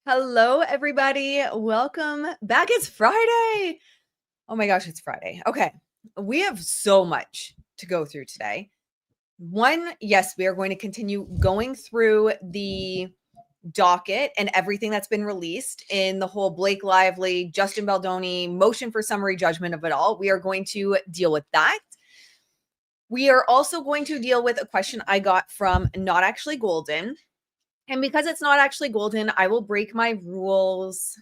Hello, everybody. Welcome back. It's Friday. Oh my gosh, it's Friday. Okay. We have so much to go through today. One, yes, we are going to continue going through the docket and everything that's been released in the whole Blake Lively, Justin Baldoni motion for summary judgment of it all. We are going to deal with that. We are also going to deal with a question I got from Not Actually Golden. And because it's not actually golden, I will break my rules.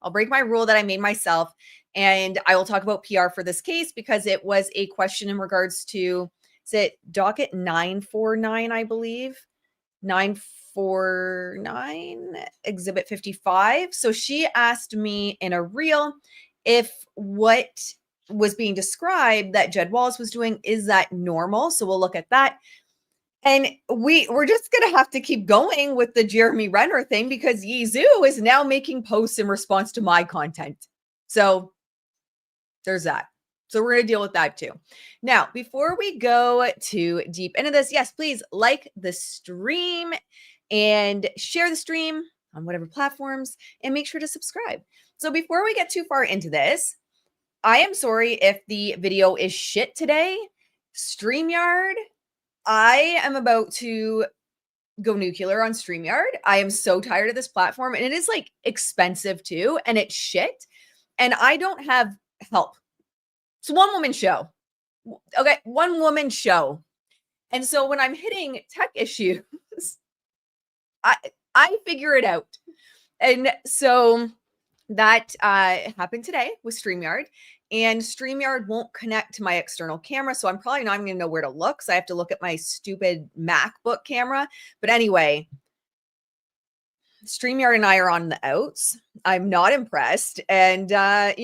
I'll break my rule that I made myself. And I will talk about PR for this case because it was a question in regards to, is it docket 949, I believe? 949, exhibit 55. So she asked me in a reel if what was being described that Jed Wallace was doing, is that normal? So we'll look at that. And we're just going to have to keep going with the Jeremy Renner thing because Zhou is now making posts in response to my content. So there's that. So we're going to deal with that too. Now, before we go too deep into this, yes, please like the stream and share the stream on whatever platforms and make sure to subscribe. So before we get too far into this, I am sorry if the video is shit today. Streamyard, I am about to go nuclear on Streamyard. I am so tired of this platform and it is like expensive too. And it's shit. And I don't have help. It's a one-woman show. Okay. One-woman show. And so when I'm hitting tech issues, I figure it out. And so that happened today with Streamyard. And Streamyard won't connect to my external camera. So I'm probably not even going to know where to look. So I have to look at my stupid MacBook camera. But anyway, Streamyard and I are on the outs. I'm not impressed. And, I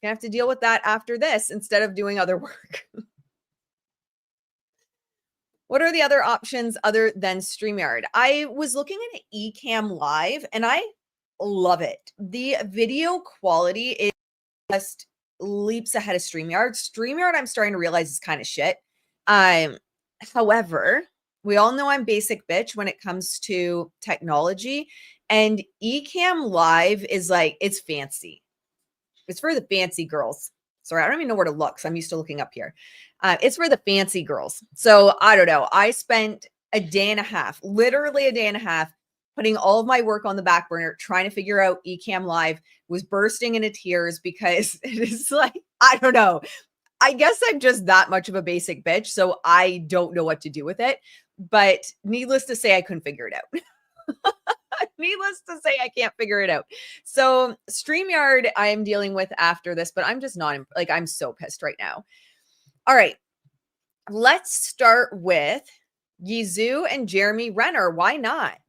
have to deal with that after this instead of doing other work. What are the other options other than Streamyard? I was looking at Ecamm Live and I love it. The video quality is just leaps ahead of Streamyard. Streamyard, I'm starting to realize is kind of shit. However, we all know I'm basic bitch when it comes to technology, and Ecamm Live is like, it's fancy. It's for the fancy girls. Sorry, I don't even know where to look, so I'm used to looking up here. It's for the fancy girls. So I don't know. I spent a day and a half, literally a day and a half, putting all of my work on the back burner, trying to figure out Ecamm Live, was bursting into tears because it is like, I don't know. I guess I'm just that much of a basic bitch, so I don't know what to do with it. But needless to say, I couldn't figure it out. Needless to say, I can't figure it out. So StreamYard, I am dealing with after this, but I'm just not, like, I'm so pissed right now. All right. Let's start with Zhou and Jeremy Renner. Why not?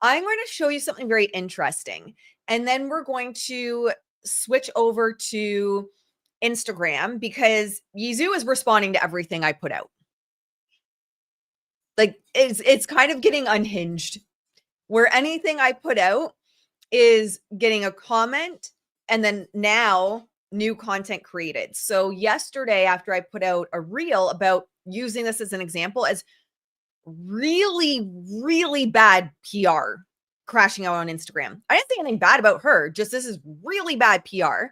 I'm going to show you something very interesting. And then we're going to switch over to Instagram because Zhou is responding to everything I put out. Like it's kind of getting unhinged where anything I put out is getting a comment and then now new content created. So yesterday, after I put out a reel about using this as an example as really, really bad PR crashing out on Instagram. I didn't think anything bad about her, just this is really bad PR.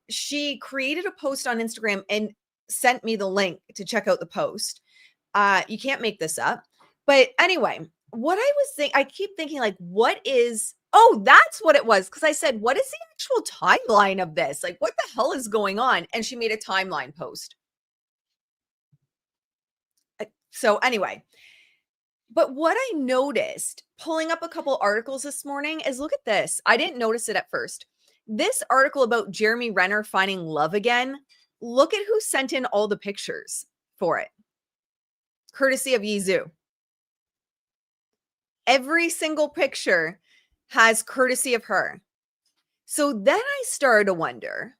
She created a post on Instagram and sent me the link to check out the post. You can't make this up. But anyway, what I was thinking, I keep thinking like, that's what it was. Cause I said, what is the actual timeline of this? Like, what the hell is going on? And she made a timeline post. So anyway, but what I noticed pulling up a couple articles this morning is look at this. I didn't notice it at first. This article about Jeremy Renner finding love again. Look at who sent in all the pictures for it. Courtesy of Zhou. Every single picture has courtesy of her. So then I started to wonder,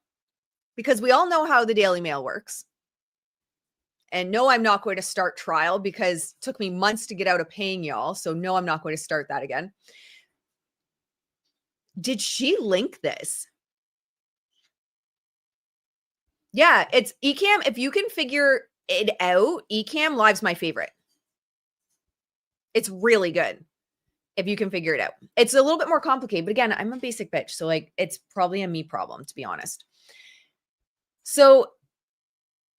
because we all know how the Daily Mail works. And no, I'm not going to start trial because it took me months to get out of paying y'all. So no, I'm not going to start that again. Did she link this? Yeah, it's Ecamm. If you can figure it out, Ecamm Live's my favorite. It's really good. if you can figure it out. It's a little bit more complicated, but again, I'm a basic bitch. So like, it's probably a me problem, to be honest. So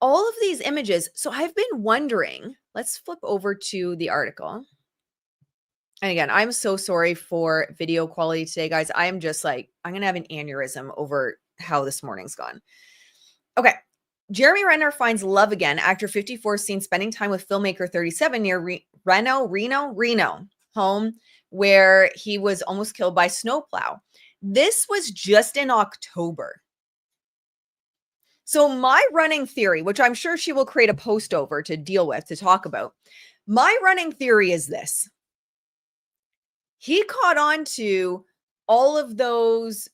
all of these images. So I've been wondering, let's flip over to the article. And again, I'm so sorry for video quality today, guys. I am just like, I'm going to have an aneurysm over how this morning's gone. Okay. Jeremy Renner finds love again. Actor 54 seen spending time with filmmaker 37 near Reno home where he was almost killed by snowplow. This was just in October. So my running theory, which I'm sure she will create a post over to deal with, to talk about. My running theory is this. He caught on to all of those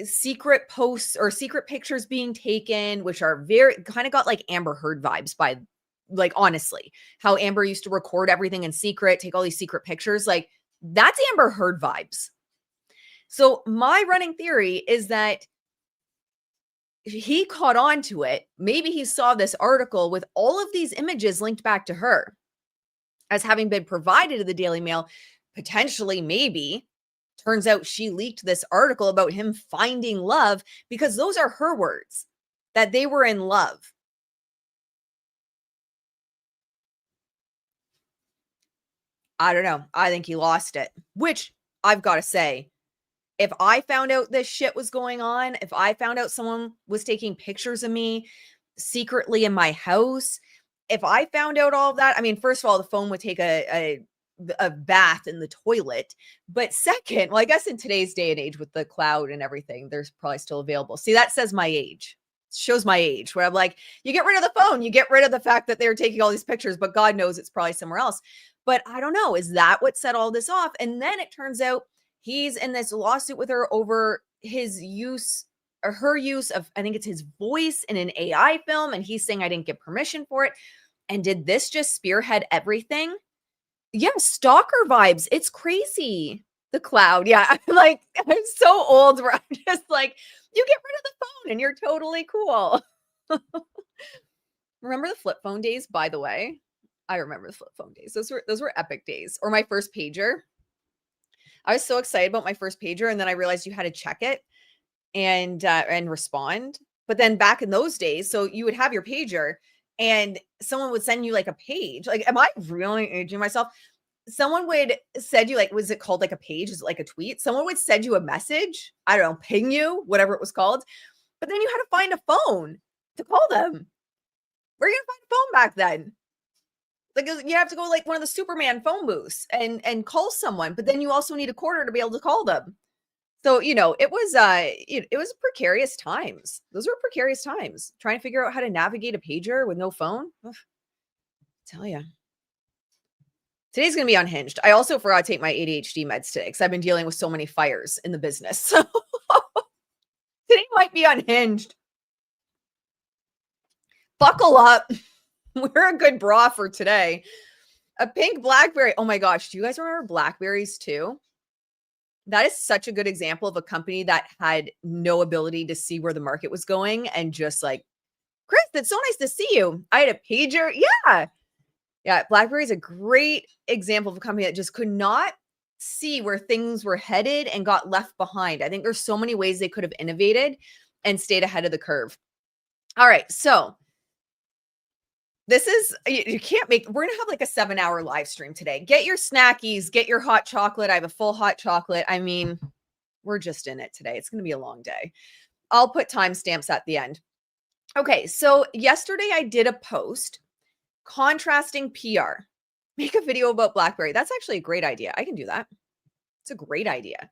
secret posts or secret pictures being taken, which are very kind of got like Amber Heard vibes by, like, honestly, how Amber used to record everything in secret, take all these secret pictures. Like, that's Amber Heard vibes. So my running theory is that he caught on to it. Maybe he saw this article with all of these images linked back to her as having been provided to the Daily Mail. Potentially, maybe, turns out she leaked this article about him finding love, because those are her words, that they were in love. I don't know. I think he lost it, which I've got to say, if I found out this shit was going on, if I found out someone was taking pictures of me secretly in my house, if I found out all of that, I mean, first of all, the phone would take a bath in the toilet. But second, well, I guess in today's day and age with the cloud and everything, there's probably still available. See, that says my age. It shows my age, where I'm like, you get rid of the phone, you get rid of the fact that they're taking all these pictures, but God knows it's probably somewhere else. But I don't know. Is that what set all this off? And then it turns out he's in this lawsuit with her over his use or her use of, I think it's his voice in an AI film. And he's saying, I didn't get permission for it. And did this just spearhead everything? Yeah, stalker vibes. It's crazy. The cloud. Yeah, I'm so old where I'm just like, you get rid of the phone and you're totally cool. Remember the flip phone days, by the way? I remember the flip phone days. Those were epic days. Or my first pager. I was so excited about my first pager, and then I realized you had to check it and respond. But then back in those days, so you would have your pager and someone would send you like a page. Like, am I really aging myself? Someone would send you, like, was it called like a page? Is it like a tweet? Someone would send you a message. I don't know, ping you, whatever it was called. But then you had to find a phone to call them. Where are you going to find a phone back then? Like, you have to go like one of the Superman phone booths and call someone. But then you also need a quarter to be able to call them. So, it was precarious times. Those were precarious times. Trying to figure out how to navigate a pager with no phone. Ugh, tell you. Today's going to be unhinged. I also forgot to take my ADHD meds today because I've been dealing with so many fires in the business. So today might be unhinged. Buckle up. We're a good bra for today. A pink blackberry. Oh my gosh. Do you guys remember blackberries too? That is such a good example of a company that had no ability to see where the market was going and just like, Chris, it's so nice to see you. I had a pager. Yeah. Yeah. BlackBerry is a great example of a company that just could not see where things were headed and got left behind. I think there's so many ways they could have innovated and stayed ahead of the curve. All right. So this is, you can't make, we're going to have like a 7-hour live stream today. Get your snackies, get your hot chocolate. I have a full hot chocolate. I mean, we're just in it today. It's going to be a long day. I'll put timestamps at the end. Okay. So yesterday I did a post contrasting PR. Make a video about BlackBerry. That's actually a great idea. I can do that. It's a great idea.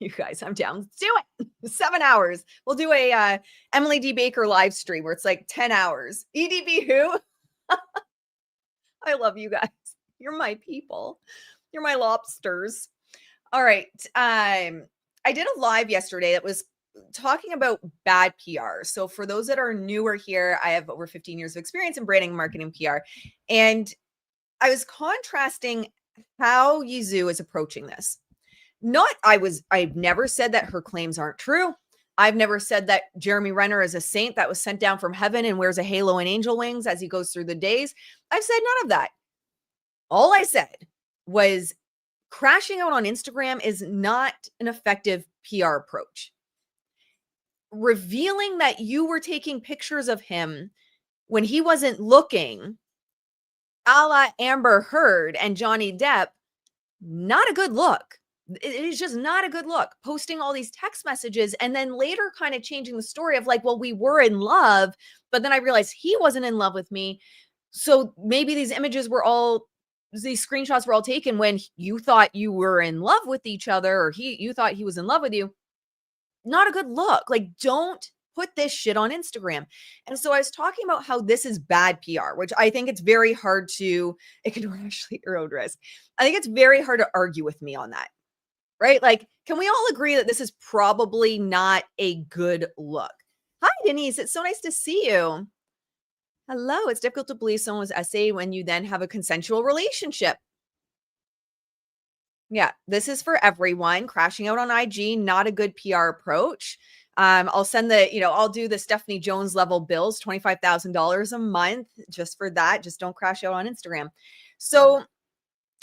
You guys, I'm down. Let's do it. 7 hours. We'll do a Emily D. Baker live stream where it's like 10 hours. EDB who? I love you guys. You're my people. You're my lobsters. All right. I did a live yesterday that was talking about bad PR. So for those that are newer here, I have over 15 years of experience in branding, marketing, PR. And I was contrasting how Zhou is approaching this. I've never said that her claims aren't true. I've never said that Jeremy Renner is a saint that was sent down from heaven and wears a halo and angel wings as he goes through the days. I've said none of that. All I said was crashing out on Instagram is not an effective PR approach. Revealing that you were taking pictures of him when he wasn't looking, a la Amber Heard and Johnny Depp, not a good look. It is just not a good look. Posting all these text messages and then later kind of changing the story of like, well, we were in love, but then I realized he wasn't in love with me. So maybe these screenshots were all taken when you thought you were in love with each other, or you thought he was in love with you. Not a good look. Like, don't put this shit on Instagram. And so I was talking about how this is bad PR, which I think it's very hard to ignore actually your own risk. I think it's very hard to argue with me on that, right? Like, can we all agree that this is probably not a good look? Hi, Denise. It's so nice to see you. Hello. It's difficult to believe someone was essay when you then have a consensual relationship. Yeah, this is for everyone. Crashing out on IG, not a good PR approach. I'll send I'll do the Stephanie Jones level bills, $25,000 a month just for that. Just don't crash out on Instagram. So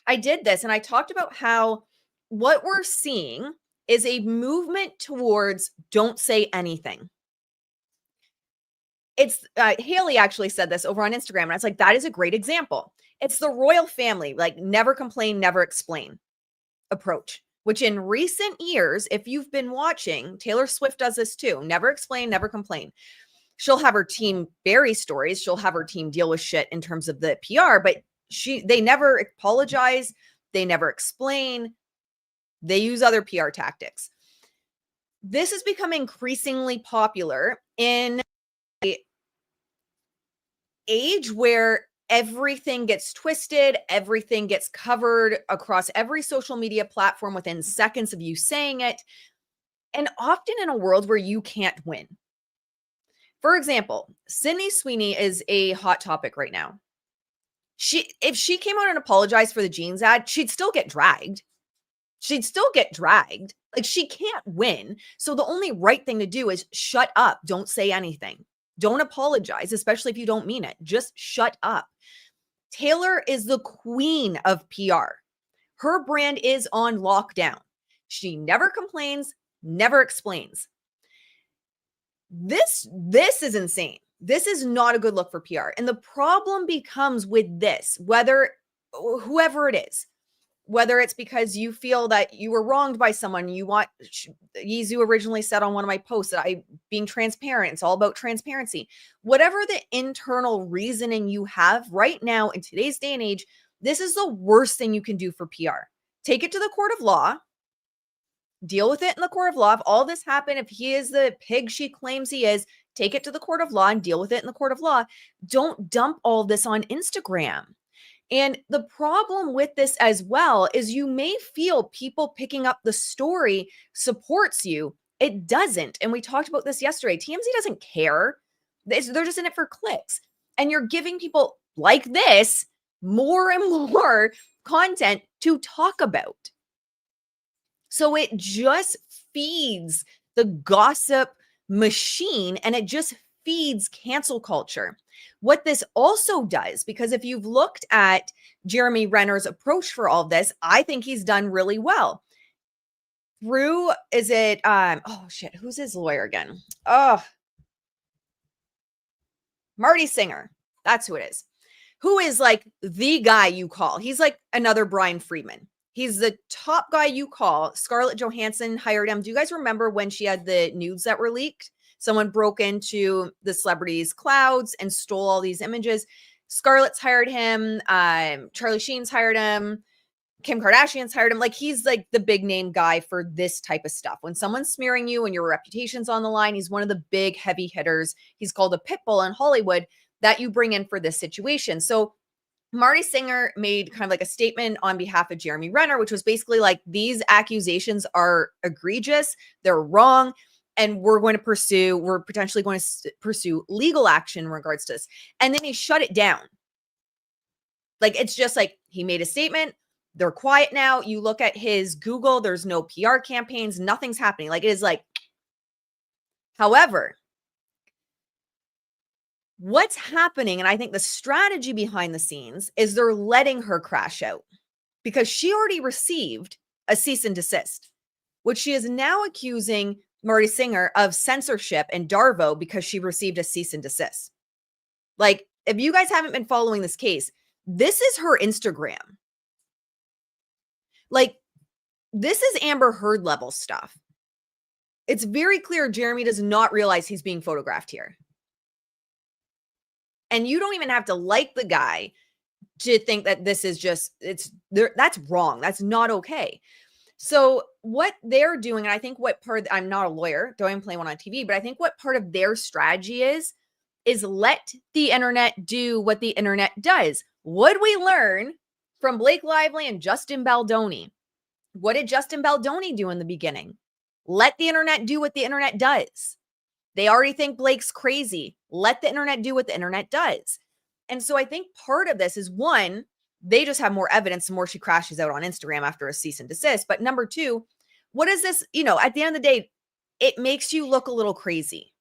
I did this and I talked about how what we're seeing is a movement towards don't say anything. It's Haley actually said this over on Instagram, and I was like, that is a great example. It's the royal family, like never complain, never explain approach, which in recent years, if you've been watching, Taylor Swift does this too. Never explain, never complain. She'll have her team bury stories. She'll have her team deal with shit in terms of the PR, but they never apologize. They never explain. They use other PR tactics. This has become increasingly popular in an age where everything gets twisted, everything gets covered across every social media platform within seconds of you saying it, and often in a world where you can't win. For example, Sydney Sweeney is a hot topic right now. If she came out and apologized for the jeans ad, she'd still get dragged. Like, she can't win. So the only right thing to do is shut up. Don't say anything. Don't apologize, especially if you don't mean it. Just shut up. Taylor is the queen of PR. Her brand is on lockdown. She never complains, never explains. This is insane. This is not a good look for PR. And the problem becomes with this, whoever it is, whether it's because you feel that you were wronged by someone, Yizu originally said on one of my posts that being transparent, it's all about transparency. Whatever the internal reasoning you have right now in today's day and age, this is the worst thing you can do for PR. Take it to the court of law, deal with it in the court of law. If all this happened, if he is the pig she claims he is, take it to the court of law and deal with it in the court of law. Don't dump all this on Instagram. And the problem with this as well is you may feel people picking up the story supports you. It doesn't. And we talked about this yesterday. TMZ doesn't care. They're just in it for clicks. And you're giving people like this more and more content to talk about. So it just feeds the gossip machine, and it just feeds cancel culture. What this also does, because if you've looked at Jeremy Renner's approach for all of this, I think he's done really well. Who's his lawyer again? Marty Singer. That's who it is. Who is like the guy you call. He's like another Brian Friedman. He's the top guy you call. Scarlett Johansson hired him. Do you guys remember when she had the nudes that were leaked? Someone broke into the celebrities' clouds and stole all these images. Scarlett's hired him. Charlie Sheen's hired him. Kim Kardashian's hired him. Like, he's like the big name guy for this type of stuff. When someone's smearing you and your reputation's on the line, he's one of the big heavy hitters. He's called a pit bull in Hollywood that you bring in for this situation. So Marty Singer made kind of like a statement on behalf of Jeremy Renner, which was basically like, these accusations are egregious. They're wrong. And we're potentially going to pursue legal action in regards to this. And then he shut it down. Like, it's just like, he made a statement. They're quiet now. You look at his Google, there's no PR campaigns. Nothing's happening. Like, it is like, however, what's happening, and I think the strategy behind the scenes is they're letting her crash out. because she already received a cease and desist, which she is now accusing Marty Singer of censorship and Darvo because she received a cease and desist. Like, if you guys haven't been following this case, this is her Instagram. Like, this is Amber Heard level stuff. It's very clear Jeremy does not realize he's being photographed here. And you don't even have to like the guy to think that this is just, that's wrong. That's not okay. So what they're doing, and I think what part, I'm not a lawyer, don't even play one on TV, but I think what part of their strategy is let the internet do what the internet does. What we learn from Blake Lively and Justin Baldoni? What did Justin Baldoni do in the beginning? Let the internet do what the internet does. They already think Blake's crazy. Let the internet do what the internet does. And so I think part of this is, one, they just have more evidence the more she crashes out on Instagram after a cease and desist. But number two, what is this? You know, at the end of the day, it makes you look a little crazy.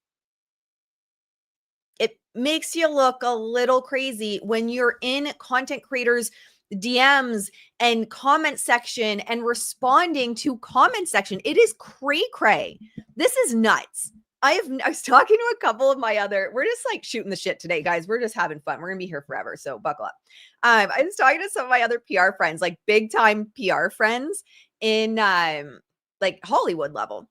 It makes you look a little crazy when you're in content creators' DMs and comment section and responding to comment section. It is cray-cray. This is nuts. I was talking to a couple of my we're just like shooting the shit today, guys. We're just having fun. We're going to be here forever. So buckle up. I was talking to some of my other PR friends, like big time PR friends in like Hollywood level.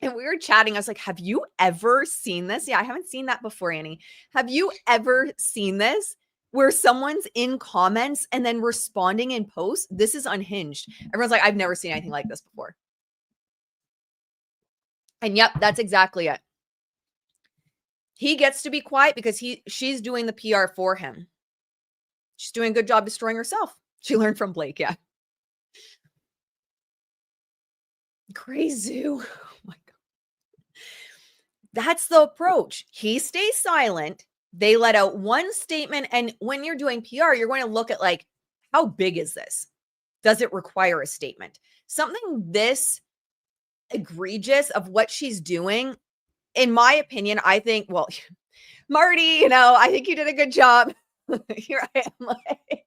And we were chatting. I was like, have you ever seen this? Yeah, I haven't seen that before, Annie. Have you ever seen this where someone's in comments and then responding in posts? This is unhinged. Everyone's like, I've never seen anything like this before. And yep, that's exactly it. He gets to be quiet because she's doing the PR for him. She's doing a good job destroying herself. She learned from Blake, yeah. Crazy. Oh my God. That's the approach. He stays silent. They let out one statement. And when you're doing PR, you're going to look at like, how big is this? Does it require a statement? Something this egregious of what she's doing, in my opinion, I think, well, Marty, you know, I think you did a good job. Here I am like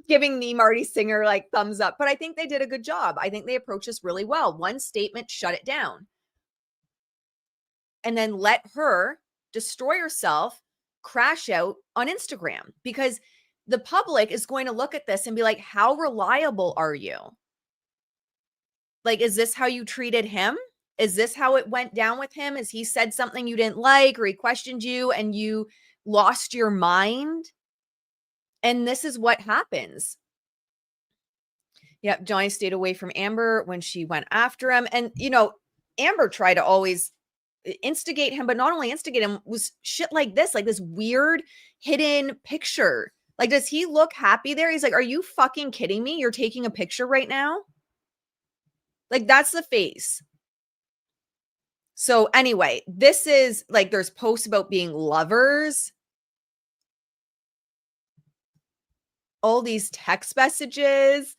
giving the Marty Singer like thumbs up, but I think they did a good job. I think they approached this really well. One statement, shut it down. And then let her destroy herself, crash out on Instagram, because the public is going to look at this and be like, how reliable are you? Like, is this how you treated him? Is this how it went down with him? Is he said something you didn't like, or he questioned you and you lost your mind? And this is what happens. Yep, Johnny stayed away from Amber when she went after him. And, you know, Amber tried to always instigate him, but not only instigate him, was shit like this weird hidden picture. Like, does he look happy there? He's like, are you fucking kidding me? You're taking a picture right now? Like, that's the face. So anyway, this is like, there's posts about being lovers. All these text messages.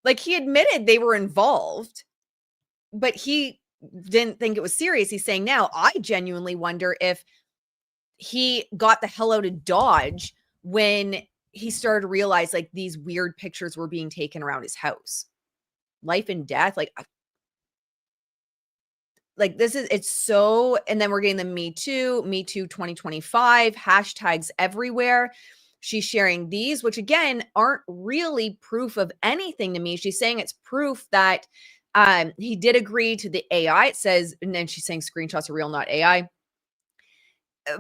Like, he admitted they were involved, but he didn't think it was serious. He's saying now, I genuinely wonder if he got the hell out of Dodge when he started to realize like these weird pictures were being taken around his house. Life and death. Like this is, it's so, and then we're getting the Me Too 2025 hashtags everywhere. She's sharing these, which again, aren't really proof of anything to me. She's saying it's proof that he did agree to the AI. It says, and then she's saying screenshots are real, not AI.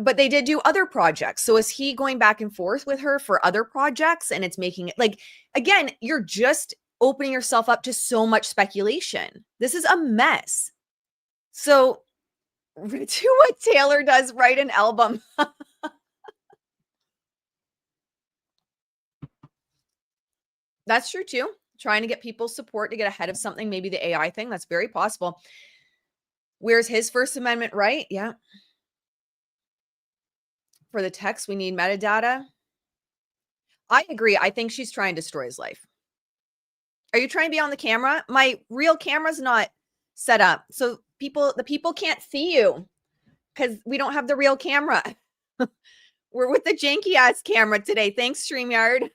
But they did do other projects. So is he going back and forth with her for other projects? And it's making it like, again, you're just opening yourself up to so much speculation. This is a mess. So do what Taylor does, write an album. That's true too. Trying to get people's support to get ahead of something, maybe the AI thing. That's very possible. Where's his First Amendment right? Yeah. For the text, we need metadata. I agree. I think she's trying to destroy his life. Are you trying to be on the camera? My real camera's not set up. So the people can't see you because we don't have the real camera. We're with the janky ass camera today. Thanks, Streamyard.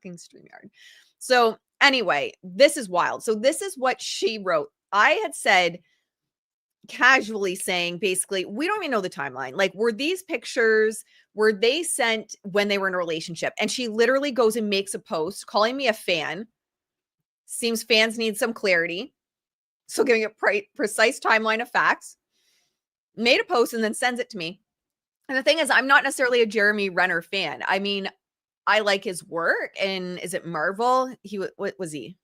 fucking StreamYard. So anyway, this is wild. So this is what she wrote. I had said casually saying, basically, we don't even know the timeline. Like, were these pictures, were they sent when they were in a relationship? And she literally goes and makes a post calling me a fan. Seems fans need some clarity. So giving a precise timeline of facts. Made a post and then sends it to me. And the thing is, I'm not necessarily a Jeremy Renner fan. I mean, I like his work. And is it Marvel? What was he?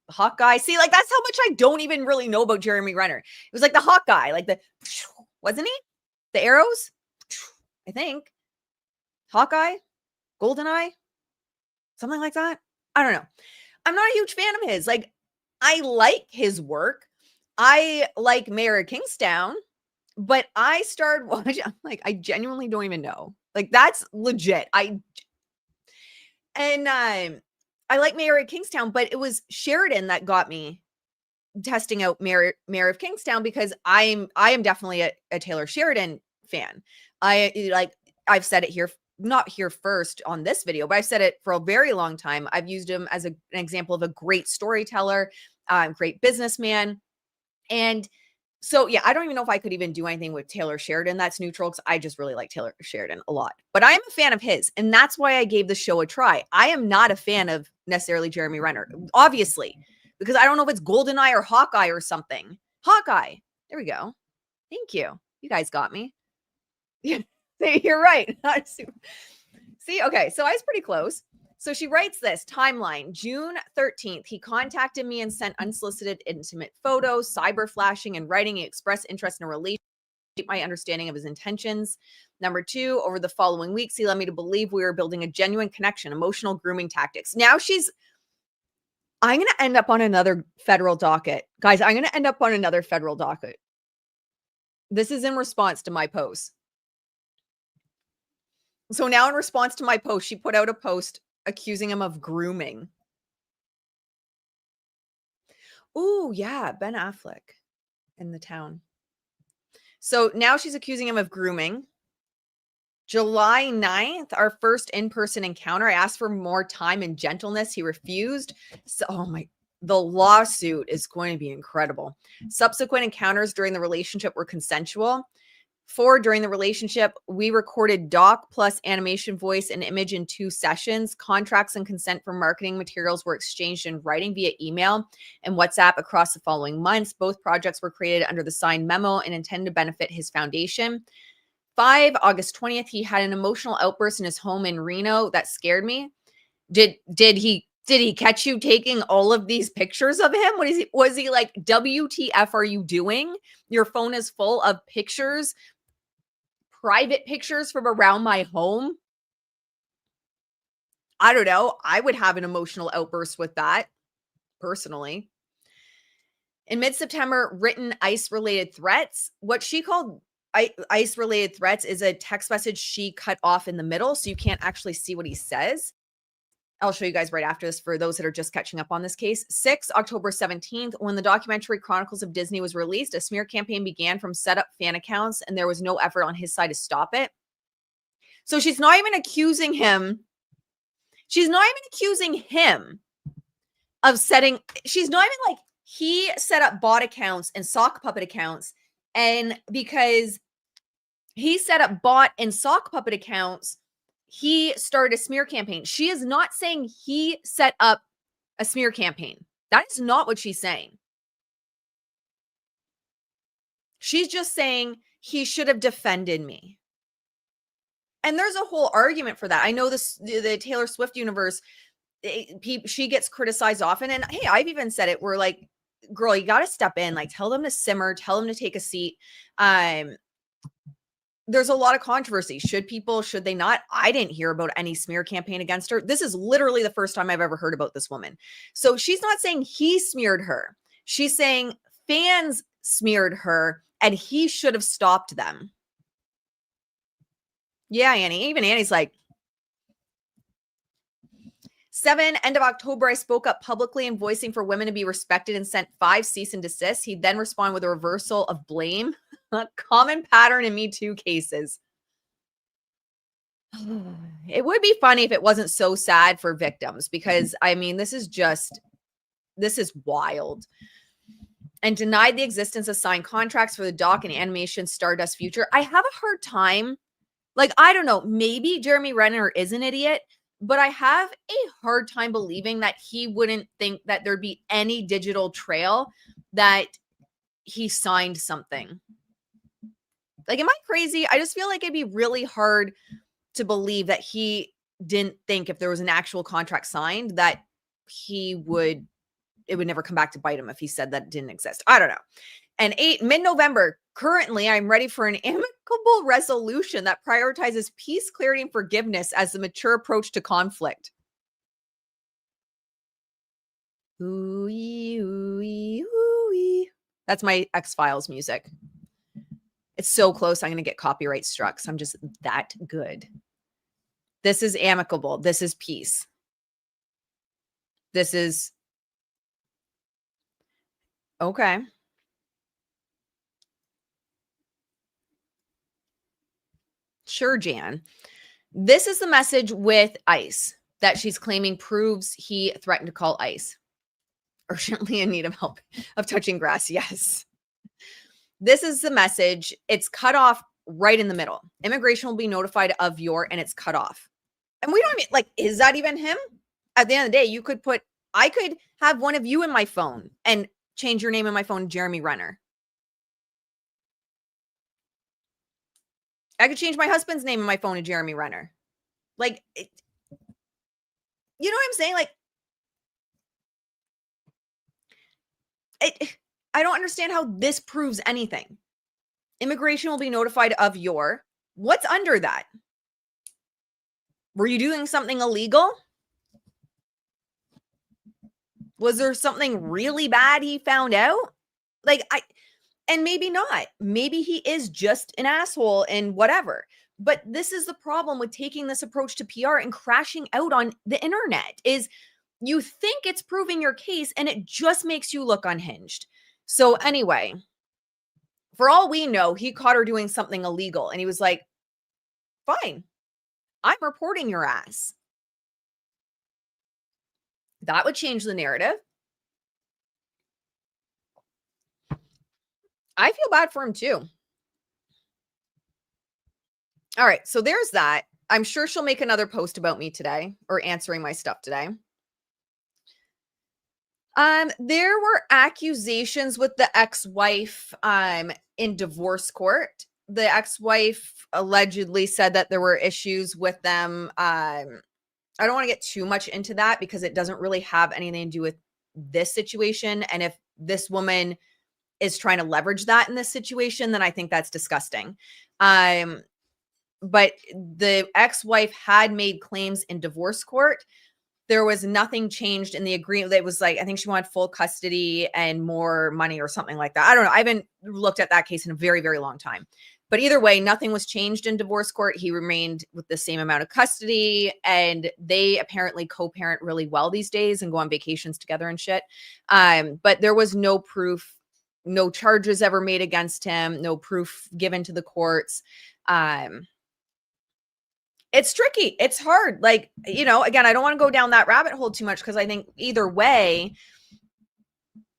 Hawkeye. See, like, that's how much I don't even really know about Jeremy Renner. It was like the Hawkeye, like wasn't he? The arrows, I think. Hawkeye, Goldeneye, something like that. I don't know. I'm not a huge fan of his. Like, I like his work. I like Mayor of Kingstown, but I started watching. I'm like, I genuinely don't even know. Like, that's legit. I like Mayor of Kingstown, but it was Sheridan that got me testing out Mayor of Kingstown, because I am definitely a Taylor Sheridan fan. I've said it here, not here first on this video, but I've said it for a very long time. I've used him as an example of a great storyteller, great businessman. And so, yeah, I don't even know if I could even do anything with Taylor Sheridan that's neutral, because I just really like Taylor Sheridan a lot. But I am a fan of his, and that's why I gave the show a try. I am not a fan of necessarily Jeremy Renner, obviously, because I don't know if it's Goldeneye or Hawkeye or something. Hawkeye. There we go. Thank you. You guys got me. Yeah, you're right. See, okay, so I was pretty close. So she writes this timeline, June 13th. He contacted me and sent unsolicited intimate photos, cyber flashing and writing. He expressed interest in a relationship, my understanding of his intentions. Number 2, over the following weeks, he led me to believe we were building a genuine connection, emotional grooming tactics. Now I'm going to end up on another federal docket. Guys, I'm going to end up on another federal docket. This is in response to my post. So now in response to my post, she put out a post accusing him of grooming. Ooh, yeah, Ben Affleck in The Town. So now she's accusing him of grooming. July 9th, our first in-person encounter. I asked for more time and gentleness. He refused. So, the lawsuit is going to be incredible. Subsequent encounters during the relationship were consensual. 4, during the relationship, we recorded doc plus animation, voice, and image in 2 sessions. Contracts and consent for marketing materials were exchanged in writing via email and WhatsApp across the following months. Both projects were created under the signed memo and intended to benefit his foundation. 5, August 20th, he had an emotional outburst in his home in Reno that scared me. Did he catch you taking all of these pictures of him? Was he like, WTF are you doing? Your phone is full of pictures, private pictures from around my home. I don't know. I would have an emotional outburst with that, personally. In mid-September, written ICE-related threats. What she called ICE-related threats is a text message she cut off in the middle, so you can't actually see what he says. I'll show you guys right after this for those that are just catching up on this case. 6, October 17th, when the documentary Chronicles of Disney was released, a smear campaign began from set up fan accounts, and there was no effort on his side to stop it. So she's not even accusing him. She's not even accusing him of setting. She's not even like, he set up bot accounts and sock puppet accounts, and because he set up bot and sock puppet accounts, he started a smear campaign. She is not saying he set up a smear campaign. That is not what she's saying. She's just saying he should have defended me. And there's a whole argument for that. I know the Taylor Swift universe, she gets criticized often. And hey, I've even said it. We're like, girl, you got to step in, like, tell them to simmer, tell them to take a seat. There's a lot of controversy. Should they not? I didn't hear about any smear campaign against her. This is literally the first time I've ever heard about this woman. So she's not saying he smeared her. She's saying fans smeared her and he should have stopped them. Yeah, Annie. Even Annie's like, 7, end of October, I spoke up publicly and voicing for women to be respected and sent 5 cease and desist. He then responded with a reversal of blame. A common pattern in Me Too cases. It would be funny if it wasn't so sad for victims, because I mean, this is wild. And denied the existence of signed contracts for the doc and animation Stardust future. I have a hard time. Like, I don't know, maybe Jeremy Renner is an idiot, but I have a hard time believing that he wouldn't think that there'd be any digital trail that he signed something. Like, am I crazy? I just feel like it'd be really hard to believe that he didn't think, if there was an actual contract signed, that it would never come back to bite him if he said that it didn't exist. I don't know. And 8, mid-November, currently I'm ready for an amicable resolution that prioritizes peace, clarity, and forgiveness as the mature approach to conflict. Ooh-wee, ooh-wee, ooh-wee. That's my X-Files music. It's so close, I'm going to get copyright struck. So I'm just that good. This is amicable. This is peace. This is... Okay. Sure, Jan. This is the message with ICE that she's claiming proves he threatened to call ICE. Urgently in need of help of touching grass. Yes. This is the message. It's cut off right in the middle. Immigration will be notified of your, and it's cut off. And we don't even, like, is that even him? At the end of the day, I could have one of you in my phone and change your name in my phone to Jeremy Renner. I could change my husband's name in my phone to Jeremy Renner. Like, you know what I'm saying? Like, I don't understand how this proves anything. Immigration will be notified of your... What's under that? Were you doing something illegal? Was there something really bad he found out? And maybe not. Maybe he is just an asshole and whatever. But this is the problem with taking this approach to PR and crashing out on the internet, is you think it's proving your case and it just makes you look unhinged. So anyway, for all we know, he caught her doing something illegal and he was like, fine, I'm reporting your ass. That would change the narrative. I feel bad for him too. All right, so there's that. I'm sure she'll make another post about me today, or answering my stuff today. There were accusations with the ex-wife in divorce court. The ex-wife allegedly said that there were issues with them. I don't want to get too much into that because it doesn't really have anything to do with this situation. And if this woman is trying to leverage that in this situation, then I think that's disgusting. But the ex-wife had made claims in divorce court. There was nothing changed in the agreement. It was like, I think she wanted full custody and more money or something like that. I don't know. I haven't looked at that case in a very, very long time. But either way, nothing was changed in divorce court. He remained with the same amount of custody, and they apparently co-parent really well these days and go on vacations together and shit. But there was no proof, no charges ever made against him, no proof given to the courts. It's tricky. It's hard. Like, you know, again, I don't want to go down that rabbit hole too much because I think either way,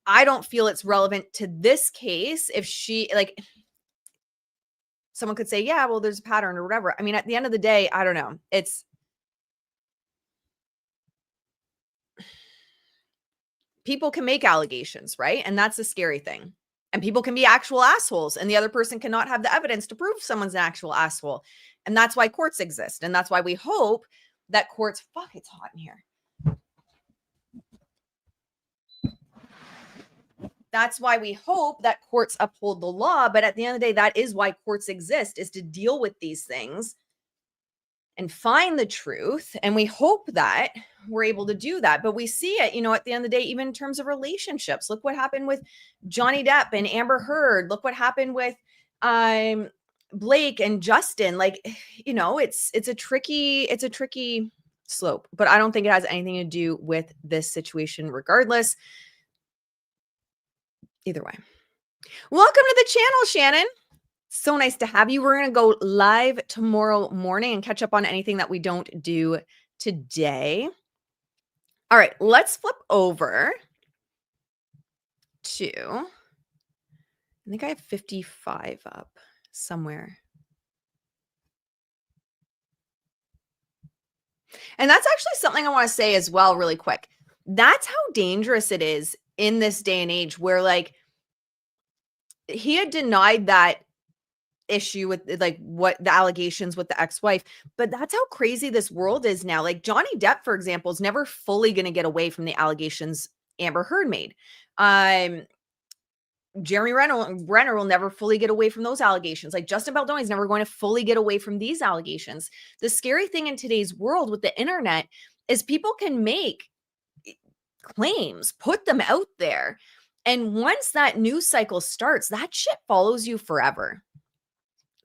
I don't feel it's relevant to this case. If she, like, someone could say, yeah, well, there's a pattern or whatever. I mean, at the end of the day, I don't know. It's people can make allegations, right? And that's the scary thing. And people can be actual assholes, and the other person cannot have the evidence to prove someone's an actual asshole. And that's why courts exist. And that's why we hope that courts, fuck, it's hot in here. That's why we hope that courts uphold the law. But at the end of the day, that is why courts exist, is to deal with these things and find the truth. And we hope that we're able to do that. But we see it, you know, at the end of the day, even in terms of relationships. Look what happened with Johnny Depp and Amber Heard. Look what happened with Blake and Justin. Like, you know, it's a tricky slope, but I don't think it has anything to do with this situation regardless. Either way. Welcome to the channel, Shannon. So nice to have you. We're going to go live tomorrow morning and catch up on anything that we don't do today. All right, let's flip over to, I think I have 55 up somewhere. And that's actually something I want to say as well, really quick. That's how dangerous it is in this day and age where, like, he had denied that issue with like what the allegations with the ex-wife, but that's how crazy this world is now. Like Johnny Depp, for example, is never fully going to get away from the allegations Amber Heard made. Jeremy Renner will never fully get away from those allegations. Like Justin Baldoni is never going to fully get away from these allegations. The scary thing in today's world with the internet is people can make claims, put them out there. And once that news cycle starts, that shit follows you forever.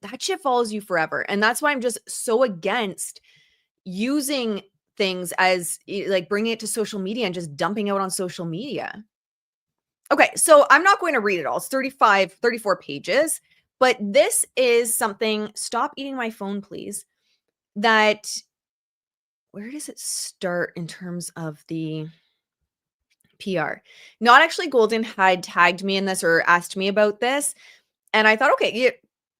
That shit follows you forever. And that's why I'm just so against using things as like bringing it to social media and just dumping out on social media. Okay, so I'm not going to read it all. It's 34 pages, but this is something, stop eating my phone, please, that, where does it start in terms of the PR? Not actually Golden had tagged me in this or asked me about this. And I thought, okay,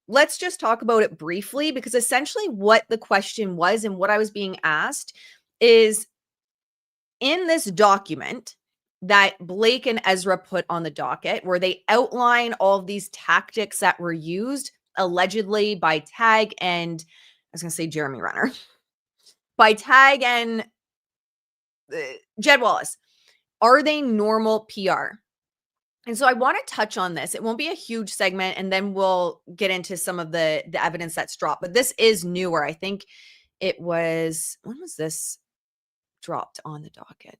let's just talk about it briefly, because essentially what the question was and what I was being asked is, in this document that Blake and Ezra put on the docket, where they outline all of these tactics that were used allegedly by Tag and, I was going to say Jeremy Renner, by Tag and Jed Wallace, are they normal PR? And so I want to touch on this. It won't be a huge segment, and then we'll get into some of the evidence that's dropped. But this is newer. I think it was, when was this dropped on the docket?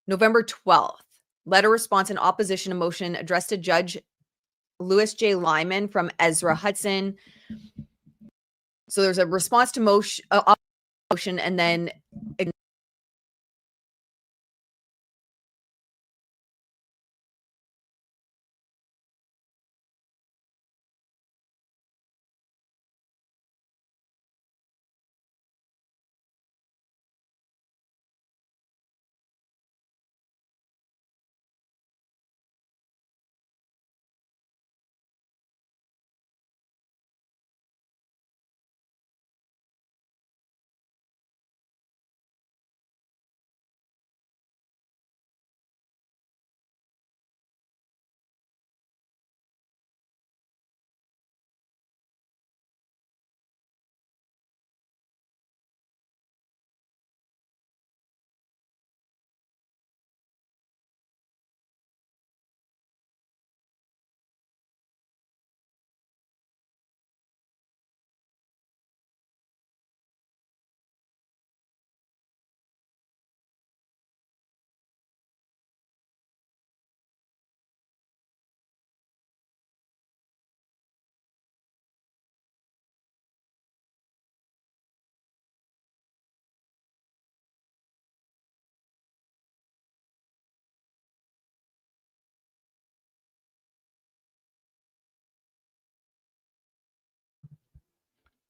November 12th. Letter response in opposition to motion addressed to Judge Louis J. Lyman from Ezra Hudson. So there's a response to motion, and then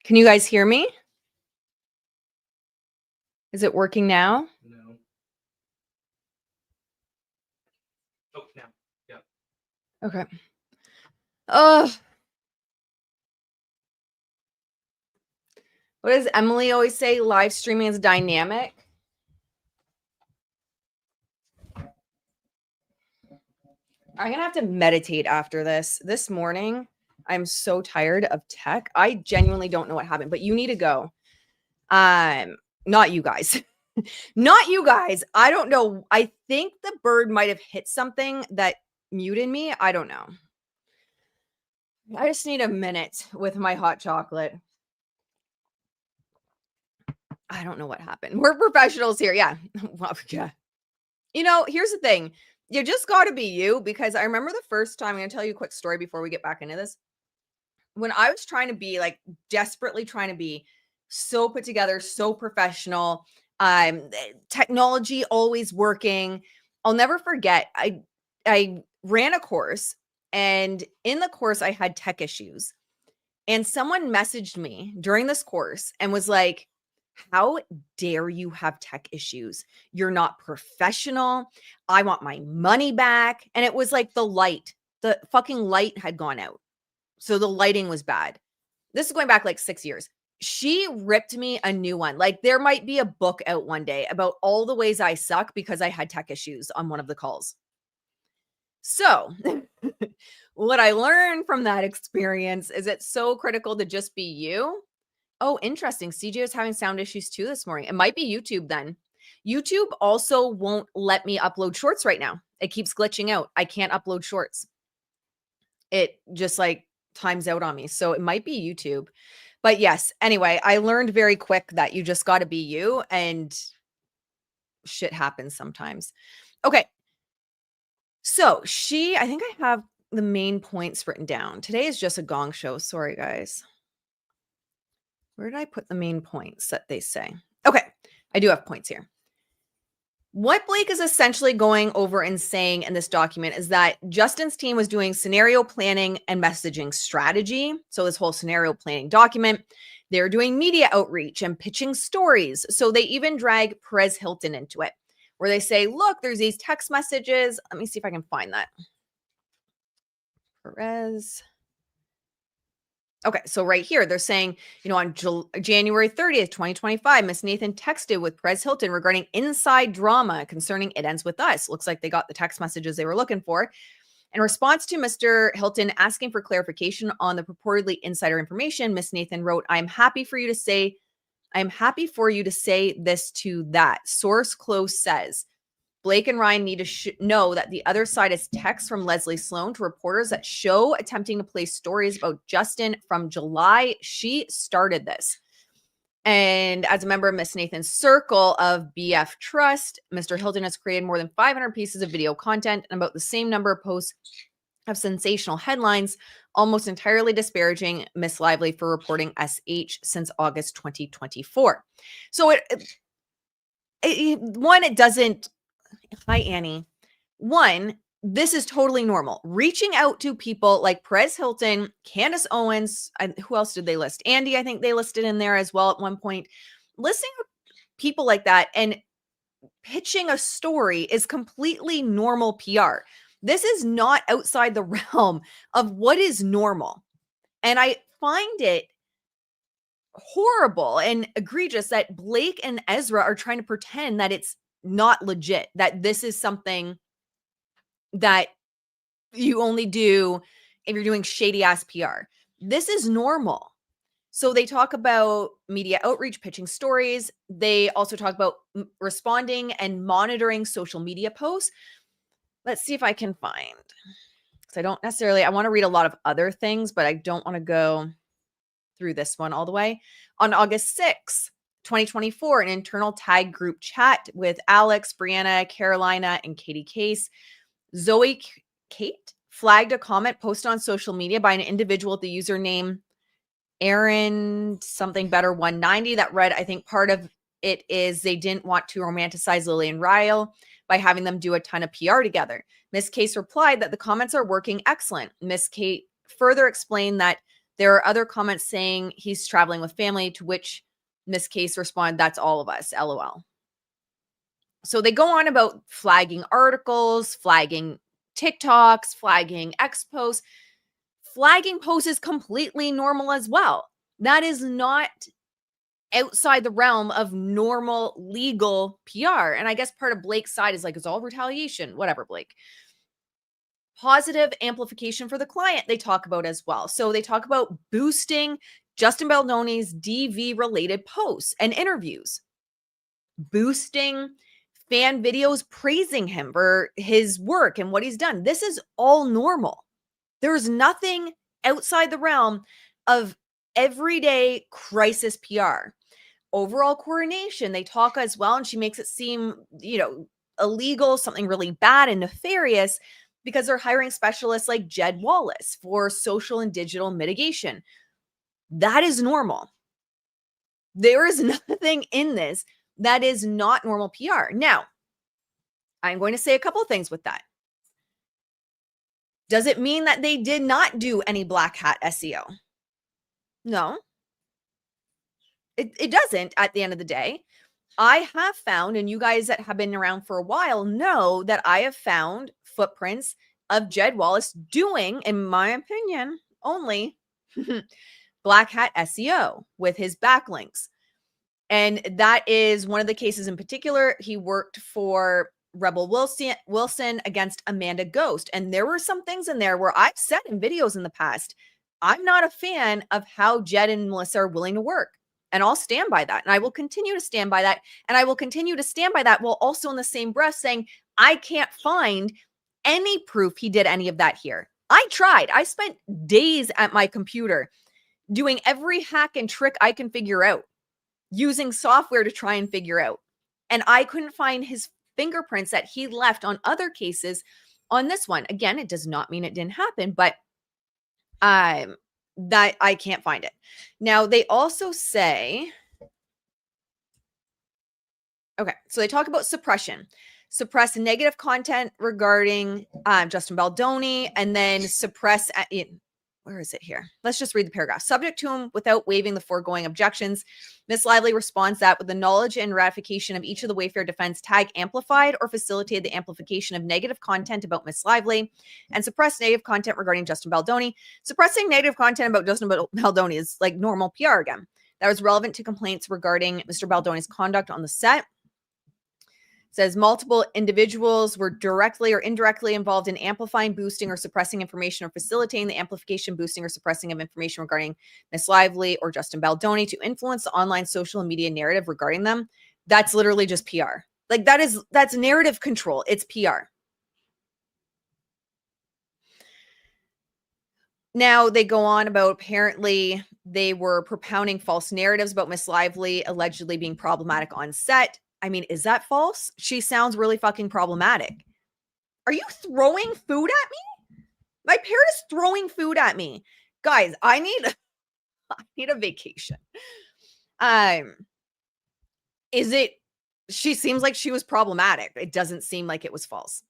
can you guys hear me? Is it working now? No. Oh, now. Yeah. Okay. What does Emily always say? Live streaming is dynamic. I'm going to have to meditate after this. This morning, I'm so tired of tech. I genuinely don't know what happened, but you need to go. Not you guys. Not you guys. I don't know. I think the bird might have hit something that muted me. I don't know. I just need a minute with my hot chocolate. I don't know what happened. We're professionals here. Yeah. Well, yeah. You know, here's the thing. You just got to be you, because I remember the first time, I'm going to tell you a quick story before we get back into this. When I was trying to be, like, desperately trying to be so put together, so professional, technology always working. I'll never forget. I ran a course And in the course, I had tech issues. And someone messaged me during this course and was like, how dare you have tech issues? You're not professional. I want my money back. And it was like the fucking light had gone out. So the lighting was bad. This is going back like 6 years. She ripped me a new one. Like there might be a book out one day about all the ways I suck because I had tech issues on one of the calls. So what I learned from that experience is it's so critical to just be you. Oh, interesting. CJ is having sound issues too this morning. It might be YouTube then. YouTube also won't let me upload shorts right now. It keeps glitching out. I can't upload shorts. It just like times out on me. So it might be YouTube. But yes, anyway, I learned very quick that you just got to be you and shit happens sometimes. Okay. So I think I have the main points written down. Today is just a gong show. Sorry, guys. Where did I put the main points that they say? Okay, I do have points here. What Blake is essentially going over and saying in this document is that Justin's team was doing scenario planning and messaging strategy. So this whole scenario planning document, they're doing media outreach and pitching stories. So they even drag Perez Hilton into it, where they say, look, there's these text messages. Let me see if I can find that. Perez. Okay, so right here, they're saying, on January 30th, 2025, Miss Nathan texted with Perez Hilton regarding inside drama concerning It Ends With Us. Looks like they got the text messages they were looking for. In response to Mr. Hilton asking for clarification on the purportedly insider information, Miss Nathan wrote, I'm happy for you to say this to that. Source close says, Blake and Ryan need to know that the other side is text from Leslie Sloan to reporters at Show attempting to place stories about Justin from July. She started this. And as a member of Miss Nathan's circle of BF Trust, Mr. Hilton has created more than 500 pieces of video content and about the same number of posts of sensational headlines, almost entirely disparaging Miss Lively for reporting SH since August 2024. So it doesn't. Hi, Annie. One, this is totally normal. Reaching out to people like Perez Hilton, Candace Owens, who else did they list? Andy, I think they listed in there as well at one point. Listening to people like that and pitching a story is completely normal PR. This is not outside the realm of what is normal. And I find it horrible and egregious that Blake and Ezra are trying to pretend that it's not legit, that this is something that you only do if you're doing shady ass PR. This is normal. So they talk about media outreach, pitching stories. They also talk about responding and monitoring social media posts. Let's see if I can find, because I want to read a lot of other things, but I don't want to go through this one all the way. On August 6th, 2024, an internal tag group chat with Alex, Brianna, Carolina, and Katie Case. Zoe Kate flagged a comment posted on social media by an individual with the username Aaron something better 190 that read, I think part of it is they didn't want to romanticize Lily and Ryle by having them do a ton of PR together. Miss Case replied that the comments are working excellent. Miss Kate further explained that there are other comments saying he's traveling with family, to which Miss Case responded, that's all of us, LOL. So they go on about flagging articles, flagging TikToks, flagging X posts. Flagging posts is completely normal as well. That is not outside the realm of normal legal PR. And I guess part of Blake's side is like, it's all retaliation. Whatever, Blake. Positive amplification for the client they talk about as well. So they talk about boosting Justin Baldoni's DV-related posts and interviews. Boosting fan videos praising him for his work and what he's done. This is all normal. There's nothing outside the realm of everyday crisis PR. Overall coordination, they talk as well, and she makes it seem, illegal, something really bad and nefarious, because they're hiring specialists like Jed Wallace for social and digital mitigation. That is normal. There is nothing in this that is not normal PR. Now, I'm going to say a couple of things with that. Does it mean that they did not do any black hat SEO? No, it doesn't at the end of the day. I have found, and you guys that have been around for a while know that I have found footprints of Jed Wallace doing, in my opinion, only black hat SEO with his backlinks. And that is one of the cases in particular. He worked for Rebel Wilson against Amanda Ghost. And there were some things in there where I've said in videos in the past, I'm not a fan of how Jed and Melissa are willing to work. And I'll stand by that. And I will continue to stand by that. And I will continue to stand by that while also in the same breath saying, I can't find any proof he did any of that here. I tried. I spent days at my computer doing every hack and trick I can figure out, using software to try and figure out. And I couldn't find his fingerprints that he left on other cases on this one. Again, it does not mean it didn't happen, but that I can't find it. Now, they also say, okay, so they talk about suppression. Suppress negative content regarding Justin Baldoni, and then suppress, where is it here? Let's just read the paragraph. Subject to him without waiving the foregoing objections. Ms. Lively responds that with the knowledge and ratification of each of the Wayfair defense tag amplified or facilitated the amplification of negative content about Ms. Lively and suppress negative content regarding Justin Baldoni. Suppressing negative content about Justin Baldoni is like normal PR again. That was relevant to complaints regarding Mr. Baldoni's conduct on the set. Says multiple individuals were directly or indirectly involved in amplifying, boosting, or suppressing information or facilitating the amplification, boosting, or suppressing of information regarding Miss Lively or Justin Baldoni to influence the online social media narrative regarding them. That's literally just PR. Like that's narrative control. It's PR. Now they go on about apparently they were propounding false narratives about Miss Lively allegedly being problematic on set. I mean, is that false? She sounds really fucking problematic. Are you throwing food at me? My parrot is throwing food at me. Guys, I need a vacation. She seems like she was problematic. It doesn't seem like it was false.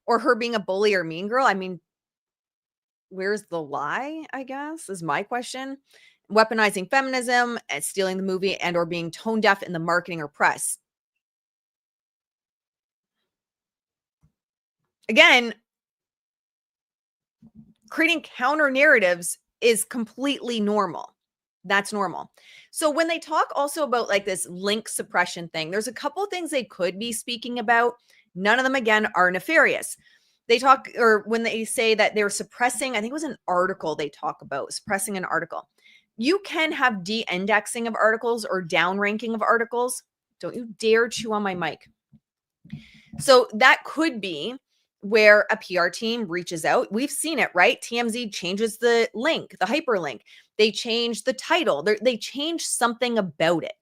Or her being a bully or mean girl. I mean, where's the lie, I guess, is my question. Weaponizing feminism and stealing the movie and or being tone deaf in the marketing or press. Again, creating counter narratives is completely normal. That's normal. So when they talk also about like this link suppression thing, there's a couple of things they could be speaking about. None of them, again, are nefarious. They talk, or when they say that they're suppressing, I think it was an article they talk about, suppressing an article. You can have de-indexing of articles or down-ranking of articles. Don't you dare chew on my mic. So that could be where a PR team reaches out. We've seen it, right? TMZ changes the link, the hyperlink. They change the title. They change something about it.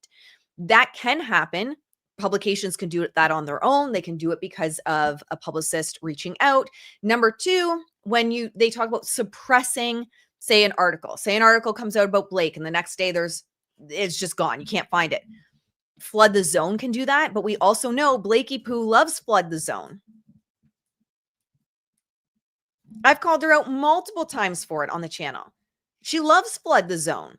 That can happen. Publications can do that on their own. They can do it because of a publicist reaching out. Number two, when they talk about suppressing, say an article comes out about Blake and the next day it's just gone. You can't find it. Flood the Zone can do that. But we also know Blakey Poo loves Flood the Zone. I've called her out multiple times for it on the channel. She loves Flood the Zone.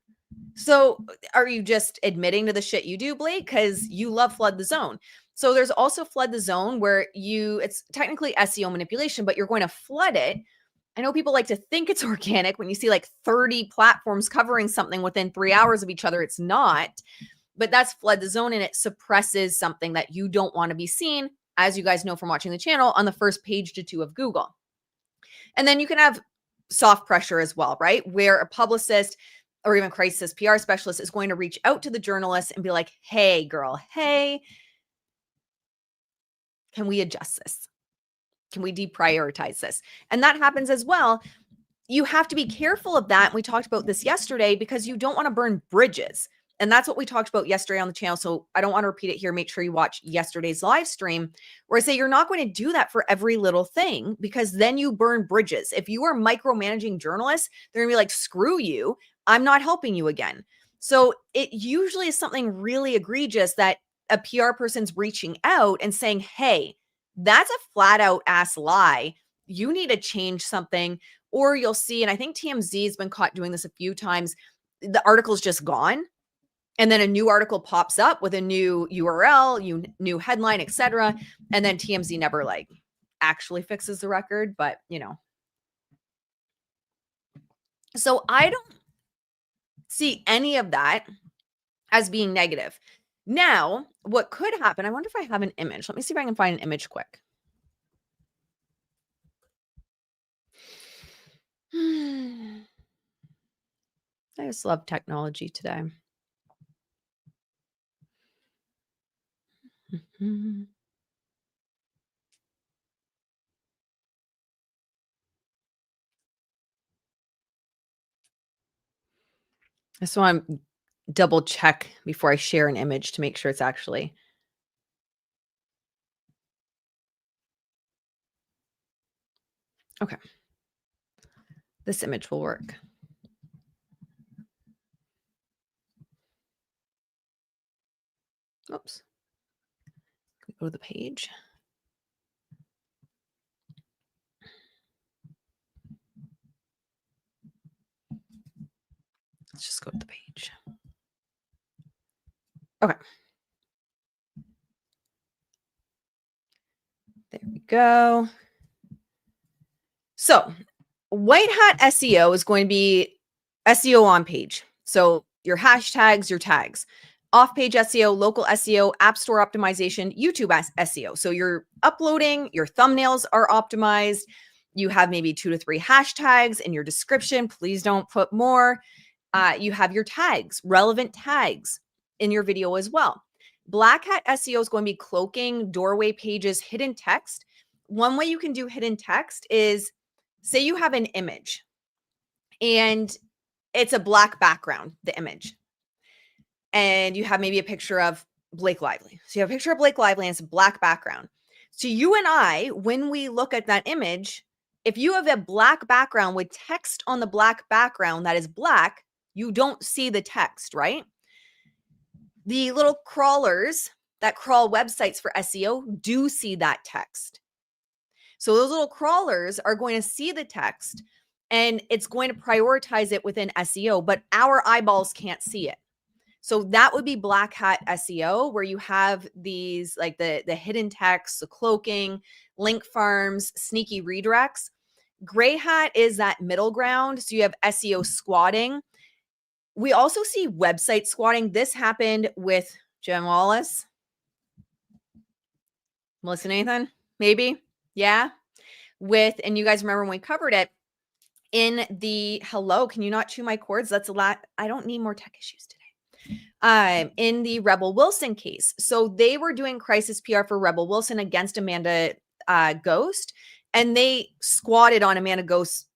So are you just admitting to the shit you do, Blake? Because you love Flood the Zone. So there's also Flood the Zone where it's technically SEO manipulation, but you're going to flood it. I know people like to think it's organic when you see like 30 platforms covering something within 3 hours of each other. It's not, but that's Flood the Zone, and it suppresses something that you don't want to be seen, as you guys know from watching the channel, on the first page to 2 of Google. And then you can have soft pressure as well, right? Where a publicist or even crisis PR specialist is going to reach out to the journalist and be like, hey, girl, hey, can we adjust this? Can we deprioritize this? And that happens as well. You have to be careful of that. And we talked about this yesterday because you don't want to burn bridges. And that's what we talked about yesterday on the channel. So I don't want to repeat it here. Make sure you watch yesterday's live stream where I say you're not going to do that for every little thing, because then you burn bridges. If you are micromanaging journalists, they're going to be like, screw you. I'm not helping you again. So it usually is something really egregious that a PR person's reaching out and saying, hey, that's a flat out ass lie. you need to change something, or you'll see, and I think TMZ has been caught doing this a few times, the article's just gone. And then a new article pops up with a new URL, new headline, etc. And then TMZ never like actually fixes the record, but you know. So I don't see any of that as being negative. Now, what could happen, I wonder if I have an image. Let me see if I can find an image quick. I just love technology today. So I'm double check before I share an image to make sure it's actually. Okay. This image will work. Oops. Go to the page. Let's just go to the page. Okay. There we go. So white hat SEO is going to be SEO on page. So your hashtags, your tags. Off-page SEO, local SEO, app store optimization, YouTube SEO. So you're uploading, your thumbnails are optimized. You have maybe 2 to 3 hashtags in your description. Please don't put more. You have your tags, relevant tags in your video as well. Black hat SEO is going to be cloaking, doorway pages, hidden text. One way you can do hidden text is, say you have an image and it's a black background, the image. And you have maybe a picture of Blake Lively. So you have a picture of Blake Lively and it's a black background. So you and I, when we look at that image, if you have a black background with text on the black background that is black, you don't see the text, right? The little crawlers that crawl websites for SEO do see that text. So those little crawlers are going to see the text and it's going to prioritize it within SEO, but our eyeballs can't see it. So that would be black hat SEO, where you have these like the hidden text, the cloaking, link farms, sneaky redirects. Gray hat is that middle ground. So you have SEO squatting. We also see website squatting. This happened with Jen Wallace. Melissa Nathan, maybe. Yeah. And you guys remember when we covered it in the hello, can you not chew my cords? That's a lot. I don't need more tech issues today. In the Rebel Wilson case. So they were doing crisis PR for Rebel Wilson against Amanda Ghost, and they squatted on Amanda Ghost's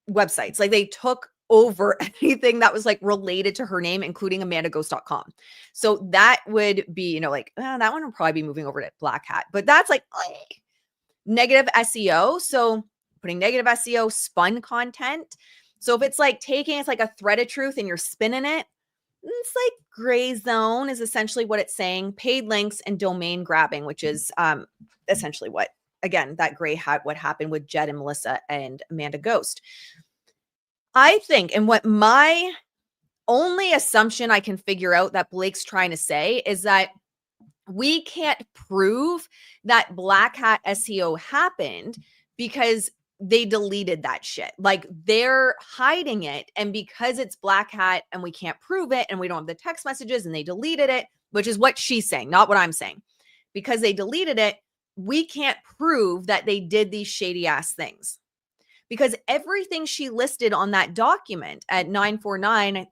websites. Like they took over anything that was like related to her name, including amandaghost.com. So that would be, like that one would probably be moving over to Black Hat, but that's like negative SEO. So putting negative SEO, spun content. So if it's like it's like a thread of truth and you're spinning it, it's like gray zone is essentially what it's saying. Paid links and domain grabbing, which is essentially what, again, that gray hat, what happened with Jed and Melissa and Amanda Ghost. I think, and what my only assumption I can figure out that Blake's trying to say is that we can't prove that black hat SEO happened because they deleted that shit. Like they're hiding it. And because it's black hat and we can't prove it and we don't have the text messages and they deleted it, which is what she's saying, not what I'm saying. Because they deleted it, we can't prove that they did these shady ass things. Because everything she listed on that document at 949,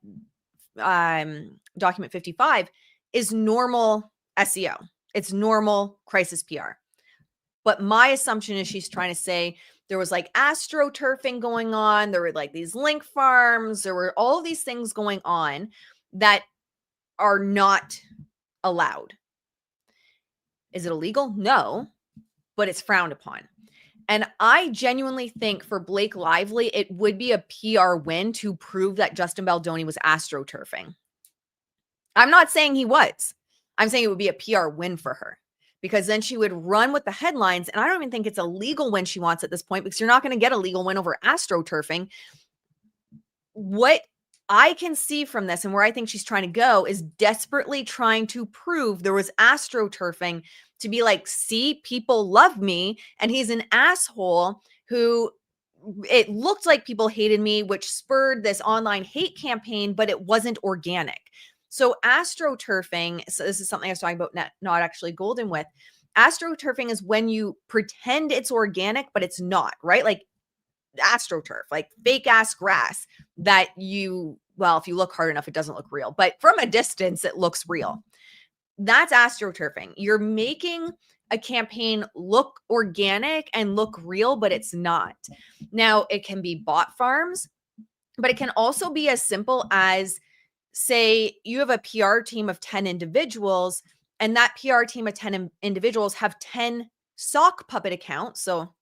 document 55 is normal SEO. It's normal crisis PR. But my assumption is she's trying to say there was like astroturfing going on. There were like these link farms. There were all these things going on that are not allowed. Is it illegal? No, but it's frowned upon. And I genuinely think for Blake Lively, it would be a PR win to prove that Justin Baldoni was astroturfing. I'm not saying he was. I'm saying it would be a PR win for her because then she would run with the headlines. And I don't even think it's a legal win she wants at this point, because you're not going to get a legal win over astroturfing. What I can see from this and where I think she's trying to go is desperately trying to prove there was astroturfing to be like, see, people love me. And he's an asshole who it looked like people hated me, which spurred this online hate campaign, but it wasn't organic. So astroturfing, so this is something I was talking about, not actually Golden with. Astroturfing is when you pretend it's organic, but it's not, right? Like astroturf, like fake ass grass that well, if you look hard enough, it doesn't look real, but from a distance, it looks real. That's astroturfing. You're making a campaign look organic and look real, but it's not. Now, it can be bot farms, but it can also be as simple as, say, you have a PR team of 10 individuals, and that PR team of 10 individuals have 10 sock puppet accounts. So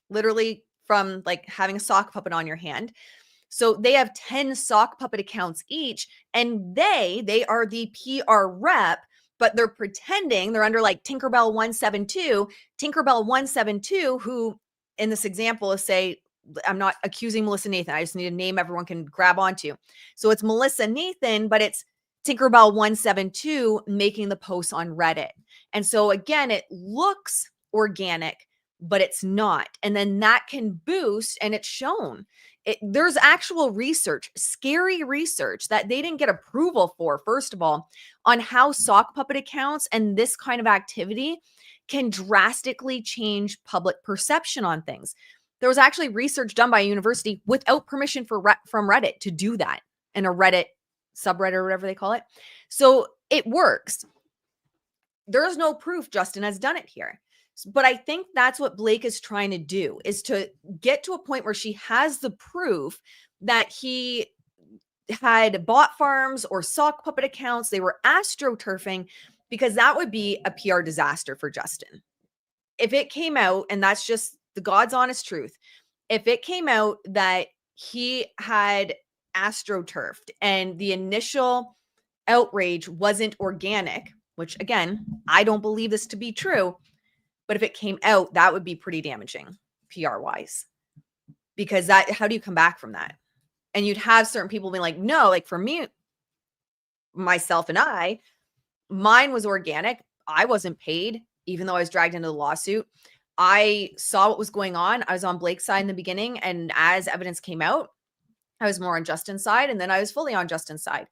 literally from like having a sock puppet on your hand. So they have 10 sock puppet accounts each, and they are the PR rep, but they're pretending they're under like Tinkerbell 172. Tinkerbell 172, who in this example is, say, I'm not accusing Melissa Nathan. I just need a name everyone can grab onto. So it's Melissa Nathan, but it's Tinkerbell 172 making the posts on Reddit. And so again, it looks organic, but it's not. And then that can boost, and it's shown. There's actual research, scary research that they didn't get approval for, first of all, on how sock puppet accounts and this kind of activity can drastically change public perception on things. There was actually research done by a university without permission from Reddit to do that, and a Reddit subreddit or whatever they call it. So it works. There's no proof Justin has done it here. But I think that's what Blake is trying to do, is to get to a point where she has the proof that he had bot farms or sock puppet accounts. They were astroturfing, because that would be a PR disaster for Justin. If it came out, and that's just the God's honest truth, if it came out that he had astroturfed and the initial outrage wasn't organic, which again, I don't believe this to be true, but if it came out, that would be pretty damaging PR wise, because how do you come back from that? And you'd have certain people being like, no, like for me, myself and mine was organic. I wasn't paid, even though I was dragged into the lawsuit. I saw what was going on. I was on Blake's side in the beginning. And as evidence came out, I was more on Justin's side. And then I was fully on Justin's side.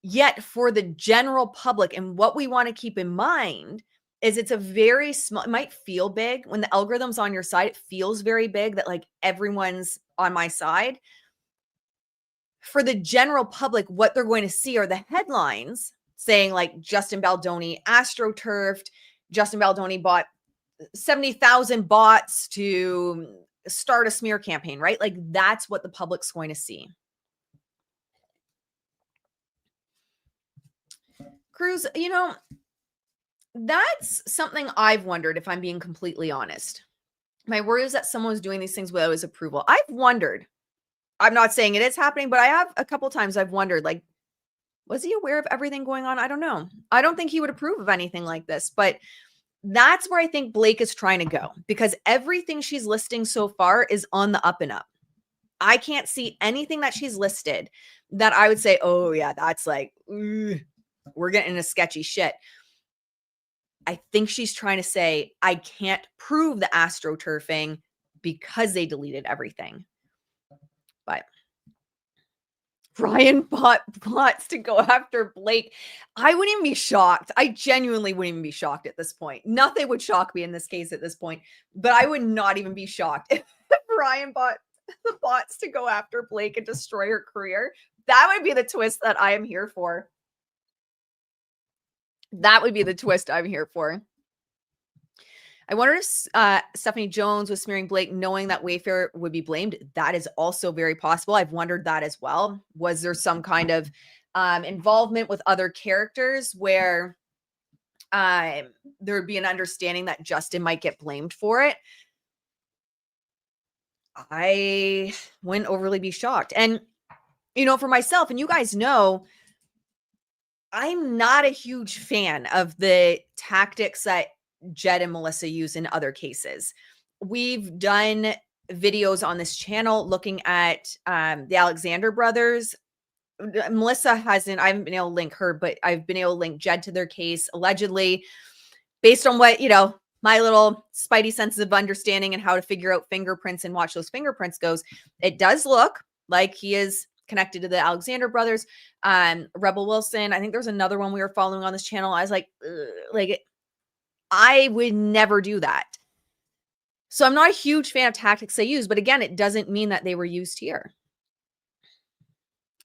Yet for the general public, and what we want to keep in mind is it's a very small, it might feel big when the algorithm's on your side. It feels very big that like everyone's on my side. For the general public, what they're going to see are the headlines saying like Justin Baldoni astroturfed, Justin Baldoni bought 70,000 bots to start a smear campaign, right? Like that's what the public's going to see. Cruz, that's something I've wondered, if I'm being completely honest. My worry is that someone was doing these things without his approval. I've wondered. I'm not saying it is happening, but I have a couple times I've wondered, like, was he aware of everything going on? I don't know. I don't think he would approve of anything like this, but that's where I think Blake is trying to go, because everything she's listing so far is on the up and up. I can't see anything that she's listed that I would say, oh yeah, that's like, we're getting into sketchy shit. I think she's trying to say, I can't prove the astroturfing because they deleted everything. But Ryan bought plots to go after Blake. I wouldn't even be shocked. I genuinely wouldn't even be shocked at this point. Nothing would shock me in this case at this point, but I would not even be shocked if Ryan bought the bots to go after Blake and destroy her career. That would be the twist that I am here for. That would be the twist I'm here for. I wonder if Stephanie Jones was smearing Blake knowing that Wayfair would be blamed. That is also very possible. I've wondered that as well. Was there some kind of involvement with other characters where there would be an understanding that Justin might get blamed for it? I wouldn't overly be shocked. And, for myself, and you guys know, I'm not a huge fan of the tactics that Jed and Melissa use in other cases. We've done videos on this channel looking at the Alexander brothers. Melissa hasn't, I haven't been able to link her, but I've been able to link Jed to their case. Allegedly, based on what, my little spidey senses of understanding and how to figure out fingerprints and watch those fingerprints goes, it does look like he is connected to the Alexander brothers. Rebel Wilson, I think there's another one we were following on this channel. I was like, I would never do that. So I'm not a huge fan of tactics they use, but again, it doesn't mean that they were used here.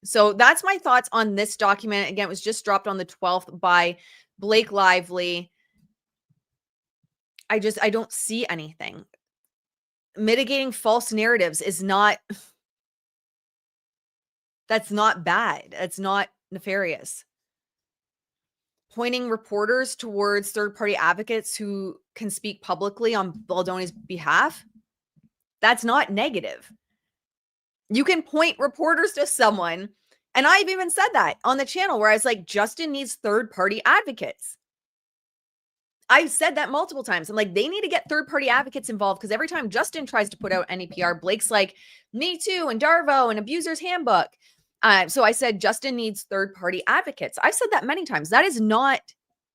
So that's my thoughts on this document. Again, it was just dropped on the 12th by Blake Lively. I don't see anything. Mitigating false narratives is not, that's not bad. It's not nefarious. Pointing reporters towards third-party advocates who can speak publicly on Baldoni's behalf, that's not negative. You can point reporters to someone, and I've even said that on the channel where I was like, Justin needs third-party advocates. I've said that multiple times. I'm like, they need to get third-party advocates involved because every time Justin tries to put out any PR, Blake's like, Me Too and Darvo and Abuser's Handbook. So I said, Justin needs third-party advocates. I've said that many times. That is not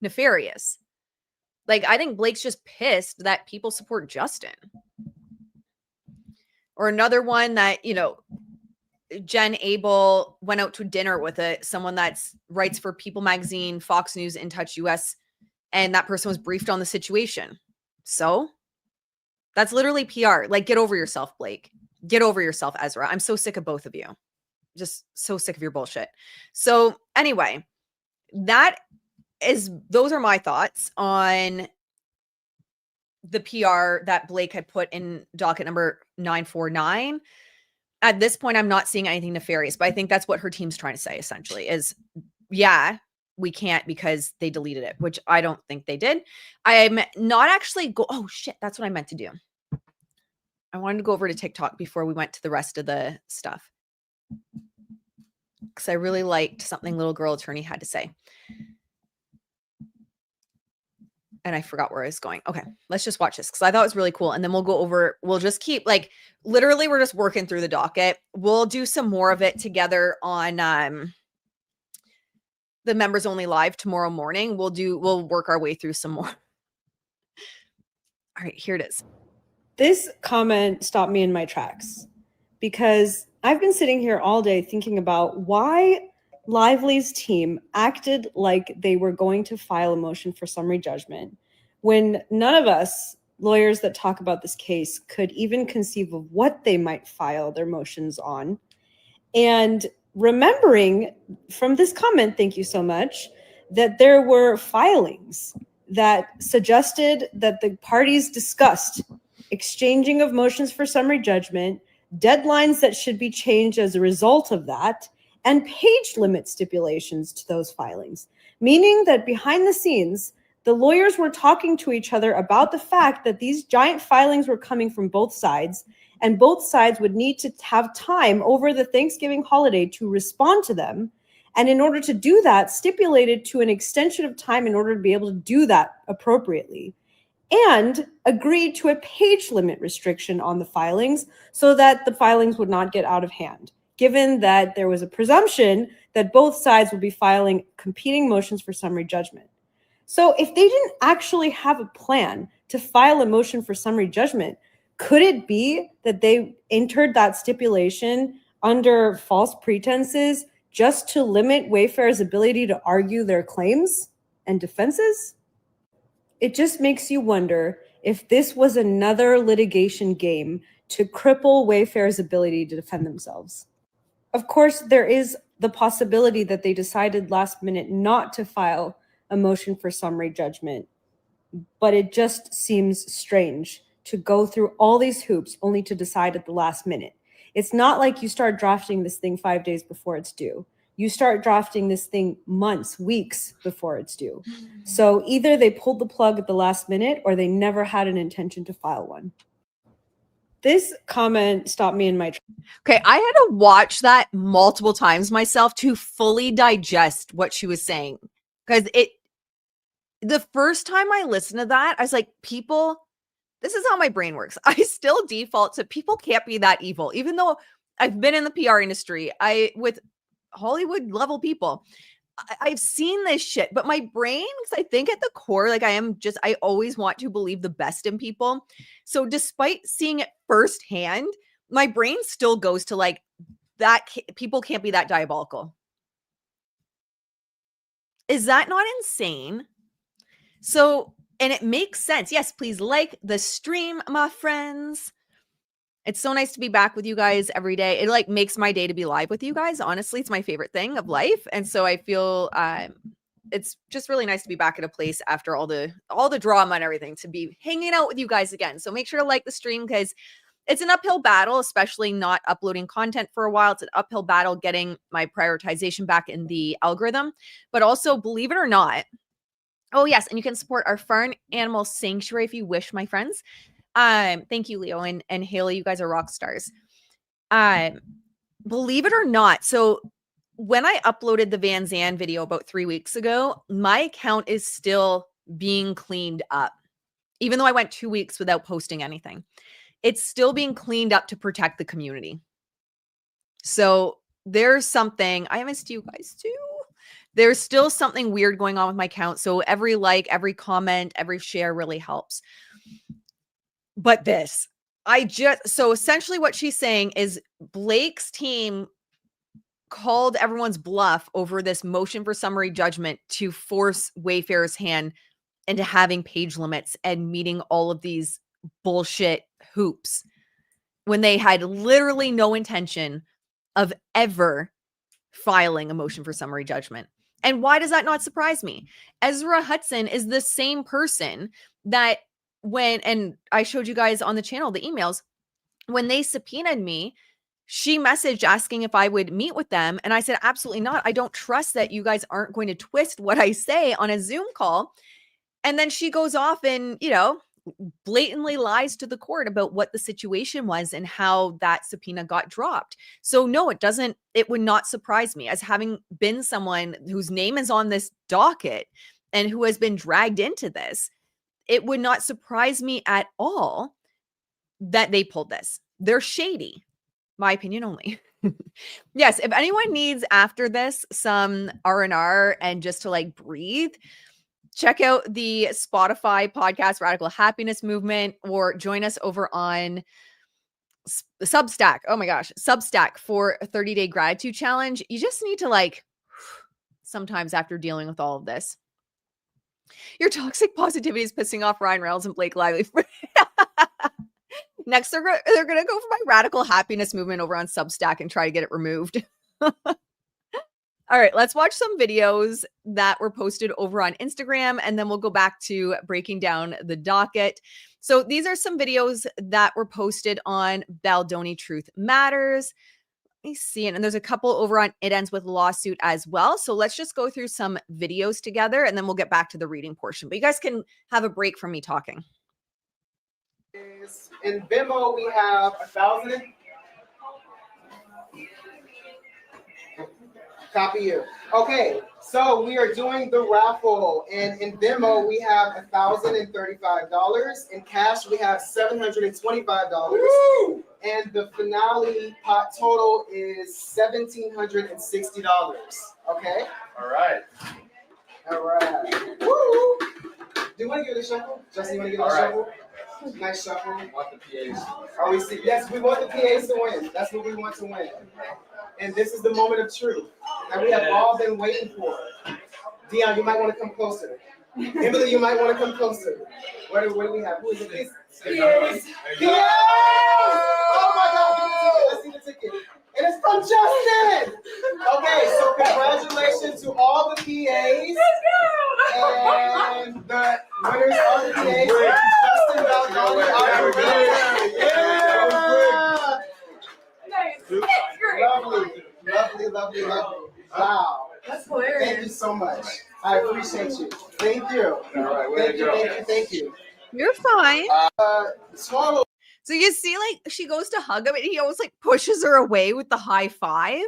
nefarious. Like, I think Blake's just pissed that people support Justin. Or another one that, Jen Abel went out to dinner with someone that writes for People Magazine, Fox News, In Touch US, and that person was briefed on the situation. So that's literally PR. Like, get over yourself, Blake. Get over yourself, Ezra. I'm so sick of both of you. Just so sick of your bullshit. So anyway, those are my thoughts on the PR that Blake had put in docket number 949. At this point, I'm not seeing anything nefarious, but I think that's what her team's trying to say essentially is, yeah, we can't because they deleted it, which I don't think they did. I'm not actually oh shit, that's what I meant to do. I wanted to go over to TikTok before we went to the rest of the stuff. Because I really liked something Little Girl Attorney had to say. And I forgot where I was going. Okay, let's just watch this because I thought it was really cool. And then we'll go over, we'll just keep literally we're just working through the docket. We'll do some more of it together on the members only live tomorrow morning. We'll work our way through some more. All right, here it is. This comment stopped me in my tracks because I've been sitting here all day thinking about why Lively's team acted like they were going to file a motion for summary judgment when none of us lawyers that talk about this case could even conceive of what they might file their motions on. And remembering from this comment, thank you so much, that there were filings that suggested that the parties discussed exchanging of motions for summary judgment, deadlines that should be changed as a result of that, and page limit stipulations to those filings, meaning that behind the scenes, the lawyers were talking to each other about the fact that these giant filings were coming from both sides, and both sides would need to have time over the Thanksgiving holiday to respond to them. And in order to do that, stipulated to an extension of time in order to be able to do that appropriately, and agreed to a page limit restriction on the filings so that the filings would not get out of hand, given that there was a presumption that both sides would be filing competing motions for summary judgment. So if they didn't actually have a plan to file a motion for summary judgment, could it be that they entered that stipulation under false pretenses just to limit Wayfair's ability to argue their claims and defenses? It just makes you wonder if this was another litigation game to cripple Wayfair's ability to defend themselves. Of course, there is the possibility that they decided last minute not to file a motion for summary judgment, but it just seems strange to go through all these hoops only to decide at the last minute. It's not like you start drafting this thing 5 days before it's due. You start drafting this thing months, weeks before it's due. So either they pulled the plug at the last minute or they never had an intention to file one. This comment stopped me in my tracks. Okay, I had to watch that multiple times myself to fully digest what she was saying. Because the first time I listened to that, I was like, people, this is how my brain works. I still default to people can't be that evil, even though I've been in the PR industry, with Hollywood level people. I've seen this shit, but my brain, because I think at the core, like I always want to believe the best in people. So despite seeing it firsthand, my brain still goes to like that. People can't be that diabolical. Is that not insane? So, and it makes sense. Yes, please like the stream, my friends. It's so nice to be back with you guys every day. It like makes my day to be live with you guys. Honestly, it's my favorite thing of life. And so I feel it's just really nice to be back at a place after all the drama and everything, to be hanging out with you guys again. So make sure to like the stream, because it's an uphill battle, especially not uploading content for a while. It's an uphill battle getting my prioritization back in the algorithm. But also, believe it or not, oh yes, and you can support our Farm Animal Sanctuary if you wish, my friends. Thank you, Leo and Haley. You guys are rock stars. Believe it or not, so when I uploaded the Van Zandt video about 3 weeks ago, my account is still being cleaned up. Even though I went 2 weeks without posting anything, it's still being cleaned up to protect the community. So there's something, I missed you guys too. There's still something weird going on with my account. So every like, every comment, every share really helps. But this, so essentially what she's saying is Blake's team called everyone's bluff over this motion for summary judgment to force Wayfair's hand into having page limits and meeting all of these bullshit hoops when they had literally no intention of ever filing a motion for summary judgment. And why does that not surprise me? Ezra Hudson is the same person that and I showed you guys on the channel the emails, when they subpoenaed me, she messaged asking if I would meet with them. And I said, absolutely not. I don't trust that you guys aren't going to twist what I say on a Zoom call. And then she goes off and, blatantly lies to the court about what the situation was and how that subpoena got dropped. So no, it would not surprise me, as having been someone whose name is on this docket and who has been dragged into this. It would not surprise me at all that they pulled this. They're shady, my opinion only. Yes, if anyone needs after this some R&R and just to like breathe, check out the Spotify podcast Radical Happiness Movement, or join us over on Substack. Oh my gosh, Substack for a 30-day gratitude challenge. You just need to sometimes after dealing with all of this. Your toxic positivity is pissing off Ryan Reynolds and Blake Lively. Next, they're going to go for my Radical Happiness Movement over on Substack and try to get it removed. All right, let's watch some videos that were posted over on Instagram, and then we'll go back to breaking down the docket. So these are some videos that were posted on Baldoni Truth Matters. Let me see. And there's a couple over on It Ends With Lawsuit as well. So let's just go through some videos together, and then we'll get back to the reading portion. But you guys can have a break from me talking. In Venmo, we have 1,000. Copy you. Okay, so we are doing the raffle, and in Venmo we have $1,035. In cash we have $725. Woo! And the finale pot total is $1,760. Okay. All right. All right. Woo! Do you want to give it a shuffle? Justin, you want to give it a shuffle? Nice shuffle. We want the PAs. Are we see? Yes, we want the PAs to win. That's what we want to win. And this is the moment of truth that we have all been waiting for. Dion, you might want to come closer. Emily, you might want to come closer. What do we have? Who is it? PAs. PAs! Oh my God, let's see the ticket. And it's from Justin! Okay, so congratulations to all the PAs. And the winners are the PAs. Justin Baldoni are the winners. Yeah! Lovely. Wow. That's hilarious. Thank you so much. I appreciate you. Thank you. All right, Thank you. You're fine. Swallow. So you see, like, she goes to hug him and he almost like pushes her away with the high five.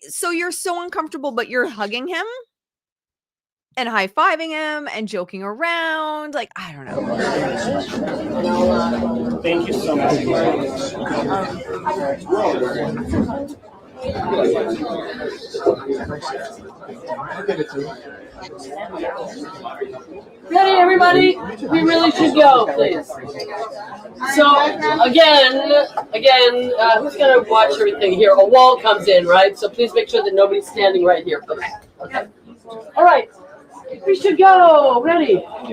So you're so uncomfortable, but you're hugging him and high-fiving him and joking around. Like, I don't know. Thank you so much. Ready, everybody? We really should go, please. So, again, who's gonna watch everything here? A wall comes in, right? So please make sure that nobody's standing right here, please. Okay. All right. We should go. Ready? All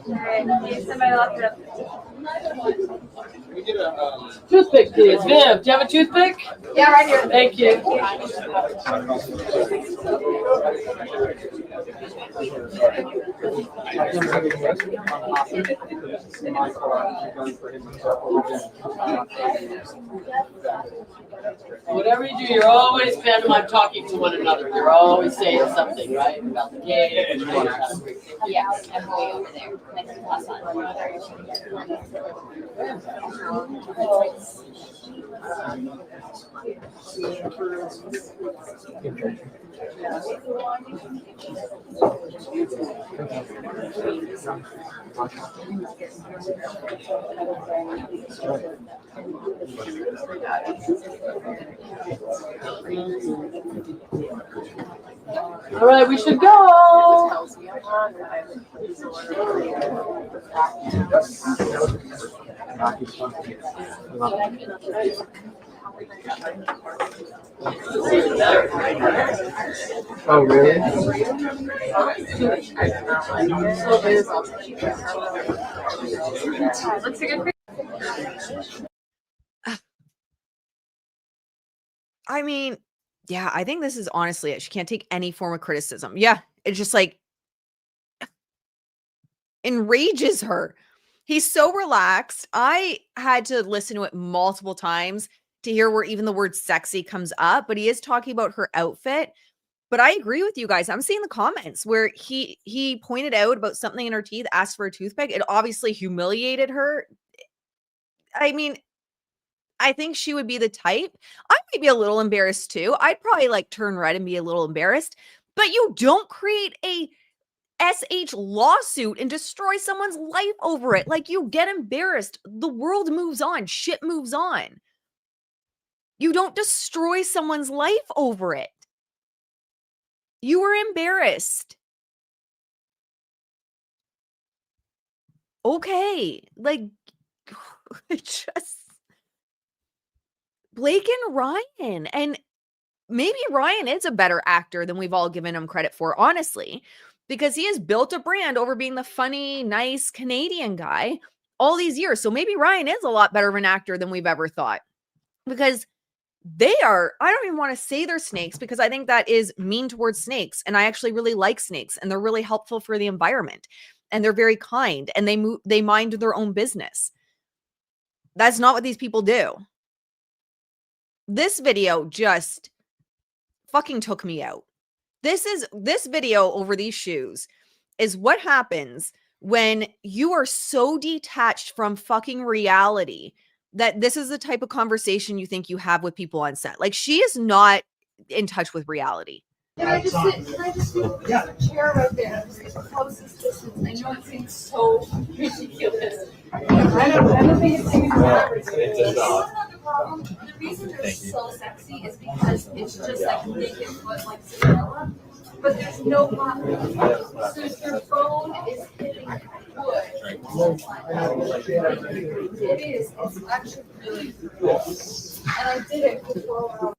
right, somebody lock it up. Toothpick, please. Viv, do you have a toothpick? Yeah, right here. Thank you. Whatever you do, you're always pantomime talking to one another. You're always saying something, right? About the game. Yeah, I'm way over there. Next to last one. All right, we should go. Oh, really? Looks like a great. I mean, yeah, I think this is honestly it. She can't take any form of criticism. Yeah, it's just like enrages her. He's so relaxed. I had to listen to it multiple times to hear where even the word sexy comes up, but he is talking about her outfit. But I agree with you guys. I'm seeing the comments where he pointed out about something in her teeth, asked for a toothpick. It obviously humiliated her. I mean, I think she would be the type. I might be a little embarrassed too. I'd probably like turn red and be a little embarrassed, but you don't create a SH lawsuit and destroy someone's life over it. Like, you get embarrassed. The world moves on. Shit moves on. You don't destroy someone's life over it. You were embarrassed. Okay. Like, just Blake and Ryan. And maybe Ryan is a better actor than we've all given him credit for, honestly, because he has built a brand over being the funny, nice Canadian guy all these years. So maybe Ryan is a lot better of an actor than we've ever thought, because they are, I don't even want to say they're snakes, because I think that is mean towards snakes. And I actually really like snakes, and they're really helpful for the environment, and they're very kind, and they mind their own business. That's not what these people do. This video just fucking took me out. This video over these shoes is what happens when you are so detached from fucking reality that this is the type of conversation you think you have with people on set. Like, she is not in touch with reality. Can I just sit? Can I just sit with the chair right there? It's the closest distance. I know it seems so ridiculous. I don't think it's even that ridiculous. The problem. The reason they're so sexy is because it's just like naked foot, like Cinderella, but there's no bottom. So if your phone is hitting wood, it is. It's actually really cool. And I did it before.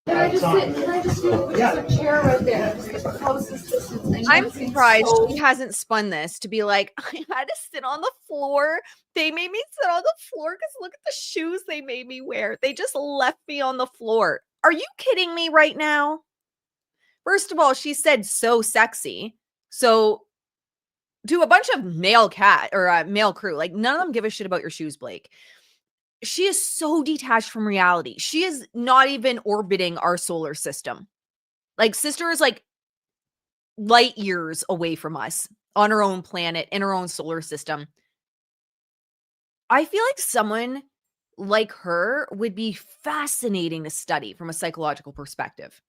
Can I just sit with the chair right there? It's the closest distance. I'm surprised she hasn't spun this to be like, I had to sit on the floor. They made me sit on the floor because look at the shoes they made me wear. They just left me on the floor. Are you kidding me right now? First of all, she said so sexy. So to a bunch of male crew, like, none of them give a shit about your shoes, Blake. She is so detached from reality. She is not even orbiting our solar system. Like, sister is like light years away from us on our own planet, in our own solar system. I feel like someone like her would be fascinating to study from a psychological perspective.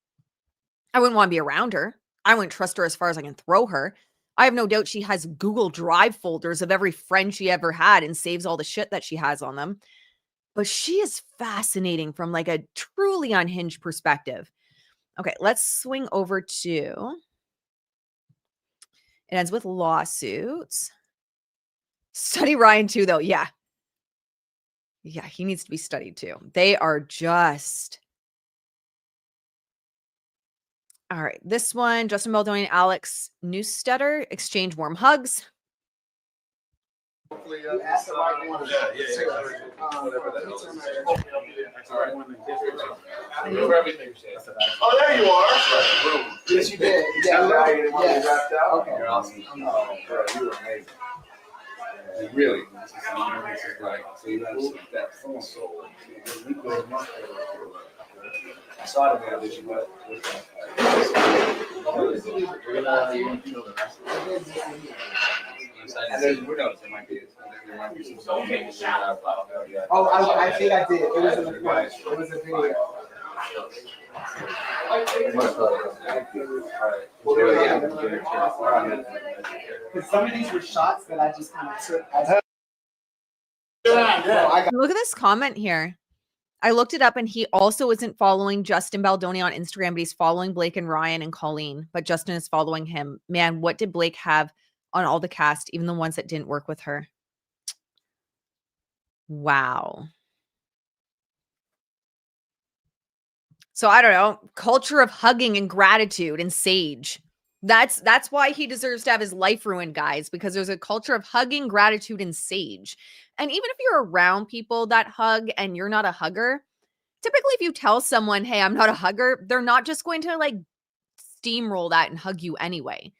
I wouldn't want to be around her. I wouldn't trust her as far as I can throw her. I have no doubt she has Google Drive folders of every friend she ever had and saves all the shit that she has on them. But she is fascinating from like a truly unhinged perspective. Okay, let's swing over to, it ends with lawsuits. Study Ryan too, though. Yeah. Yeah, he needs to be studied too. They are just... All right, this one, Justin Baldoni and Alex Newstetter exchange warm hugs. Ask the right one. Oh, there you are. Yes, you did. Yeah. Yes. Okay. You're awesome. Oh, bro, you were amazing. Really, this is like, so you understand that full soul. I saw it in the audition, but we're gonna kill the rest of it. And there's windows, there might be some soul. Oh, I think I did. It was in the front. It was a video. Because some of these were shots that I just kind of took. Look at this comment here. I looked it up and he also isn't following Justin Baldoni on Instagram, but he's following Blake and Ryan and Colleen, but Justin is following him. Man, what did Blake have on all the cast, even the ones that didn't work with her? Wow. So I don't know, culture of hugging and gratitude and sage. That's why he deserves to have his life ruined, guys, because there's a culture of hugging, gratitude, and sage. And even if you're around people that hug and you're not a hugger, typically if you tell someone, hey, I'm not a hugger, they're not just going to like steamroll that and hug you anyway.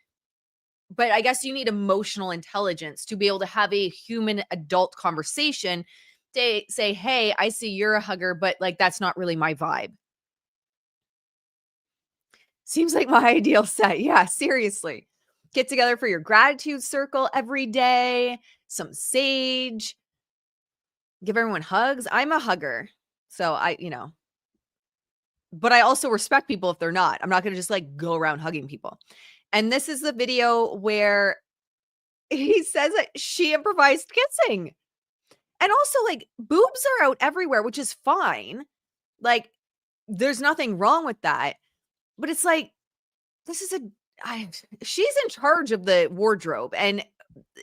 But I guess you need emotional intelligence to be able to have a human adult conversation to say, hey, I see you're a hugger, but like that's not really my vibe. Seems like my ideal set. Yeah, seriously. Get together for your gratitude circle every day. Some sage. Give everyone hugs. I'm a hugger. So but I also respect people if they're not. I'm not going to just like go around hugging people. And this is the video where he says that she improvised kissing. And also like boobs are out everywhere, which is fine. Like there's nothing wrong with that. But it's like, she's in charge of the wardrobe. And,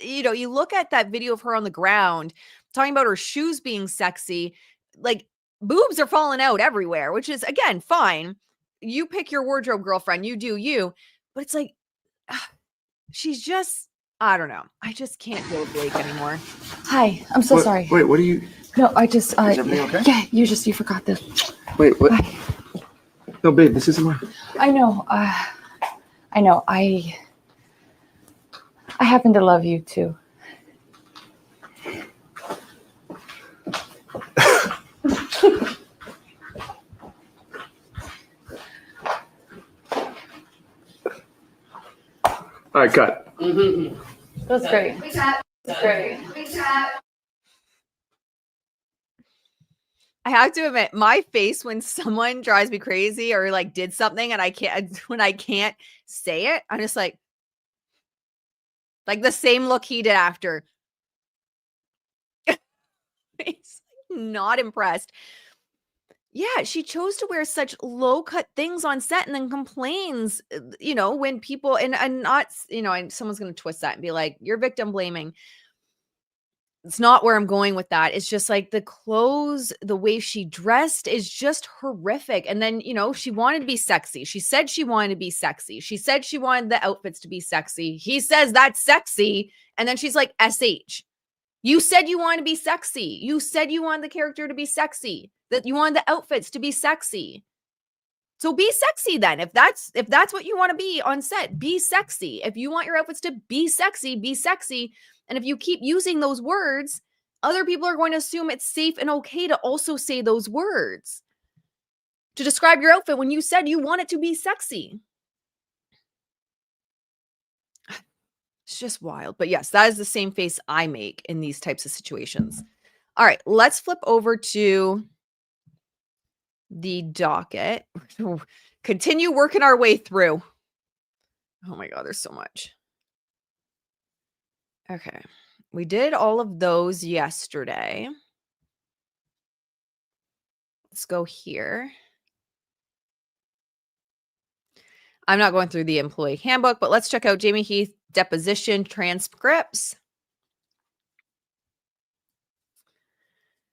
you look at that video of her on the ground talking about her shoes being sexy, like boobs are falling out everywhere, which is, again, fine. You pick your wardrobe, girlfriend, you do you. But it's like, she's just, I don't know. I just can't deal with Blake anymore. Hi, I'm so sorry. Wait, what are you? No, I just, Is everything okay? yeah, you forgot this. Wait, what? Bye. No, babe, this isn't mine. I know, I happen to love you too. All right, cut. That's great. That's great. I have to admit, my face when someone drives me crazy or like did something and when I can't say it, I'm just like the same look he did after. He's not impressed. Yeah, she chose to wear such low-cut things on set and then complains, when people and not, and someone's going to twist that and be like, you're victim blaming. It's not where I'm going with that. It's just like the clothes, the way she dressed is just horrific. And then, she wanted to be sexy. She said she wanted to be sexy. She said she wanted the outfits to be sexy. He says that's sexy. And then she's like, SH. You said you wanted to be sexy. You said you wanted the character to be sexy, that you wanted the outfits to be sexy. So be sexy then. If that's what you want to be on set, be sexy. If you want your outfits to be sexy, be sexy. And if you keep using those words, other people are going to assume it's safe and okay to also say those words to describe your outfit when you said you want it to be sexy. It's just wild. But yes, that is the same face I make in these types of situations. All right, let's flip over to the docket. Continue working our way through. Oh my God, there's so much. Okay. We did all of those yesterday. Let's go here. I'm not going through the employee handbook, but let's check out Jamie Heath deposition transcripts.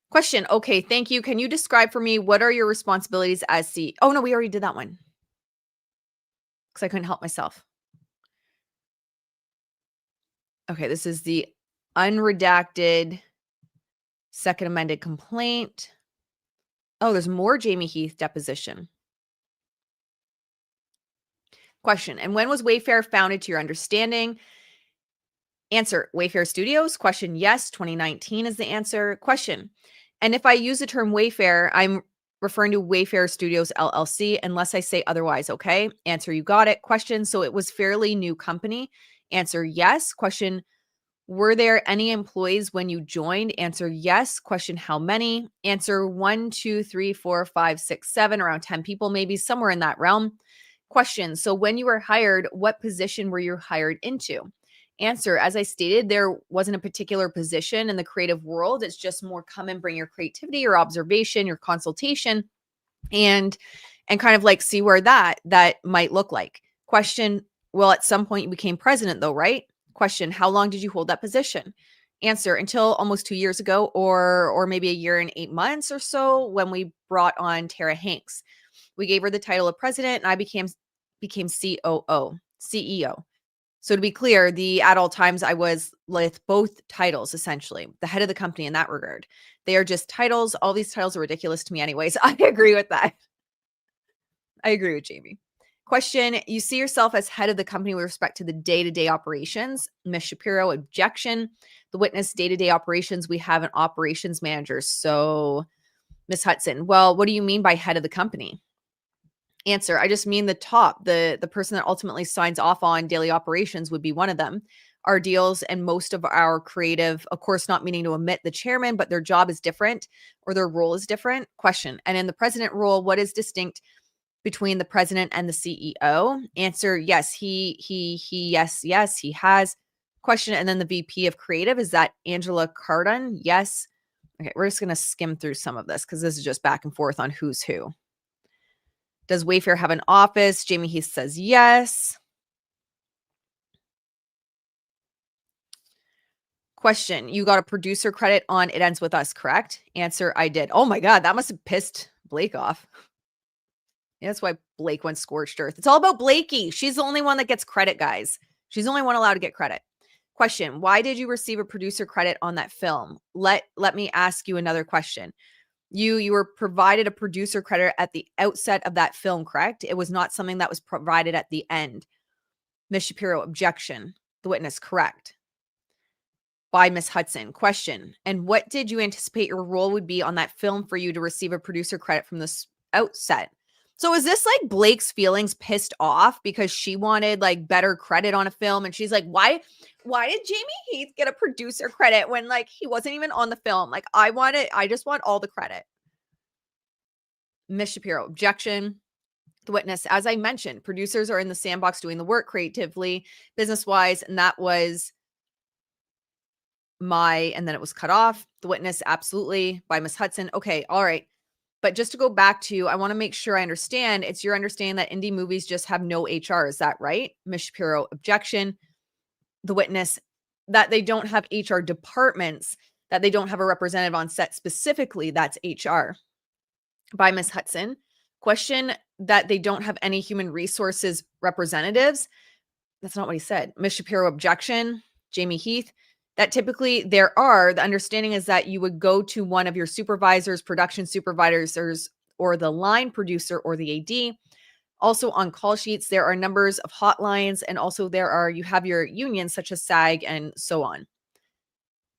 Question. Okay, thank you. Can you describe for me what are your responsibilities as CEO? Oh, no, we already did that one because I couldn't help myself. Okay, this is the unredacted second amended complaint. Oh, there's more Jamie Heath deposition. Question. And when was Wayfair founded to your understanding? Answer. Wayfair Studios. Question. Yes. 2019 is the answer. Question. And if I use the term Wayfair, I'm referring to Wayfair Studios LLC unless I say otherwise. Okay. Answer. You got it. Question. So it was fairly new company. Answer. Yes. Question. Were there any employees when you joined? Answer. Yes. Question. How many? Answer. 1, 2, 3, 4, 5, 6, 7, around 10 people, maybe somewhere in that realm. Question. So when you were hired, what position were you hired into? Answer. As I stated, there wasn't a particular position in the creative world. It's just more come and bring your creativity, your observation, your consultation, and kind of like see where that might look like. Question. Well, at some point you became president though, right? Question. How long did you hold that position? Answer. Until almost 2 years ago, or maybe a year and 8 months or so, when we brought on Tara Hanks. We gave her the title of president and I became COO, CEO. So to be clear, at all times I was with both titles, essentially, the head of the company in that regard. They are just titles. All these titles are ridiculous to me anyways. I agree with that. I agree with Jamie. Question. You see yourself as head of the company with respect to the day-to-day operations. Ms. Shapiro, objection. The witness, day-to-day operations, we have an operations manager. So Ms. Hudson, well, what do you mean by head of the company? Answer. I just mean the top, the person that ultimately signs off on daily operations would be one of them. Our deals and most of our creative, of course, not meaning to omit the chairman, but their job is different or their role is different. Question. And in the president role, what is distinct between the president and the CEO? Answer. Yes, yes, he has. Question. And then the VP of creative, is that Angela Cardon? Yes. Okay, we're just going to skim through some of this because this is just back and forth on who's who. Does Wayfair have an office? Jamie Heath says yes. Question. You got a producer credit on It Ends With Us, correct? Answer. I did. Oh my God, that must have pissed Blake off. Yeah, that's why Blake went scorched earth. It's all about Blakey. She's the only one that gets credit, guys. She's the only one allowed to get credit. Question. Why did you receive a producer credit on that film? Let me ask you another question. You were provided a producer credit at the outset of that film, correct? It was not something that was provided at the end. Ms. Shapiro, objection. The witness, correct. By Ms. Hudson. Question. And what did you anticipate your role would be on that film for you to receive a producer credit from the outset? So is this like Blake's feelings pissed off because she wanted like better credit on a film? And she's like, why did Jamie Heath get a producer credit when like he wasn't even on the film? Like I just want all the credit. Ms. Shapiro, objection. The witness, as I mentioned, producers are in the sandbox doing the work creatively, business-wise, and that was and then it was cut off. The witness, absolutely, by Ms. Hudson. Okay, all right. But just to go back to, I want to make sure I understand, it's your understanding that indie movies just have no HR. Is that right? Ms. Shapiro, objection. The witness, that they don't have HR departments, that they don't have a representative on set specifically, that's HR. By Ms. Hudson. Question, that they don't have any human resources representatives. That's not what he said. Ms. Shapiro, objection. Jamie Heath, that typically there are. The understanding is that you would go to one of your supervisors, production supervisors, or the line producer or the AD. Also on call sheets, there are numbers of hotlines, and also you have your unions such as SAG and so on.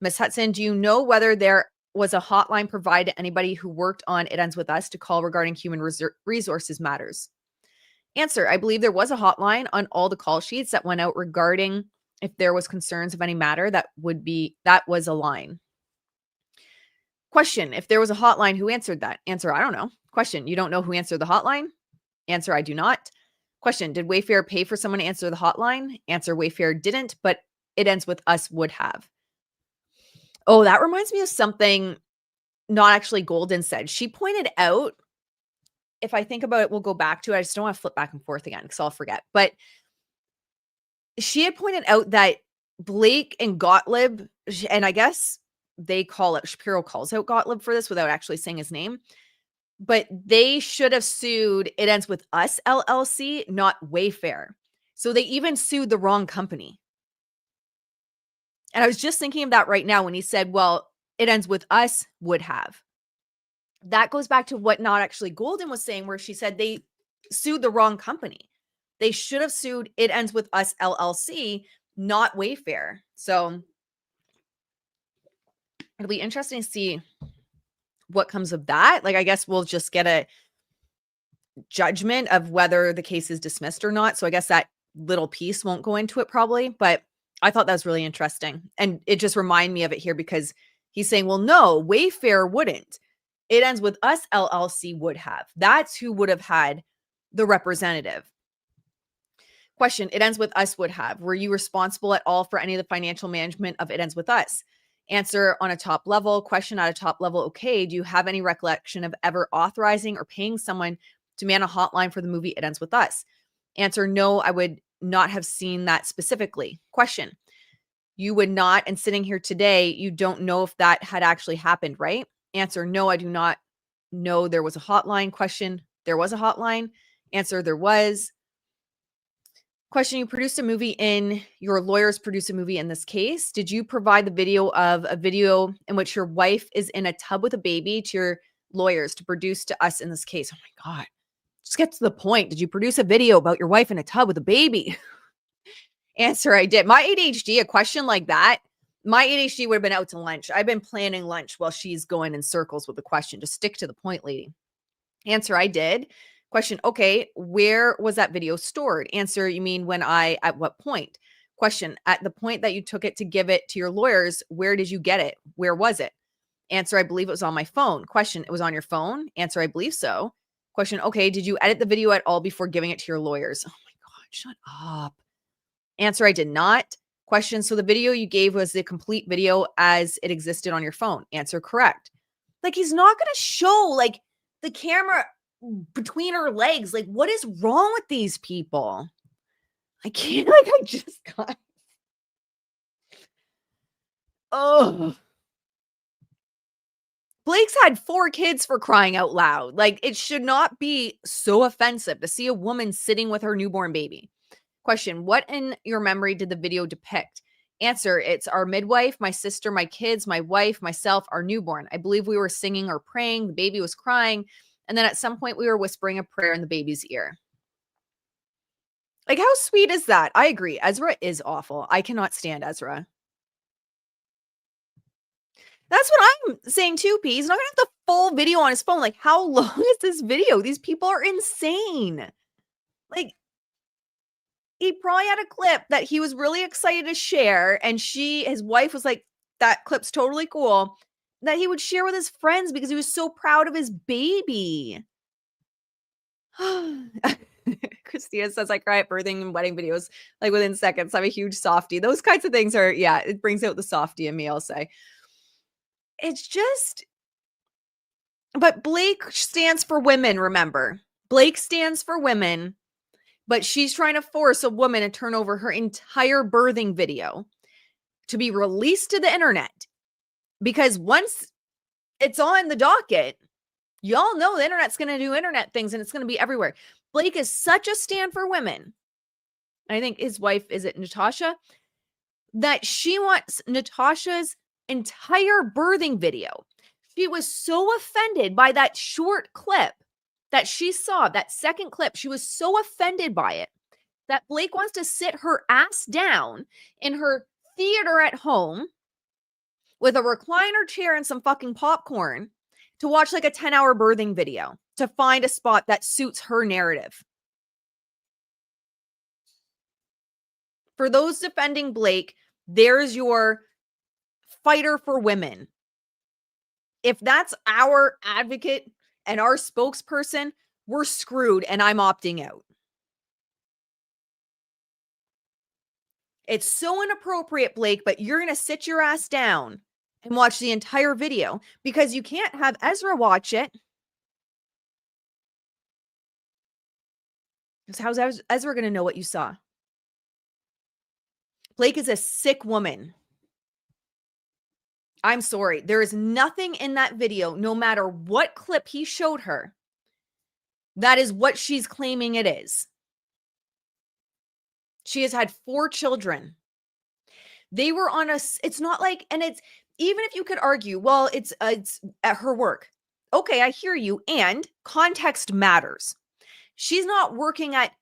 Ms. Hudson, do you know whether there was a hotline provided to anybody who worked on It Ends With Us to call regarding human resources matters? Answer, I believe there was a hotline on all the call sheets that went out regarding if there was concerns of any matter, that was a line. Question, if there was a hotline, who answered that? Answer, I don't know. Question, you don't know who answered the hotline? Answer, I do not. Question, did Wayfair pay for someone to answer the hotline? Answer, Wayfair didn't, but it ends with us would have. Oh, that reminds me of something not actually Golden said. She pointed out, if I think about it, we'll go back to it. I just don't want to flip back and forth again because I'll forget. But she had pointed out that Blake and Gottlieb, and I guess they call it, Shapiro calls out Gottlieb for this without actually saying his name, but they should have sued It Ends With Us LLC, not Wayfair. So they even sued the wrong company. And I was just thinking of that right now when he said, well, It Ends With Us would have. That goes back to what not actually Golden was saying, where she said they sued the wrong company. They should have sued It Ends With Us LLC, not Wayfair. So it'll be interesting to see what comes of that. Like, I guess we'll just get a judgment of whether the case is dismissed or not. So I guess that little piece won't go into it probably, but I thought that was really interesting. And it just reminded me of it here because he's saying, well, no, Wayfair wouldn't. It Ends With Us LLC would have. That's who would have had the representative. Question, It Ends With Us would have. Were you responsible at all for any of the financial management of It Ends With Us? Answer, on a top level. Question, at a top level. Okay. Do you have any recollection of ever authorizing or paying someone to man a hotline for the movie It Ends With Us? Answer, no, I would not have seen that specifically. Question, you would not, and sitting here today, you don't know if that had actually happened, right? Answer, no, I do not know there was a hotline. Question, there was a hotline. Answer, there was. Question, you produced a movie your lawyers produced a movie in this case. Did you provide the video of a video in which your wife is in a tub with a baby to your lawyers to produce to us in this case? Oh my God. Just get to the point. Did you produce a video about your wife in a tub with a baby? Answer, I did. My ADHD, a question like that, my ADHD would have been out to lunch. I've been planning lunch while she's going in circles with the question. Just stick to the point, lady. Answer, I did. Question, okay, where was that video stored? Answer, you mean at what point? Question, at the point that you took it to give it to your lawyers, where did you get it? Where was it? Answer, I believe it was on my phone. Question, it was on your phone? Answer, I believe so. Question, okay, did you edit the video at all before giving it to your lawyers? Oh my God, shut up. Answer, I did not. Question, so the video you gave was the complete video as it existed on your phone? Answer, correct. Like, he's not going to show, like, the camera between her legs. Like, what is wrong with these people? I can't, like, I just got. Oh. Blake's had 4 kids, for crying out loud. Like, it should not be so offensive to see a woman sitting with her newborn baby. Question, what in your memory did the video depict? Answer, it's our midwife, my sister, my kids, my wife, myself, our newborn. I believe we were singing or praying. The baby was crying. And then at some point we were whispering a prayer in the baby's ear. Like, how sweet is that? I agree. Ezra is awful. I cannot stand Ezra. That's what I'm saying too, P. He's not going to have the full video on his phone. Like, how long is this video? These people are insane. Like, he probably had a clip that he was really excited to share. And his wife was like, that clip's totally cool. That he would share with his friends because he was so proud of his baby. Christina says, I cry at birthing and wedding videos like within seconds. I'm a huge softie. Those kinds of things are, yeah, it brings out the softie in me, I'll say. It's just, but Blake stands for women, remember. Blake stands for women, but she's trying to force a woman to turn over her entire birthing video to be released to the internet. Because once it's on the docket, y'all know the internet's going to do internet things and it's going to be everywhere. Blake is such a stand for women. I think his wife, is it Natasha? That she wants Natasha's entire birthing video. She was so offended by that short clip that she saw, that second clip. She was so offended by it that Blake wants to sit her ass down in her theater at home with a recliner chair and some fucking popcorn to watch like a 10-hour birthing video to find a spot that suits her narrative. For those defending Blake, there's your fighter for women. If that's our advocate and our spokesperson, we're screwed and I'm opting out. It's so inappropriate, Blake, but you're going to sit your ass down and watch the entire video because you can't have Ezra watch it. Because how's Ezra going to know what you saw? Blake is a sick woman. I'm sorry. There is nothing in that video, no matter what clip he showed her, that is what she's claiming it is. She has had 4 children. They were on it's not like, and it's, even if you could argue, well, it's at her work. Okay, I hear you. And context matters. She's not working at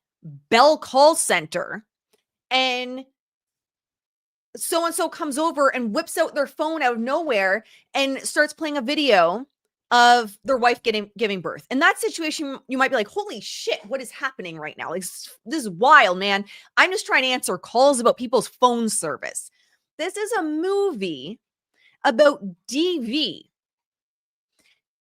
Bell Call Center and so-and-so comes over and whips out their phone out of nowhere and starts playing a video of their wife giving birth. In that situation, you might be like, holy shit, what is happening right now? Like, this is wild, man. I'm just trying to answer calls about people's phone service. This is a movie about DV.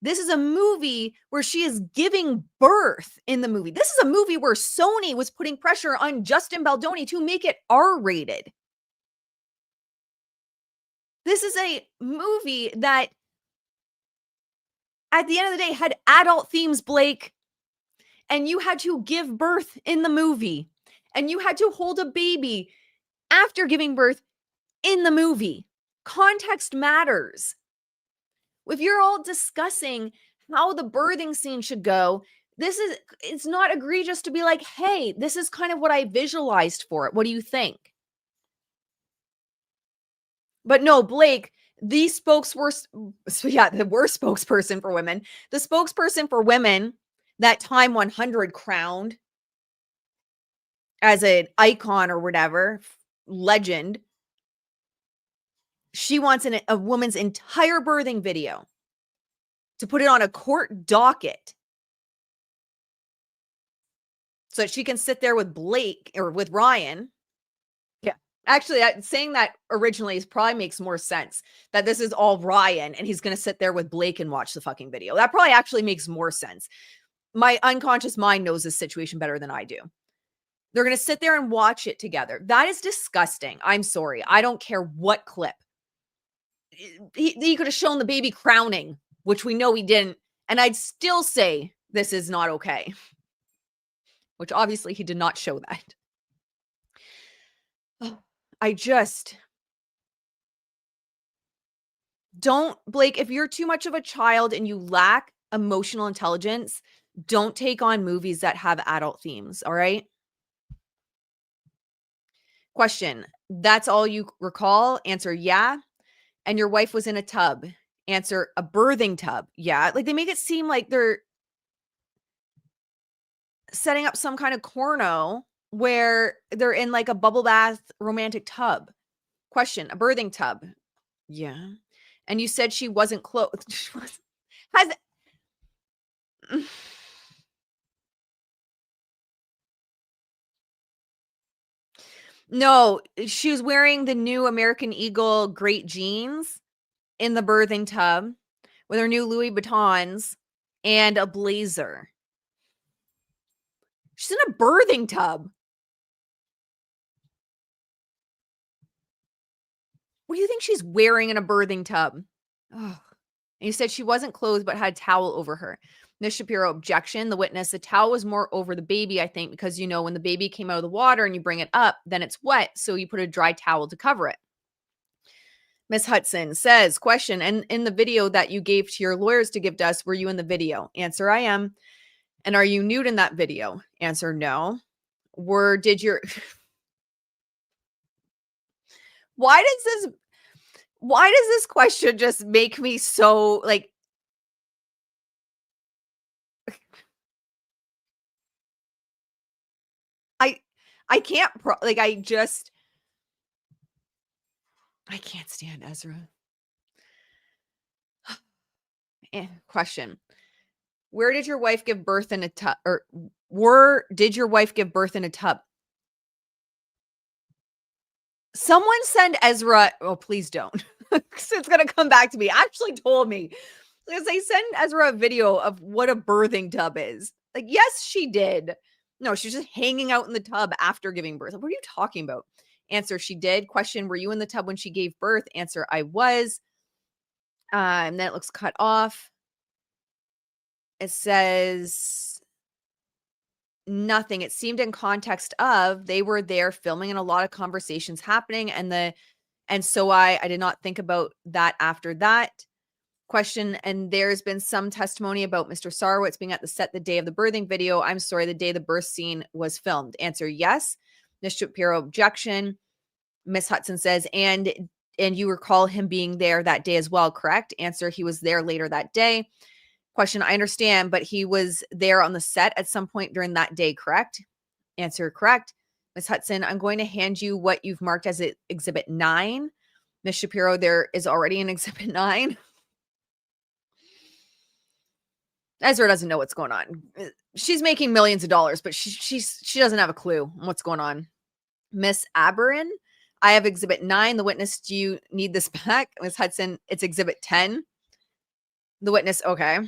This is a movie where she is giving birth in the movie. This is a movie where Sony was putting pressure on Justin Baldoni to make it R-rated. This is a movie that, at the end of the day, had adult themes, Blake. And you had to give birth in the movie. And you had to hold a baby after giving birth in the movie. Context matters. If you're all discussing how the birthing scene should go, it's not egregious to be like, hey, this is kind of what I visualized for it. What do you think? But no, Blake, the worst spokesperson for women, the spokesperson for women that Time 100 crowned as an icon or whatever, legend, she wants a woman's entire birthing video to put it on a court docket so that she can sit there with Blake or with Ryan. Yeah. Actually, saying that originally probably makes more sense, that this is all Ryan and he's going to sit there with Blake and watch the fucking video. That probably actually makes more sense. My unconscious mind knows this situation better than I do. They're going to sit there and watch it together. That is disgusting. I'm sorry. I don't care what clip. He could have shown the baby crowning, which we know he didn't. And I'd still say this is not okay. Which obviously he did not show that. Blake, if you're too much of a child and you lack emotional intelligence, don't take on movies that have adult themes, all right? Question, that's all you recall? Answer, yeah. And your wife was in a tub. Answer, a birthing tub. Yeah. Like, they make it seem like they're setting up some kind of porno where they're in like a bubble bath romantic tub. Question, a birthing tub. Yeah. And you said she wasn't clothed. No, she was wearing the new American Eagle great jeans in the birthing tub with her new Louis Vuittons and a blazer. She's in a birthing tub. What do you think she's wearing in a birthing tub? Oh. And you said she wasn't clothed but had a towel over her. Ms. Shapiro, objection. The witness, the towel was more over the baby, I think, because, you know, when the baby came out of the water and you bring it up, then it's wet. So you put a dry towel to cover it. Ms. Hudson says, question, and in the video that you gave to your lawyers to give to us, were you in the video? Answer, I am. And are you nude in that video? Answer, no. Why does this question just make me so like, I can't I can't stand Ezra. Question. Where did your wife give birth in a tub? Did your wife give birth in a tub? Someone send Ezra. Oh, please don't. 'Cause it's going to come back to me. Actually told me. Because they send Ezra a video of what a birthing tub is. Like, yes, she did. No, she's just hanging out in the tub after giving birth. What are you talking about? Answer, she did. Question, were you in the tub when she gave birth? Answer, I was. And then it looks cut off. It says nothing. It seemed in context of they were there filming and a lot of conversations happening. And so I did not think about that after that. Question, and there's been some testimony about Mr. Sarwitz being at the set the day of the birthing video. I'm sorry, the day the birth scene was filmed. Answer, yes. Ms. Shapiro, objection. Miss Hudson says, and you recall him being there that day as well, correct? Answer, he was there later that day. Question, I understand, but he was there on the set at some point during that day, correct? Answer, correct. Miss Hudson, I'm going to hand you what you've marked as Exhibit 9. Miss Shapiro, there is already an Exhibit 9. Ezra doesn't know what's going on. She's making millions of dollars, but she doesn't have a clue on what's going on. Miss Aberin, I have Exhibit 9. The witness, do you need this back? Miss Hudson, it's Exhibit 10. The witness, okay.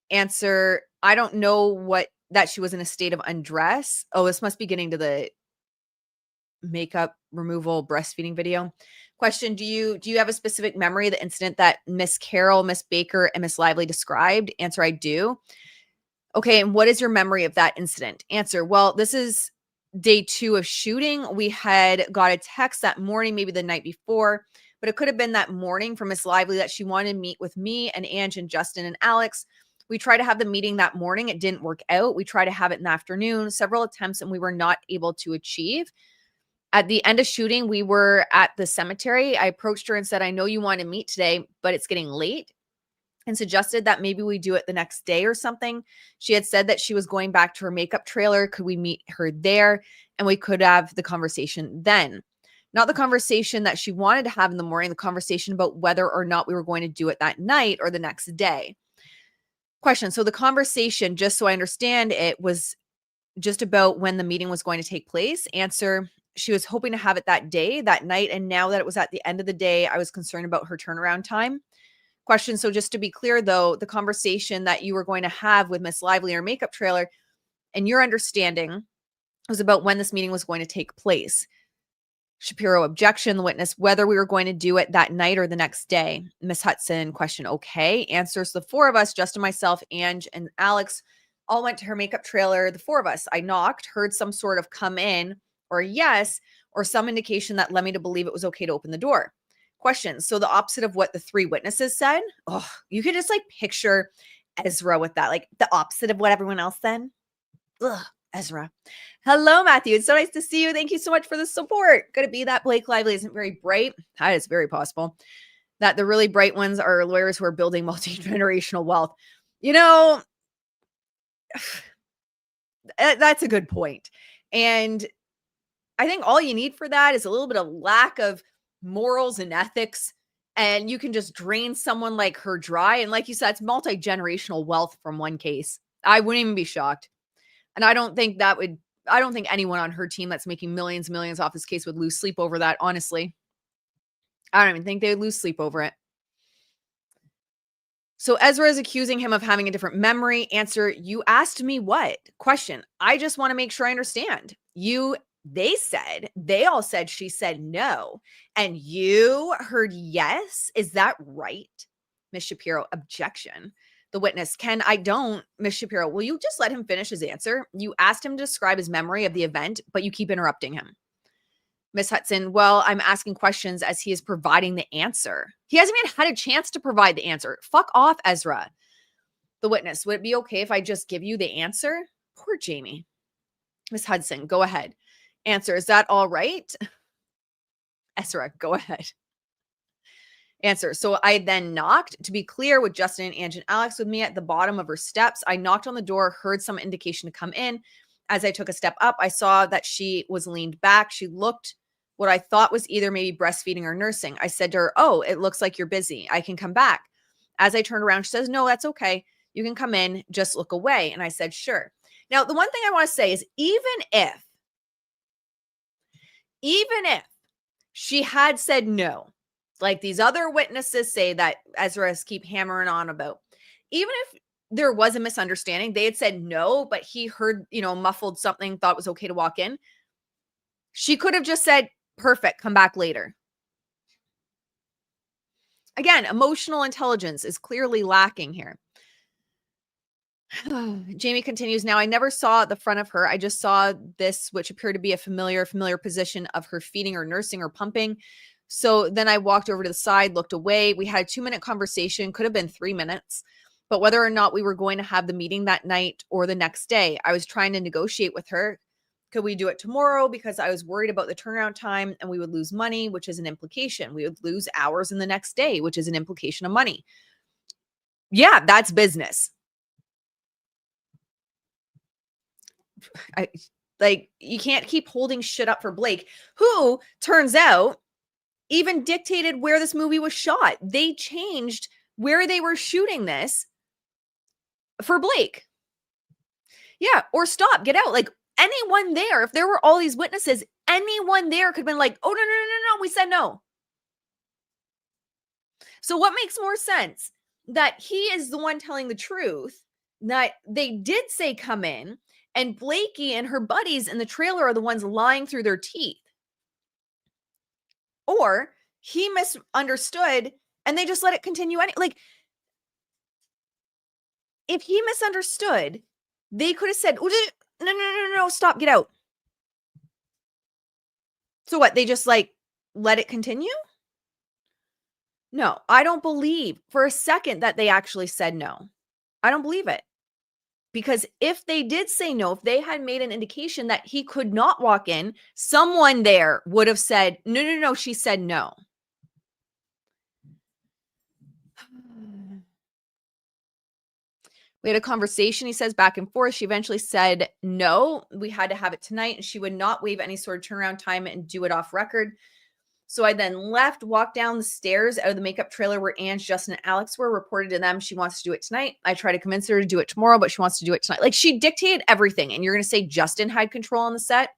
Answer, I don't know that she was in a state of undress. Oh, this must be getting to the makeup removal breastfeeding video. Question, do you have a specific memory of the incident that Miss Carroll, Miss Baker, and Miss Lively described? Answer, I do. Okay, and what is your memory of that incident? Answer, well, this is day 2 of shooting. We had got a text that morning, maybe the night before, but it could have been that morning from Miss Lively that she wanted to meet with me and Ange and Justin and Alex. We tried to have the meeting that morning. It didn't work out. We tried to have it in the afternoon, several attempts, and we were not able to achieve. At the end of shooting, we were at the cemetery. I approached her and said, I know you want to meet today, but it's getting late, and suggested that maybe we do it the next day or something. She had said that she was going back to her makeup trailer. Could we meet her there? And we could have the conversation then. Not the conversation that she wanted to have in the morning, the conversation about whether or not we were going to do it that night or the next day. Question. So the conversation, just so I understand it, was just about when the meeting was going to take place. Answer, she was hoping to have it that day, that night. And now that it was at the end of the day, I was concerned about her turnaround time. Question. So just to be clear, though, the conversation that you were going to have with Miss Lively or makeup trailer, and your understanding, was about when this meeting was going to take place. Shapiro, objection. The witness, whether we were going to do it that night or the next day. Miss Hudson, question, okay. Answers, the 4 of us, Justin, myself, Ange, and Alex, all went to her makeup trailer. The 4 of us. I knocked, heard some sort of come in or yes, or some indication that led me to believe it was okay to open the door. Question. So the opposite of what the 3 witnesses said. Oh, you could just like picture Ezra with that, like the opposite of what everyone else said. Ugh, Ezra. Hello, Matthew. It's so nice to see you. Thank you so much for the support. Could it be that Blake Lively isn't very bright? That is very possible. That the really bright ones are lawyers who are building multi-generational wealth. You know, that's a good point. And I think all you need for that is a little bit of lack of morals and ethics, and you can just drain someone like her dry. And like you said, it's multi-generational wealth from one case. I wouldn't even be shocked. And I don't think anyone on her team that's making millions off this case would lose sleep over that, honestly. I don't even think they would lose sleep over it. So Ezra is accusing him of having a different memory. Answer, you asked me what? Question, I just want to make sure I understand. They all said she said no. And you heard yes? Is that right? Miss Shapiro, objection. The witness, I don't. Miss Shapiro, will you just let him finish his answer? You asked him to describe his memory of the event, but you keep interrupting him. Miss Hudson, well, I'm asking questions as he is providing the answer. He hasn't even had a chance to provide the answer. Fuck off, Ezra. The witness, would it be okay if I just give you the answer? Poor Jamie. Miss Hudson, go ahead. Answer, is that all right? Ezra, go ahead. Answer, so I then knocked. To be clear, with Justin and Ange and Alex with me at the bottom of her steps, I knocked on the door, heard some indication to come in. As I took a step up, I saw that she was leaned back. She looked what I thought was either maybe breastfeeding or nursing. I said to her, oh, it looks like you're busy. I can come back. As I turned around, she says, no, that's okay. You can come in, just look away. And I said, sure. Now, the one thing I want to say is even if She had said no. Like these other witnesses say that Ezra's keep hammering on about. Even if there was a misunderstanding, they had said no, but he heard, muffled something, thought it was okay to walk in. She could have just said, perfect, come back later. Again, emotional intelligence is clearly lacking here. Jamie continues, now I never saw the front of her. I just saw this, which appeared to be a familiar position of her feeding or nursing or pumping. So then I walked over to the side, looked away. We had a 2-minute conversation, could have been 3 minutes, but whether or not we were going to have the meeting that night or the next day, I was trying to negotiate with her. Could we do it tomorrow? Because I was worried about the turnaround time and we would lose money, which is an implication. We would lose hours in the next day, which is an implication of money. Yeah, that's business. You can't keep holding shit up for Blake, who turns out even dictated where this movie was shot. They changed where they were shooting this for Blake. Yeah, or stop, get out. Like anyone there, if there were all these witnesses, anyone there could have been like, oh, no, we said no. So what makes more sense? That he is the one telling the truth, that they did say come in, and Blakey and her buddies in the trailer are the ones lying through their teeth. Or he misunderstood and they just let it continue. If he misunderstood, they could have said, oh, no, stop, get out. So what? They just let it continue? No, I don't believe for a second that they actually said no. I don't believe it. Because if they did say no, if they had made an indication that he could not walk in, someone there would have said, no, she said no. We had a conversation, he says, back and forth. She eventually said no, we had to have it tonight, and she would not waive any sort of turnaround time and do it off record. So I then left, walked down the stairs out of the makeup trailer where Ange, Justin, and Alex were, reported to them she wants to do it tonight. I tried to convince her to do it tomorrow, but she wants to do it tonight. She dictated everything. And you're going to say Justin had control on the set?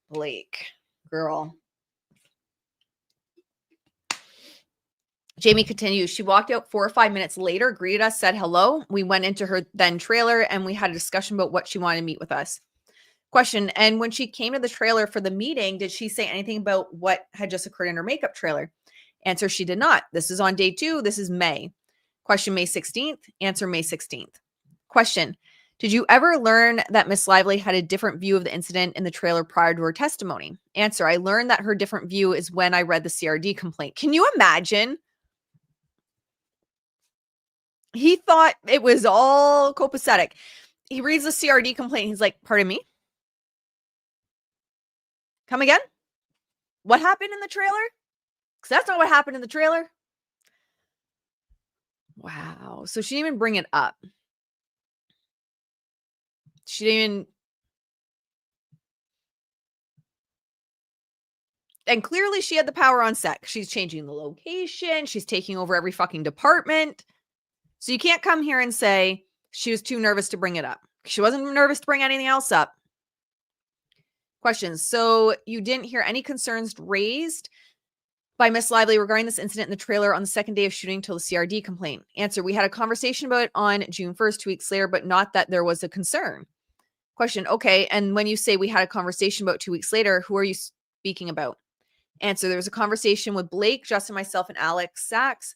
Blake, girl. Jamie continues. She walked out 4 or 5 minutes later, greeted us, said hello. We went into her then trailer and we had a discussion about what she wanted to meet with us. Question, and when she came to the trailer for the meeting, did she say anything about what had just occurred in her makeup trailer? Answer, she did not. This is on day 2. This is May. Question, May 16th. Answer, May 16th. Question, did you ever learn that Miss Lively had a different view of the incident in the trailer prior to her testimony? Answer, I learned that her different view is when I read the CRD complaint. Can you imagine? He thought it was all copacetic. He reads the CRD complaint. He's like, pardon me? Come again? What happened in the trailer? Because that's not what happened in the trailer. Wow. So she didn't even bring it up. She didn't even. And clearly she had the power on set. She's changing the location. She's taking over every fucking department. So you can't come here and say she was too nervous to bring it up. She wasn't nervous to bring anything else up. Questions. So you didn't hear any concerns raised by Miss Lively regarding this incident in the trailer on the second day of shooting till the CRD complaint? Answer. We had a conversation about it on June 1st, 2 weeks later, but not that there was a concern. Question. Okay. And when you say we had a conversation about 2 weeks later, who are you speaking about? Answer. There was a conversation with Blake, Justin, myself, and Alex Sachs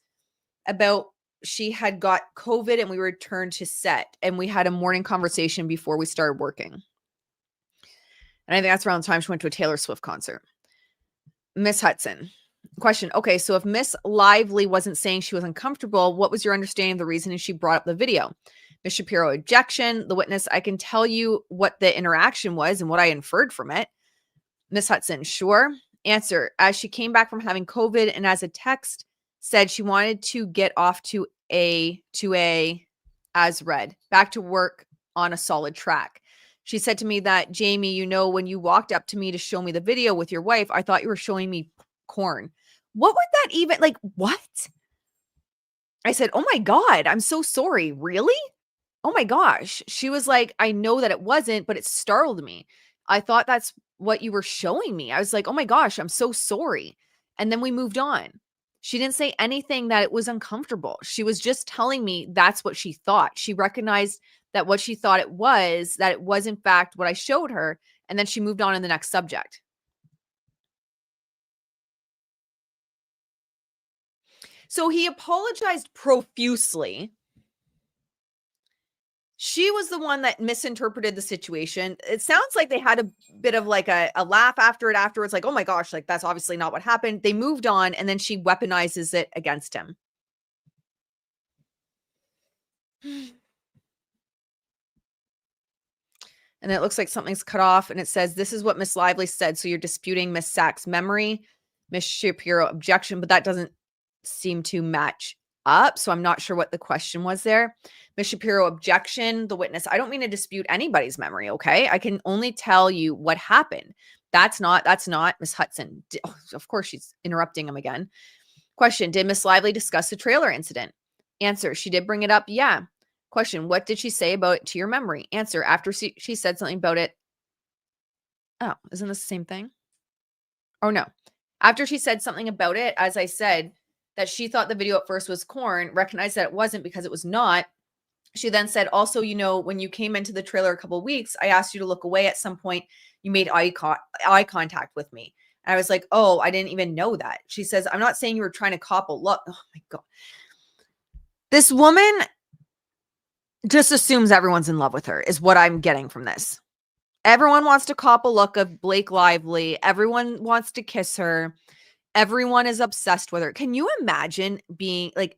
about she had got COVID and we returned to set, and we had a morning conversation before we started working. And I think that's around the time she went to a Taylor Swift concert. Miss Hudson. Question. Okay, so if Miss Lively wasn't saying she was uncomfortable, what was your understanding of the reason she brought up the video? Miss Shapiro, objection. The witness, I can tell you what the interaction was and what I inferred from it. Miss Hudson, sure. Answer. As she came back from having COVID and as a text said she wanted to get off to a as read, back to work on a solid track. She said to me that, Jamie, when you walked up to me to show me the video with your wife, I thought you were showing me corn. What would that even, what? I said, oh my God, I'm so sorry. Really? Oh my gosh. She was like, I know that it wasn't, but it startled me. I thought that's what you were showing me. I was like, oh my gosh, I'm so sorry. And then we moved on. She didn't say anything that it was uncomfortable. She was just telling me that's what she thought. She recognized that what she thought it was, that it was in fact what I showed her. And then she moved on to the next subject. So he apologized profusely. She was the one that misinterpreted the situation. It sounds like they had a bit of like a laugh after it afterwards. Like, oh my gosh, like that's obviously not what happened. They moved on and then she weaponizes it against him. And it looks like something's cut off and it says, this is what Miss Lively said. So you're disputing Miss Sack's memory. Miss Shapiro objection, but that doesn't seem to match up. So I'm not sure what the question was there. Miss Shapiro objection, the witness. I don't mean to dispute anybody's memory. Okay. I can only tell you what happened. That's not Miss Hudson. Of course she's interrupting him again. Question. Did Miss Lively discuss the trailer incident? Answer. She did bring it up. Yeah. Question. What did she say about it to your memory? Answer. After she said something about it. Oh, isn't this the same thing? Oh no. After she said something about it, as I said, that she thought the video at first was corn, recognized that it wasn't because it was not. She then said, also, you know, when you came into the trailer a couple of weeks, I asked you to look away at some point. You made eye contact with me. And I was like, oh, I didn't even know that. She says, I'm not saying you were trying to cop a look. Oh my God. This woman just assumes everyone's in love with her is what I'm getting from this. Everyone wants to cop a look of Blake Lively. Everyone wants to kiss her. Everyone is obsessed with her. Can you imagine being like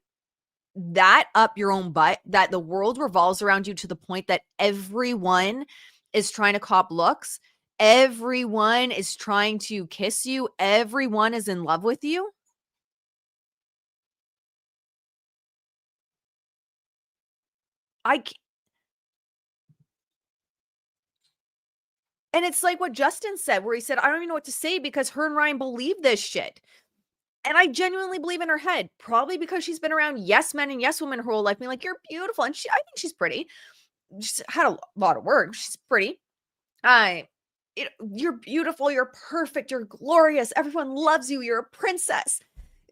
that up your own butt, that the world revolves around you to the point that everyone is trying to cop looks? Everyone is trying to kiss you. Everyone is in love with you. And it's like what Justin said, where he said, I don't even know what to say because her and Ryan believe this shit. And I genuinely believe in her head, probably because she's been around yes men and yes women her whole life, being like, you're beautiful. And I think she's pretty. She's had a lot of work. She's pretty. You're beautiful. You're perfect. You're glorious. Everyone loves you. You're a princess.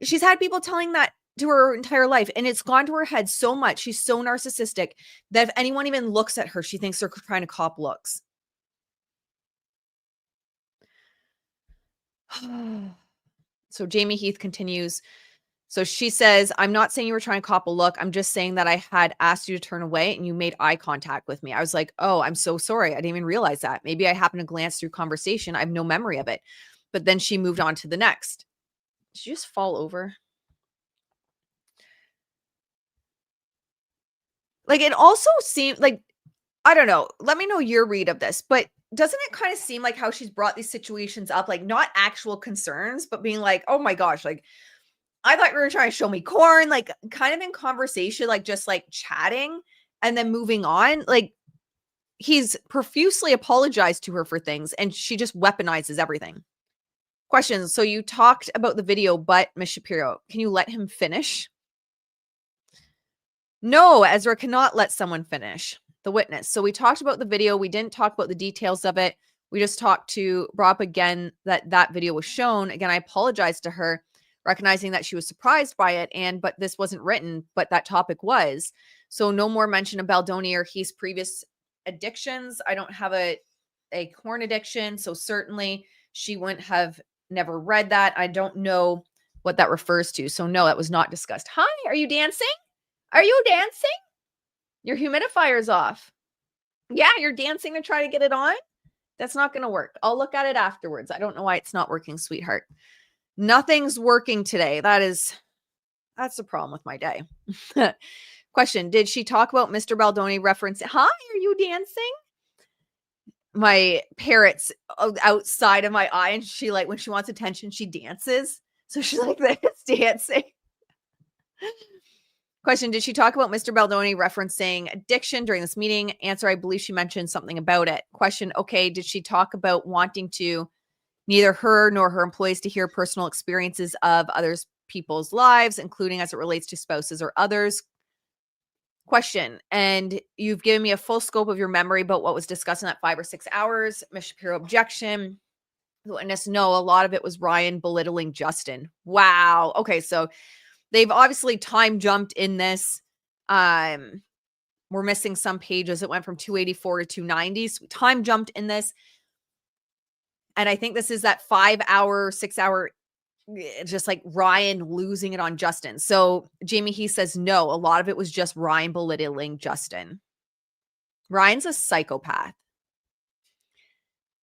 She's had people telling that to her entire life. And it's gone to her head so much. She's so narcissistic that if anyone even looks at her, she thinks they're trying to cop looks. So Jamie Heath continues. So she says, I'm not saying you were trying to cop a look. I'm just saying that I had asked you to turn away and you made eye contact with me. I was like, oh, I'm so sorry. I didn't even realize that. Maybe I happened to glance through conversation. I have no memory of it. But then she moved on to the next. Did you just fall over? Like, it also seemed like, I don't know. Let me know your read of this, but doesn't it kind of seem like how she's brought these situations up, like not actual concerns, but being like, oh my gosh, like I thought you were trying to show me corn, like kind of in conversation, like just like chatting and then moving on. Like he's profusely apologized to her for things and she just weaponizes everything. Questions. So you talked about the video, but Miss Shapiro, can you let him finish? No, Ezra cannot let someone finish. The witness. So we talked about the video. We didn't talk about the details of it. We just brought up again that video was shown. Again, I apologized to her, recognizing that she was surprised by it. But this wasn't written, but that topic was. So no more mention of Baldoni or his previous addictions. I don't have a corn addiction. So certainly she wouldn't have never read that. I don't know what that refers to. So no, that was not discussed. Hi, are you dancing? Are you dancing? Your humidifier's off. Yeah, you're dancing to try to get it on? That's not going to work. I'll look at it afterwards. I don't know why it's not working, sweetheart. Nothing's working today. That's the problem with my day. Question. Did she talk about Mr. Baldoni reference? Hi, are you dancing? My parrot's outside of my eye and she like, when she wants attention, she dances. So she's like this, dancing. Question, did she talk about Mr. Baldoni referencing addiction during this meeting? Answer, I believe she mentioned something about it. Question, okay, did she talk about wanting to neither her nor her employees to hear personal experiences of others people's lives, including as it relates to spouses or others? Question, and you've given me a full scope of your memory about what was discussed in that 5 or 6 hours. Ms. Shapiro, objection. The witness, no, a lot of it was Ryan belittling Justin. Wow. Okay, so they've obviously time jumped in this. We're missing some pages. It went from 284 to 290. So time jumped in this. And I think this is that 5 hour, 6 hour, just like Ryan losing it on Justin. So Jamie, he says, no, a lot of it was just Ryan belittling Justin. Ryan's a psychopath.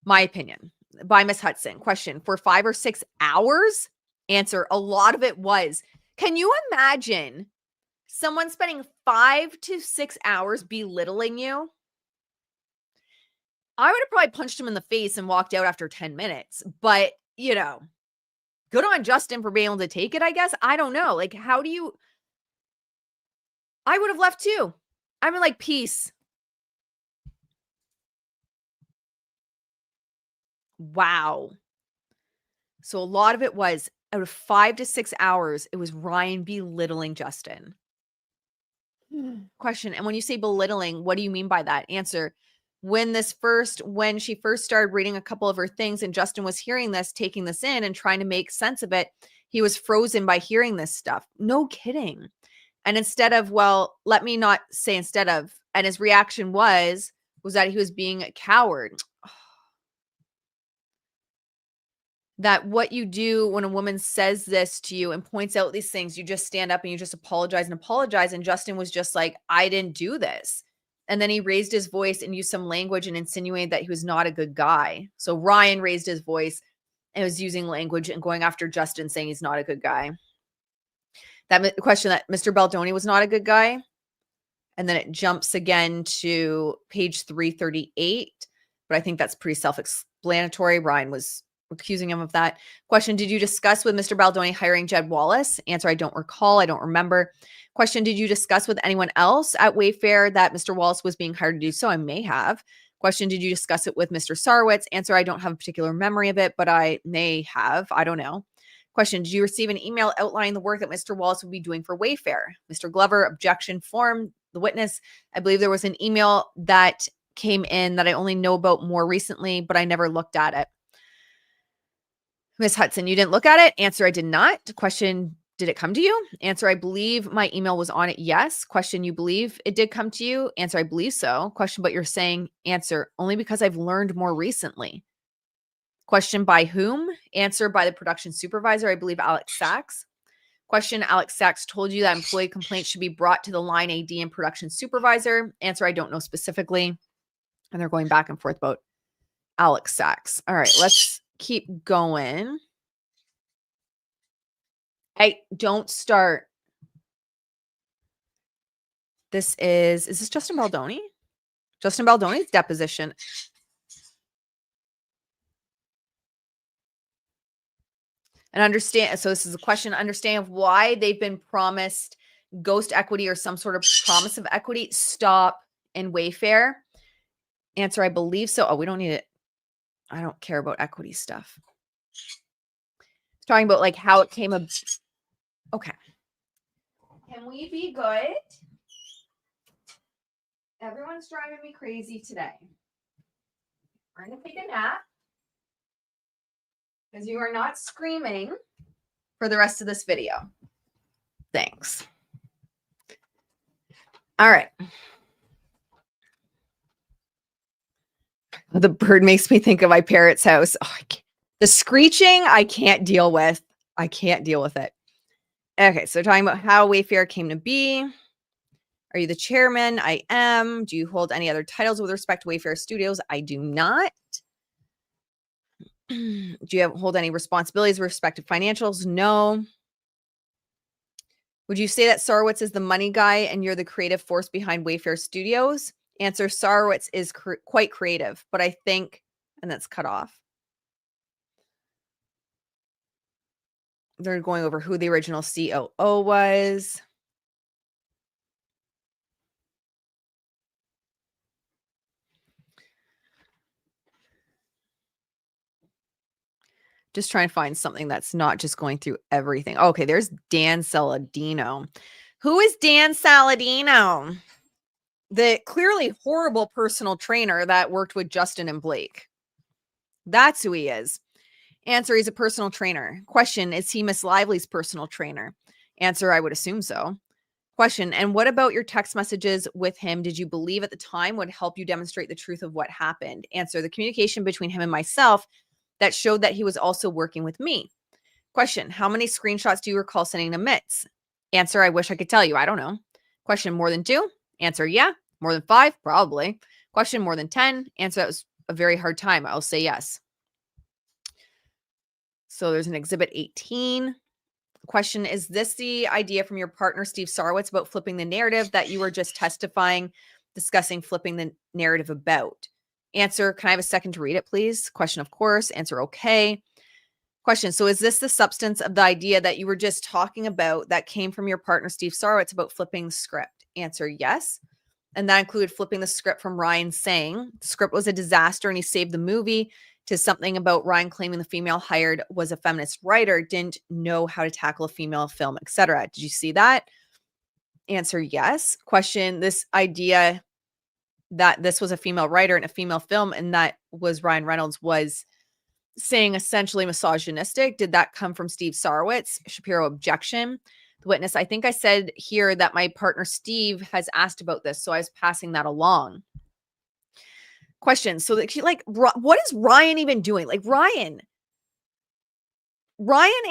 My opinion. By Miss Hudson. Question, for 5 or 6 hours? Answer, a lot of it was. Can you imagine someone spending 5 to 6 hours belittling you? I would have probably punched him in the face and walked out after 10 minutes. But, you know, good on Justin for being able to take it, I guess. I don't know. Like, how do you... I would have left too. I'm like, peace. Wow. So a lot of it was, out of 5 to 6 hours, it was Ryan belittling Justin. Question, and when you say belittling, what do you mean by that? Answer, when she first started reading a couple of her things and Justin was hearing this, taking this in and trying to make sense of it, he was frozen by hearing this stuff. No kidding. And instead of, well, let me not say instead of, and his reaction was that he was being a coward. That what you do when a woman says this to you and points out these things, you just stand up and you just apologize and apologize. And Justin was just like, I didn't do this. And then he raised his voice and used some language and insinuated that he was not a good guy. So Ryan raised his voice and was using language and going after Justin, saying he's not a good guy. That question that Mr. Baldoni was not a good guy. And then it jumps again to page 338. But I think that's pretty self-explanatory. Ryan was accusing him of that. Question, did you discuss with Mr. Baldoni hiring Jed Wallace? Answer, I don't recall. I don't remember. Question, did you discuss with anyone else at Wayfair that Mr. Wallace was being hired to do so? I may have. Question, did you discuss it with Mr. Sarwitz? Answer, I don't have a particular memory of it, but I may have. I don't know. Question, did you receive an email outlining the work that Mr. Wallace would be doing for Wayfair? Mr. Glover, objection form. The witness, I believe there was an email that came in that I only know about more recently, but I never looked at it. Ms. Hudson, you didn't look at it? Answer, I did not. Question, did it come to you? Answer, I believe my email was on it. Yes. Question, you believe it did come to you? Answer, I believe so. Question, but you're saying, answer, only because I've learned more recently. Question, by whom? Answer, by the production supervisor, I believe Alex Sachs. Question, Alex Sachs told you that employee complaints should be brought to the line AD and production supervisor. Answer, I don't know specifically. And they're going back and forth about Alex Sachs. All right, let's keep going. Hey, don't start. Is this Justin Baldoni? Justin Baldoni's deposition. And understand, so this is a question, understand why they've been promised ghost equity or some sort of promise of equity. Stop in Wayfair. Answer, I believe so. Oh, we don't need it. I don't care about equity stuff. It's talking about like how it came up. Okay. Can we be good? Everyone's driving me crazy today. We're going to take a nap because you are not screaming for the rest of this video. Thanks. All right. The bird makes me think of my parrot's house. Oh, the screeching, I can't deal with. I can't deal with it. Okay, so talking about how Wayfair came to be. Are you the chairman? I am. Do you hold any other titles with respect to Wayfair Studios? I do not. Do you hold any responsibilities with respect to financials? No. Would you say that Sarwitz is the money guy and you're the creative force behind Wayfair Studios? Answer, Sarwitz is quite creative, but I think, and that's cut off. They're going over who the original COO was. Just trying to find something that's not just going through everything. Okay, there's Dan Saladino. Who is Dan Saladino? The clearly horrible personal trainer that worked with Justin and Blake. That's who he is. Answer, he's a personal trainer. Question, is he Miss Lively's personal trainer? Answer, I would assume so. Question, and what about your text messages with him did you believe at the time would help you demonstrate the truth of what happened? Answer, the communication between him and myself that showed that he was also working with me. Question, how many screenshots do you recall sending to Mitz? Answer, I wish I could tell you. I don't know. Question, more than 2? Answer, yeah. More than 5? Probably. Question, more than 10? Answer, that was a very hard time. I'll say yes. So there's an exhibit 18. Question, is this the idea from your partner, Steve Sarwitz, about flipping the narrative that you were just discussing flipping the narrative about? Answer, can I have a second to read it, please? Question, of course. Answer, okay. Question, so is this the substance of the idea that you were just talking about that came from your partner, Steve Sarwitz, about flipping the script? Answer, yes. And that included flipping the script from Ryan saying the script was a disaster and he saved the movie to something about Ryan claiming the female hired was a feminist writer, didn't know how to tackle a female film, etc. Did you see that? Answer, yes. Question, this idea that this was a female writer and a female film and that was Ryan Reynolds was saying essentially misogynistic. Did that come from Steve Sarwitz? Shapiro, objection. The witness, I think I said here that my partner Steve has asked about this, so I was passing that along. Question, so like what is Ryan even doing? Like Ryan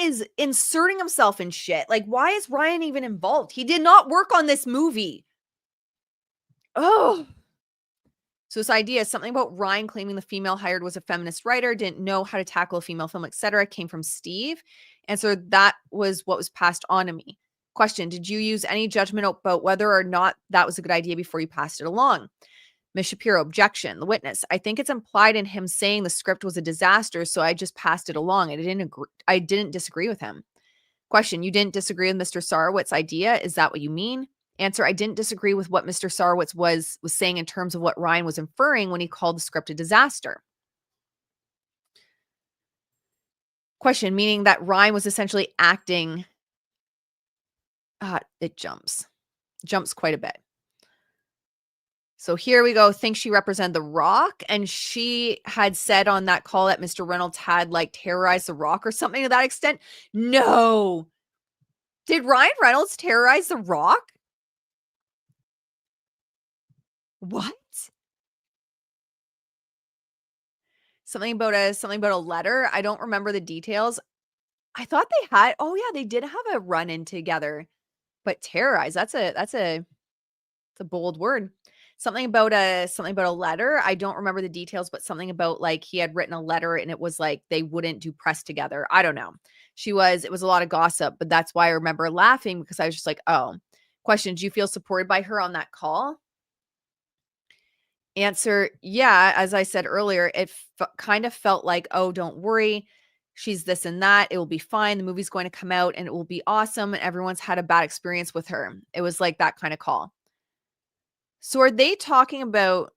is inserting himself in shit. Like, why is Ryan even involved? He did not work on this movie. Oh. So this idea, something about Ryan claiming the female hired was a feminist writer, didn't know how to tackle a female film, etc., came from Steve. And so that was what was passed on to me. Question, did you use any judgment about whether or not that was a good idea before you passed it along? Ms. Shapiro, objection. The witness, I think it's implied in him saying the script was a disaster, so I just passed it along. I didn't disagree with him. Question, you didn't disagree with Mr. Sarwitz's idea? Is that what you mean? Answer, I didn't disagree with what Mr. Sarwitz was saying in terms of what Ryan was inferring when he called the script a disaster. Question, meaning that Ryan was essentially acting. It jumps quite a bit. So here we go. Think she represented The Rock. And she had said on that call that Mr. Reynolds had like terrorized The Rock or something to that extent. No. Did Ryan Reynolds terrorize The Rock? What? Something about a letter. I don't remember the details. I thought they had, oh yeah, they did have a run-in together. But terrorize, that's a bold word. Something about a letter. I don't remember the details, but something about like he had written a letter and it was like they wouldn't do press together. I don't know. It was a lot of gossip, but that's why I remember laughing because I was just like, oh. Question, do you feel supported by her on that call? Answer, yeah. As I said earlier, it kind of felt like, oh, don't worry. She's this and that. It will be fine. The movie's going to come out and it will be awesome. And everyone's had a bad experience with her. It was like that kind of call. So are they talking about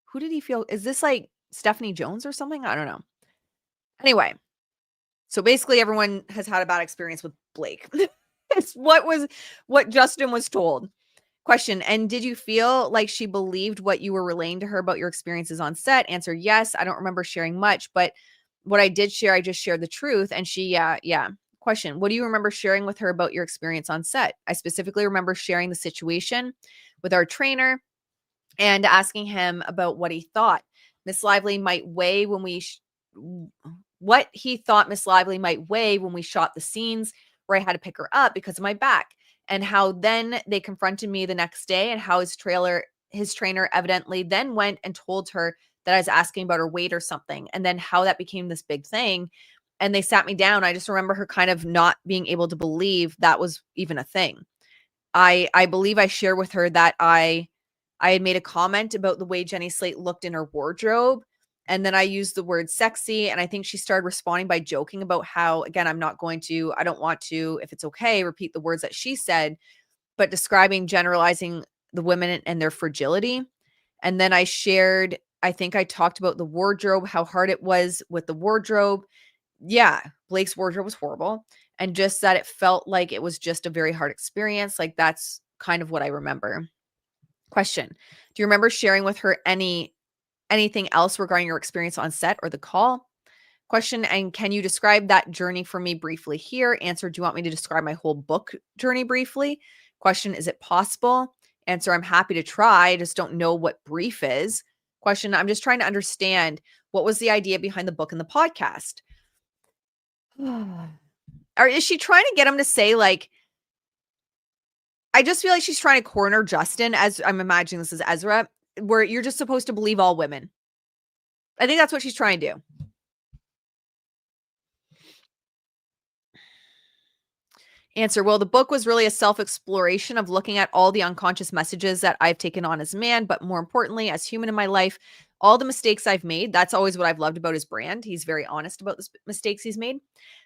who did he feel? Is this like Stephanie Jones or something? I don't know. Anyway, so basically everyone has had a bad experience with Blake. It's what Justin was told. Question, and did you feel like she believed what you were relaying to her about your experiences on set? Answer, yes. I don't remember sharing much, but what I did share, I just shared the truth. And she, yeah. Question, what do you remember sharing with her about your experience on set? I specifically remember sharing the situation with our trainer and asking him about what he thought Miss Lively might weigh when we, what he thought Miss Lively might weigh when we shot the scenes where I had to pick her up because of my back. And how then they confronted me the next day and how his trainer evidently then went and told her that I was asking about her weight or something. And then how that became this big thing. And they sat me down. I just remember her kind of not being able to believe that was even a thing. I believe I shared with her that I had made a comment about the way Jenny Slate looked in her wardrobe. And then I used the word sexy. And I think she started responding by joking about how, again, I don't want to, if it's okay, repeat the words that she said, but generalizing the women and their fragility. And then I think I talked about the wardrobe, how hard it was with the wardrobe. Yeah, Blake's wardrobe was horrible. And just that it felt like it was just a very hard experience. Like that's kind of what I remember. Question, do you remember sharing with her any anything else regarding your experience on set or the call? Question, and can you describe that journey for me briefly here? Answer, do you want me to describe my whole book journey briefly? Question, is it possible? Answer, I'm happy to try. I just don't know what brief is. Question, I'm just trying to understand what was the idea behind the book and the podcast. Or is she trying to get him to say, like, I just feel like she's trying to corner Justin, as I'm imagining this is Ezra, where you're just supposed to believe all women. I think that's what she's trying to do. Answer, well, the book was really a self-exploration of looking at all the unconscious messages that I've taken on as a man, but more importantly, as human in my life, all the mistakes I've made. That's always what I've loved about his brand. He's very honest about the mistakes he's made.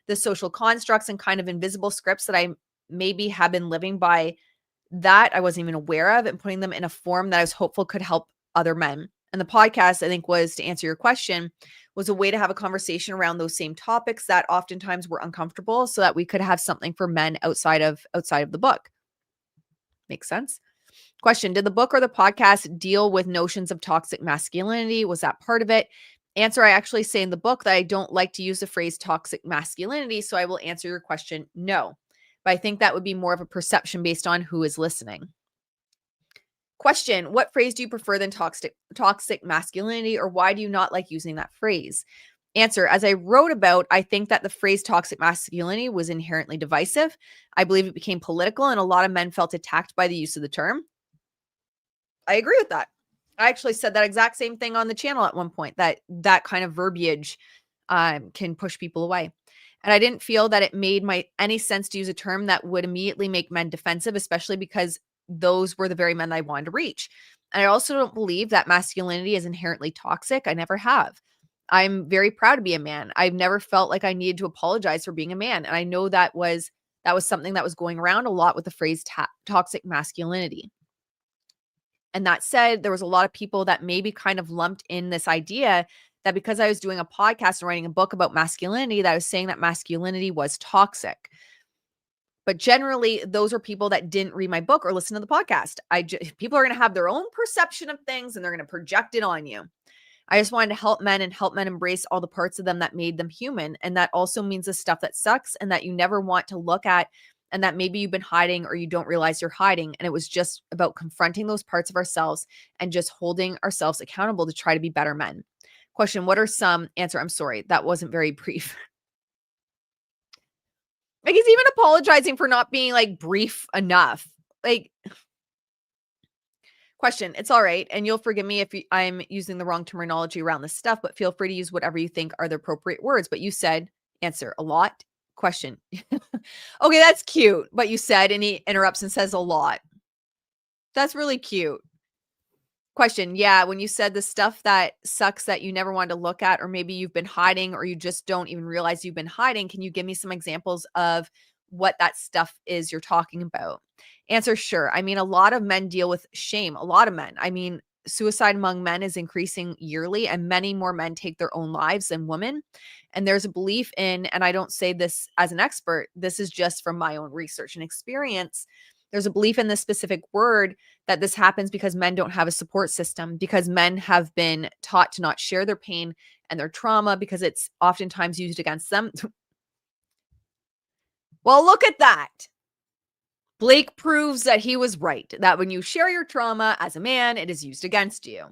The social constructs and kind of invisible scripts that I maybe have been living by that I wasn't even aware of, and putting them in a form that I was hopeful could help other men. And the podcast, I think, was, to answer your question, was a way to have a conversation around those same topics that oftentimes were uncomfortable, so that we could have something for men outside of the book. Makes sense? Question, did the book or the podcast deal with notions of toxic masculinity? Was that part of it? Answer, I actually say in the book that I don't like to use the phrase toxic masculinity, so I will answer your question, no. But I think that would be more of a perception based on who is listening. Question, what phrase do you prefer than toxic masculinity, or why do you not like using that phrase? Answer, as I wrote about, I think that the phrase toxic masculinity was inherently divisive. I believe it became political, and a lot of men felt attacked by the use of the term. I agree with that. I actually said that exact same thing on the channel at one point, that kind of verbiage can push people away. And I didn't feel that it made any sense to use a term that would immediately make men defensive, especially because those were the very men that I wanted to reach. And I also don't believe that masculinity is inherently toxic. I never have. I'm very proud to be a man. I've never felt like I needed to apologize for being a man. And I know that was something that was going around a lot with the phrase toxic masculinity. And that said, there was a lot of people that maybe kind of lumped in this idea that because I was doing a podcast and writing a book about masculinity, that I was saying that masculinity was toxic. But generally, those are people that didn't read my book or listen to the podcast. People are going to have their own perception of things, and they're going to project it on you. I just wanted to help men embrace all the parts of them that made them human. And that also means the stuff that sucks and that you never want to look at, and that maybe you've been hiding or you don't realize you're hiding. And it was just about confronting those parts of ourselves and just holding ourselves accountable to try to be better men. Question, what are some? Answer, I'm sorry, that wasn't very brief. Like, he's even apologizing for not being like brief enough. Like, question, it's all right. And you'll forgive me if I'm using the wrong terminology around this stuff, but feel free to use whatever you think are the appropriate words. But you said, answer, a lot. Question. Okay, that's cute. But you said, and he interrupts and says a lot. That's really cute. Question. Yeah, when you said the stuff that sucks that you never wanted to look at, or maybe you've been hiding, or you just don't even realize you've been hiding, can you give me some examples of what that stuff is you're talking about? Answer, sure. I mean, a lot of men deal with shame. A lot of men. I mean, suicide among men is increasing yearly, and many more men take their own lives than women. And there's a belief in, and I don't say this as an expert, this is just from my own research and experience, there's a belief in this specific word that this happens because men don't have a support system, because men have been taught to not share their pain and their trauma because it's oftentimes used against them. Well, look at that. Blake proves that he was right, that when you share your trauma as a man, it is used against you.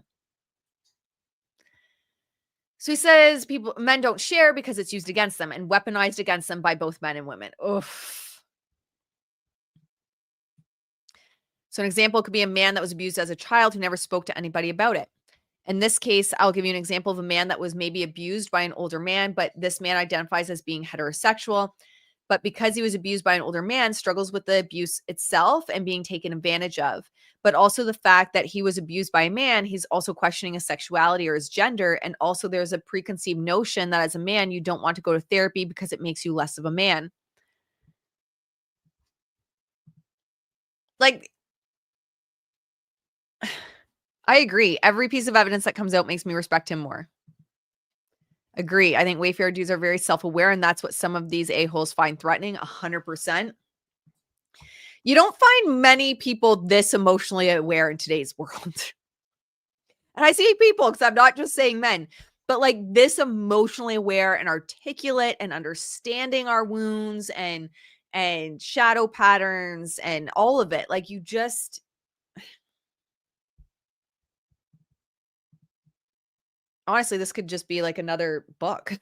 So he says men don't share because it's used against them and weaponized against them by both men and women. Oof. So an example could be a man that was abused as a child who never spoke to anybody about it. In this case, I'll give you an example of a man that was maybe abused by an older man, but this man identifies as being heterosexual. But because he was abused by an older man, struggles with the abuse itself and being taken advantage of. But also the fact that he was abused by a man, he's also questioning his sexuality or his gender. And also there's a preconceived notion that as a man, you don't want to go to therapy because it makes you less of a man. Like, I agree. Every piece of evidence that comes out makes me respect him more. Agree. I think Wayfair dudes are very self-aware, and that's what some of these a-holes find threatening. 100%. You don't find many people this emotionally aware in today's world. And I see people, because I'm not just saying men, but like this emotionally aware and articulate and understanding our wounds and shadow patterns and all of it. Like you just, honestly, this could just be like another book.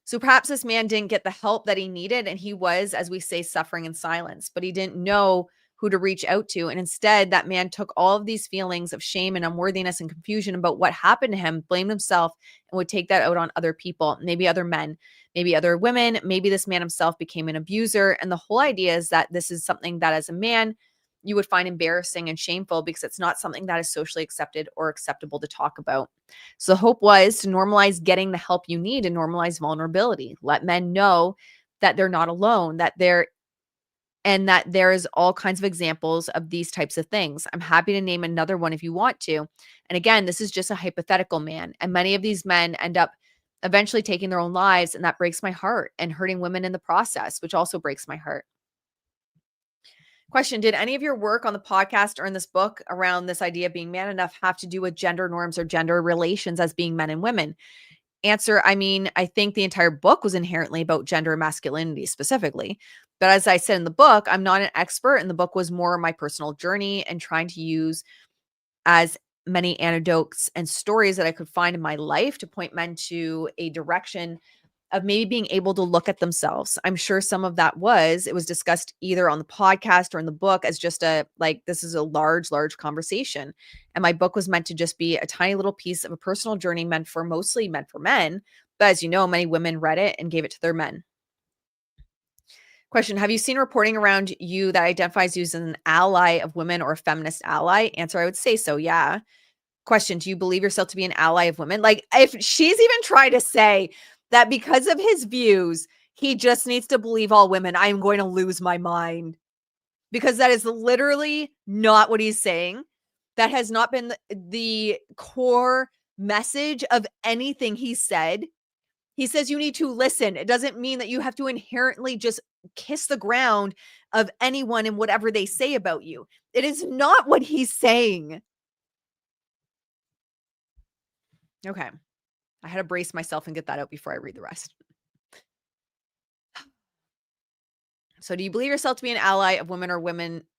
So perhaps this man didn't get the help that he needed, and he was, as we say, suffering in silence, but he didn't know who to reach out to. And instead, that man took all of these feelings of shame and unworthiness and confusion about what happened to him, blamed himself, and would take that out on other people, maybe other men, maybe other women. Maybe this man himself became an abuser. And the whole idea is that this is something that as a man, you would find embarrassing and shameful because it's not something that is socially accepted or acceptable to talk about. So the hope was to normalize getting the help you need and normalize vulnerability. Let men know that they're not alone, that there's all kinds of examples of these types of things. I'm happy to name another one if you want to. And again, this is just a hypothetical man. And many of these men end up eventually taking their own lives. And that breaks my heart, and hurting women in the process, which also breaks my heart. Question: did any of your work on the podcast or in this book around this idea of being man enough have to do with gender norms or gender relations as being men and women? Answer: I mean, I think the entire book was inherently about gender and masculinity specifically. But as I said in the book, I'm not an expert, and the book was more my personal journey and trying to use as many anecdotes and stories that I could find in my life to point men to a direction of maybe being able to look at themselves. I'm sure some of that it was discussed either on the podcast or in the book as just this is a large conversation. And my book was meant to just be a tiny little piece of a personal journey mostly meant for men. But as you know, many women read it and gave it to their men. Question: have you seen reporting around you that identifies you as an ally of women or a feminist ally? Answer: I would say so, yeah. Question: do you believe yourself to be an ally of women? Like, if she's even trying to say that because of his views, he just needs to believe all women, I am going to lose my mind. Because that is literally not what he's saying. That has not been the core message of anything he said. He says you need to listen. It doesn't mean that you have to inherently just kiss the ground of anyone and whatever they say about you. It is not what he's saying. Okay. I had to brace myself and get that out before I read the rest. So do you believe yourself to be an ally of women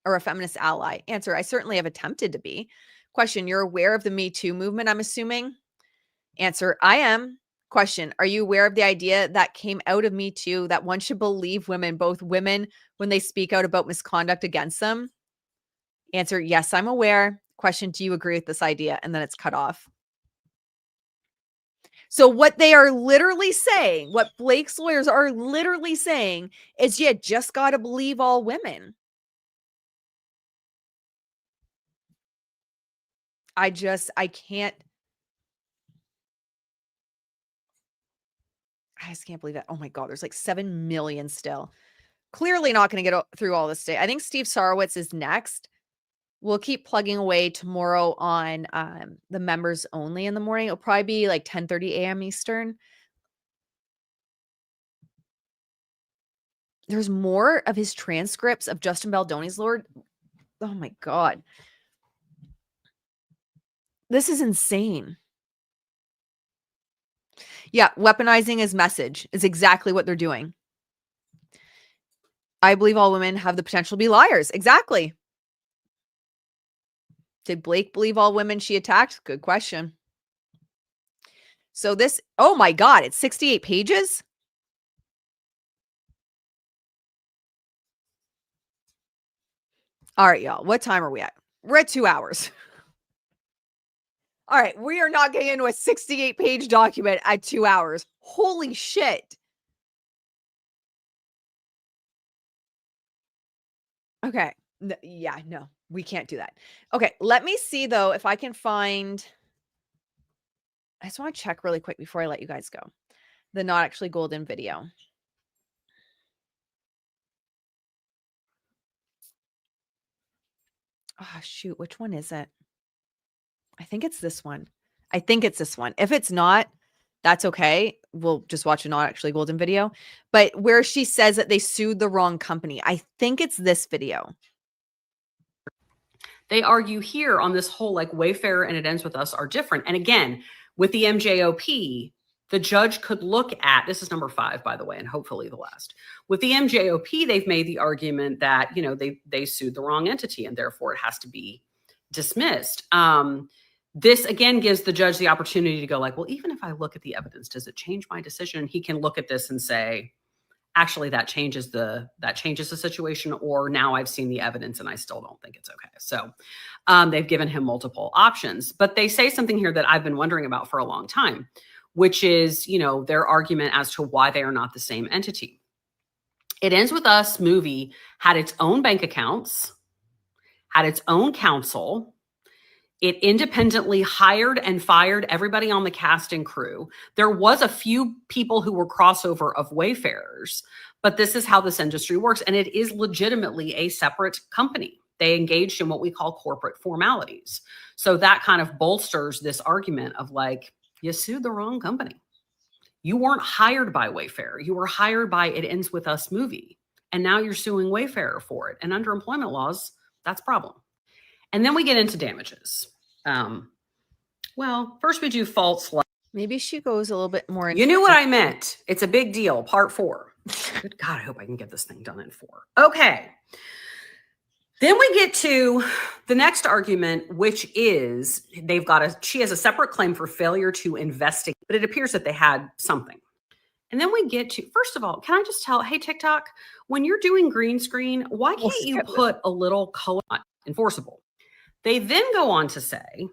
or a feminist ally? Answer: I certainly have attempted to be. Question: you're aware of the Me Too movement, I'm assuming? Answer: I am. Question: are you aware of the idea that came out of Me Too that one should believe women, both women, when they speak out about misconduct against them? Answer: yes, I'm aware. Question: do you agree with this idea? And then it's cut off. So what they are literally saying, what Blake's lawyers are literally saying is you just got to believe all women. I just can't believe that. Oh my God, there's like 7 million still. Clearly not going to get through all this today. I think Steve Sarowitz is next. We'll keep plugging away tomorrow on the members only in the morning. It'll probably be like 10:30 a.m. Eastern. There's more of his transcripts of Justin Baldoni's Lord. Oh my God. This is insane. Yeah, weaponizing his message is exactly what they're doing. I believe all women have the potential to be liars. Exactly. Did Blake believe all women she attacked? Good question. So this, oh my God, it's 68 pages. All right, y'all. What time are we at? We're at 2 hours. All right. We are not getting into a 68-page document at 2 hours. Holy shit. Okay. No, we can't do that. Okay. Let me see, though, if I can find. I just want to check really quick before I let you guys go. The Not Actually Golden video. Oh, shoot. Which one is it? I think it's this one. If it's not, that's okay. We'll just watch a Not Actually Golden video. But where she says that they sued the wrong company, I think it's this video. they argue here on this whole like Wayfair and It Ends With Us are different. And again, with the MJOP, the judge could look at, this is number 5, by the way, and hopefully the last. With the MJOP, they've made the argument that, you know, they sued the wrong entity and therefore it has to be dismissed. This again gives the judge the opportunity to go like, well, even if I look at the evidence, does it change my decision? And he can look at this and say, actually, that changes the situation, or now I've seen the evidence and I still don't think it's okay. So they've given him multiple options, but they say something here that I've been wondering about for a long time, which is, you know, their argument as to why they are not the same entity. It Ends With Us movie had its own bank accounts, had its own counsel. It independently hired and fired everybody on the cast and crew. There was a few people who were crossover of Wayfarers, but this is how this industry works. And it is legitimately a separate company. They engaged in what we call corporate formalities. So that kind of bolsters this argument of like, you sued the wrong company. You weren't hired by Wayfair. You were hired by It Ends With Us movie. And now you're suing Wayfair for it. And under employment laws, that's a problem. And then we get into damages. Well, first we do false light. Maybe she goes a little bit more. You knew what I meant. It's a big deal. Part 4. Good God, I hope I can get this thing done in 4. Okay. Then we get to the next argument, which is she has a separate claim for failure to investigate, but it appears that they had something. And then we get to, first of all, can I just tell, hey, TikTok, when you're doing green screen, why can't you put a little color enforceable? They then go on to say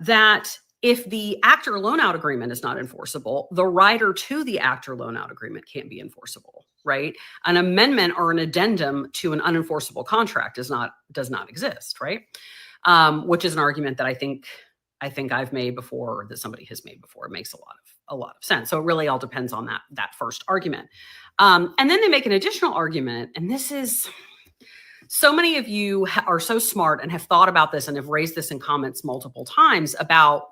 that if the actor loan-out agreement is not enforceable, the rider to the actor loan-out agreement can't be enforceable, right? An amendment or an addendum to an unenforceable contract does not exist, right? Which is an argument that I think I've made before, or that somebody has made before. It makes a lot of sense. So it really all depends on that first argument. And then they make an additional argument, and this is, so many of you are so smart and have thought about this and have raised this in comments multiple times about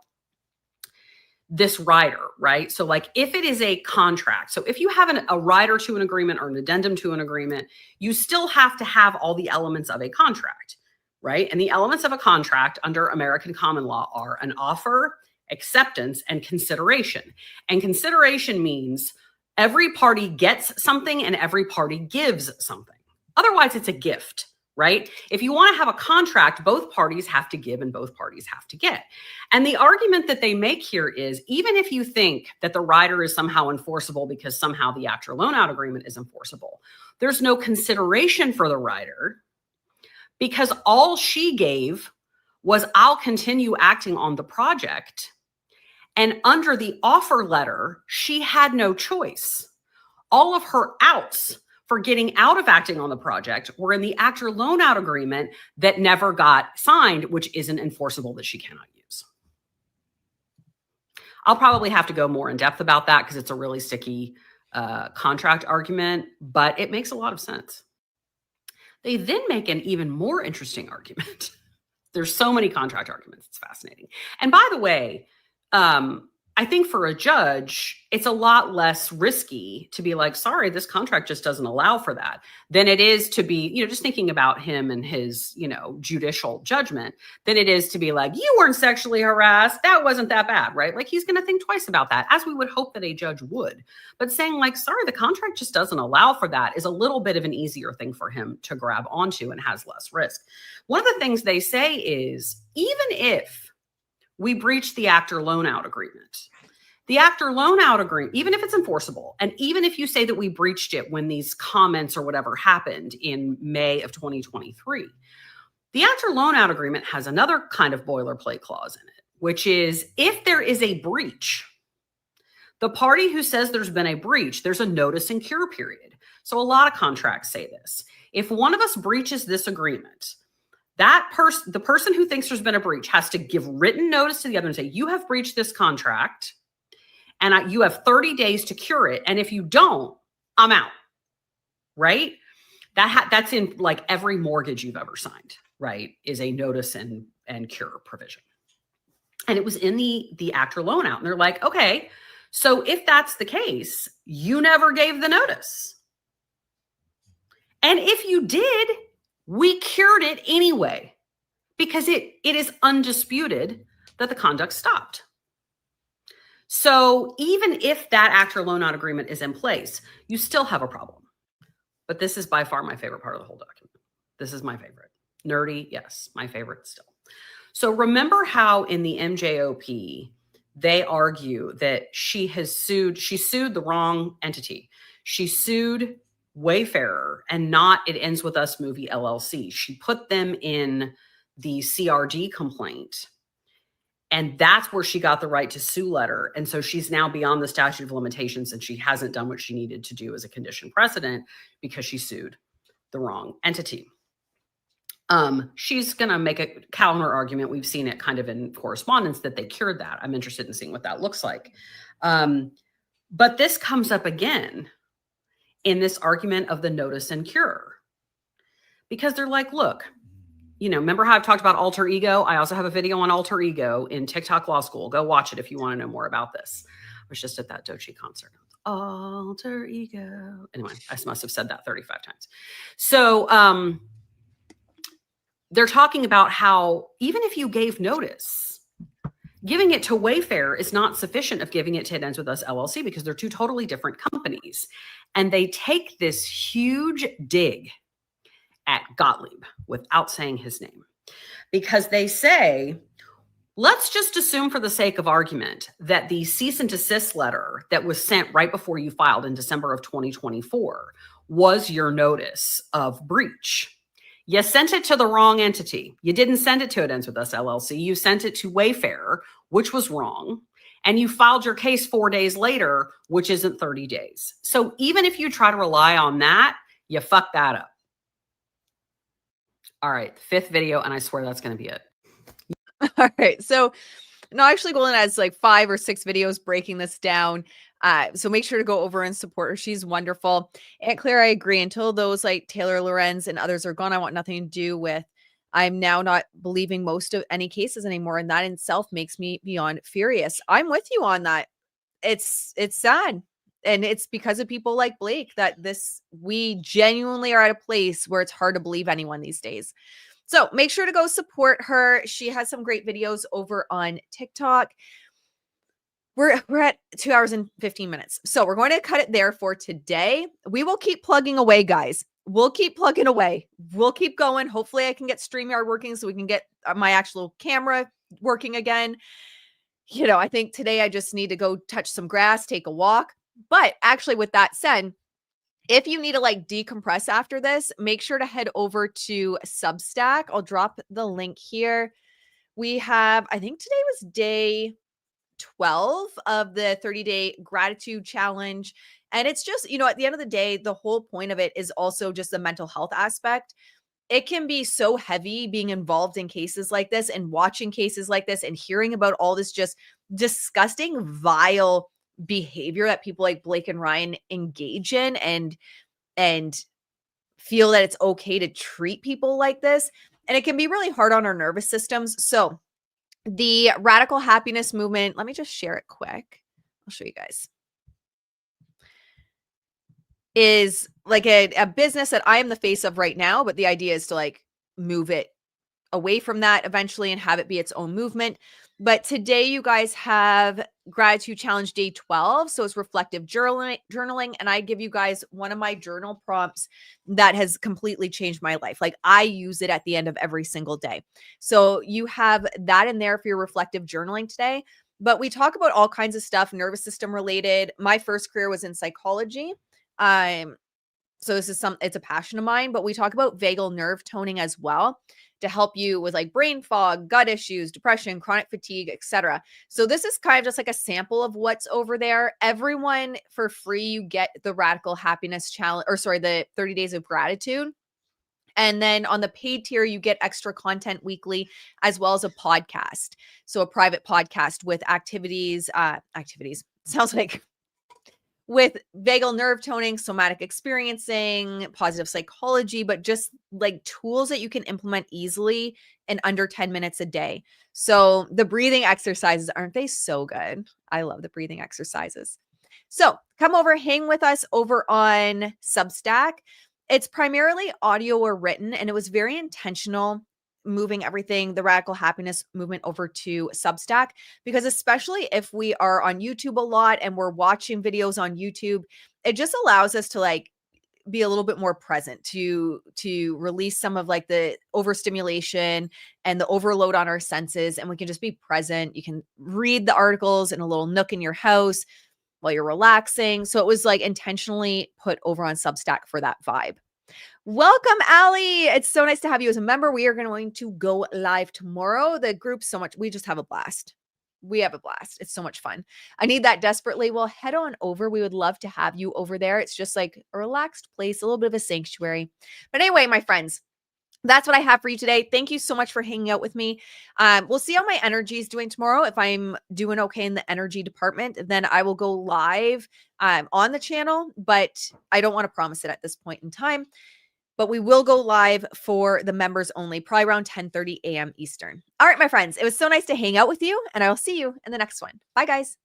this rider, right? So like if it is a contract, so if you have a rider to an agreement or an addendum to an agreement, you still have to have all the elements of a contract, right? And the elements of a contract under American common law are an offer, acceptance, and consideration. And consideration means every party gets something and every party gives something. Otherwise, it's a gift, right? If you want to have a contract, both parties have to give and both parties have to get. And the argument that they make here is, even if you think that the rider is somehow enforceable because somehow the actor loan-out agreement is enforceable, there's no consideration for the rider because all she gave was, I'll continue acting on the project. And under the offer letter, she had no choice. All of her outs for getting out of acting on the project were in the actor loan-out agreement that never got signed, which isn't enforceable, that she cannot use. I'll probably have to go more in depth about that because it's a really sticky contract argument, but it makes a lot of sense. They then make an even more interesting argument. There's so many contract arguments. It's fascinating. And by the way, I think for a judge, it's a lot less risky to be like, sorry, this contract just doesn't allow for that, than it is to be, just thinking about him and his, judicial judgment, than it is to be like, you weren't sexually harassed. That wasn't that bad, right? Like he's going to think twice about that, as we would hope that a judge would. But saying like, sorry, the contract just doesn't allow for that is a little bit of an easier thing for him to grab onto and has less risk. One of the things they say is, even if we breach the actor loan-out agreement, the actor loan-out agreement, even if it's enforceable, and even if you say that we breached it when these comments or whatever happened in May of 2023, the actor loan-out agreement has another kind of boilerplate clause in it, which is if there is a breach, the party who says there's been a breach, there's a notice and cure period. So a lot of contracts say this. If one of us breaches this agreement, the person who thinks there's been a breach has to give written notice to the other and say, you have breached this contract and you have 30 days to cure it. And if you don't, I'm out, right? That's in like every mortgage you've ever signed, right? Is a notice and cure provision. And it was in the actor loan out. And they're like, okay, so if that's the case, you never gave the notice. And if you did, we cured it anyway, because it is undisputed that the conduct stopped. So even if that actor loan-out agreement is in place, you still have a problem. But this is by far my favorite part of the whole document. This is my favorite. Nerdy, yes, my favorite still. So remember how in the MJOP, they argue that she sued the wrong entity. She sued Wayfarer and not It Ends With Us Movie LLC. She put them in the CRD complaint. And that's where she got the right to sue letter. And so she's now beyond the statute of limitations, and she hasn't done what she needed to do as a condition precedent because she sued the wrong entity. She's going to make a counter argument. We've seen it kind of in correspondence that they cured that. I'm interested in seeing what that looks like. But this comes up again in this argument of the notice and cure, because they're like, look, you know, remember how I've talked about alter ego? I also have a video on alter ego in TikTok Law School. Go watch it if you want to know more about this. I was just at that Dochi concert. Alter ego. Anyway, I must have said that 35 times. So they're talking about how even if you gave notice, giving it to Wayfair is not sufficient of giving it to It Ends With Us LLC because they're two totally different companies. And they take this huge dig at Gottlieb without saying his name, because they say, let's just assume for the sake of argument that the cease and desist letter that was sent right before you filed in December of 2024 was your notice of breach. You sent it to the wrong entity. You didn't send it to It Ends With Us LLC. You sent it to Wayfair, which was wrong. And you filed your case 4 days later, which isn't 30 days. So even if you try to rely on that, you fuck that up. All right, fifth video, and I swear that's going to be it. All right. So no, actually Golden has like 5 or 6 videos breaking this down. So make sure to go over and support her. She's wonderful. Aunt Claire, I agree. Until those like Taylor Lorenz and others are gone, I want nothing to do with. I'm now not believing most of any cases anymore. And that in itself makes me beyond furious. I'm with you on that. It's sad. And it's because of people like Blake that we genuinely are at a place where it's hard to believe anyone these days. So make sure to go support her. She has some great videos over on TikTok. We're at 2 hours and 15 minutes. So we're going to cut it there for today. We will keep plugging away, guys. We'll keep plugging away. We'll keep going. Hopefully I can get Streamyard working so we can get my actual camera working again. You know, I think today I just need to go touch some grass, take a walk. But actually, with that said, if you need to like decompress after this, make sure to head over to Substack. I'll drop the link here. We have, I think today was day 12 of the 30-day gratitude challenge. And it's just, you know, at the end of the day, the whole point of it is also just the mental health aspect. It can be so heavy being involved in cases like this and watching cases like this and hearing about all this just disgusting, vile behavior that people like Blake and Ryan engage in and feel that it's okay to treat people like this. And it can be really hard on our nervous systems. So the radical happiness movement, let me just share it quick. I'll show you guys. Is like a business that I am the face of right now, but the idea is to like move it away from that eventually and have it be its own movement. But today you guys have gratitude challenge day 12. So it's reflective journaling. And I give you guys one of my journal prompts that has completely changed my life. Like I use it at the end of every single day. So you have that in there for your reflective journaling today. But we talk about all kinds of stuff, nervous system related. My first career was in psychology. So this is it's a passion of mine, but we talk about vagal nerve toning as well to help you with like brain fog, gut issues, depression, chronic fatigue, etc. So this is kind of just like a sample of what's over there. Everyone for free, you get the radical happiness challenge, or sorry, the 30 days of gratitude. And then on the paid tier, you get extra content weekly, as well as a podcast. So a private podcast with activities, sounds like with vagal nerve toning, somatic experiencing, positive psychology, but just like tools that you can implement easily in under 10 minutes a day. So the breathing exercises, aren't they so good? I love the breathing exercises. So come over, hang with us over on Substack. It's primarily audio or written, and it was very intentional moving everything, the Radical Happiness movement, over to Substack, because especially if we are on YouTube a lot and we're watching videos on YouTube, it just allows us to like be a little bit more present, to release some of like the overstimulation and the overload on our senses, and we can just be present. You can read the articles in a little nook in your house while you're relaxing. So it was like intentionally put over on Substack for that vibe. Welcome, Allie. It's so nice to have you as a member. We are going to go live tomorrow. The group's so much, we just have a blast. We have a blast. It's so much fun. I need that desperately. Well, head on over. We would love to have you over there. It's just like a relaxed place, a little bit of a sanctuary. But anyway, my friends, that's what I have for you today. Thank you so much for hanging out with me. We'll see how my energy is doing tomorrow. If I'm doing okay in the energy department, then I will go live on the channel, but I don't want to promise it at this point in time. But we will go live for the members only, probably around 10:30 a.m. Eastern. All right, my friends, it was so nice to hang out with you, and I will see you in the next one. Bye, guys.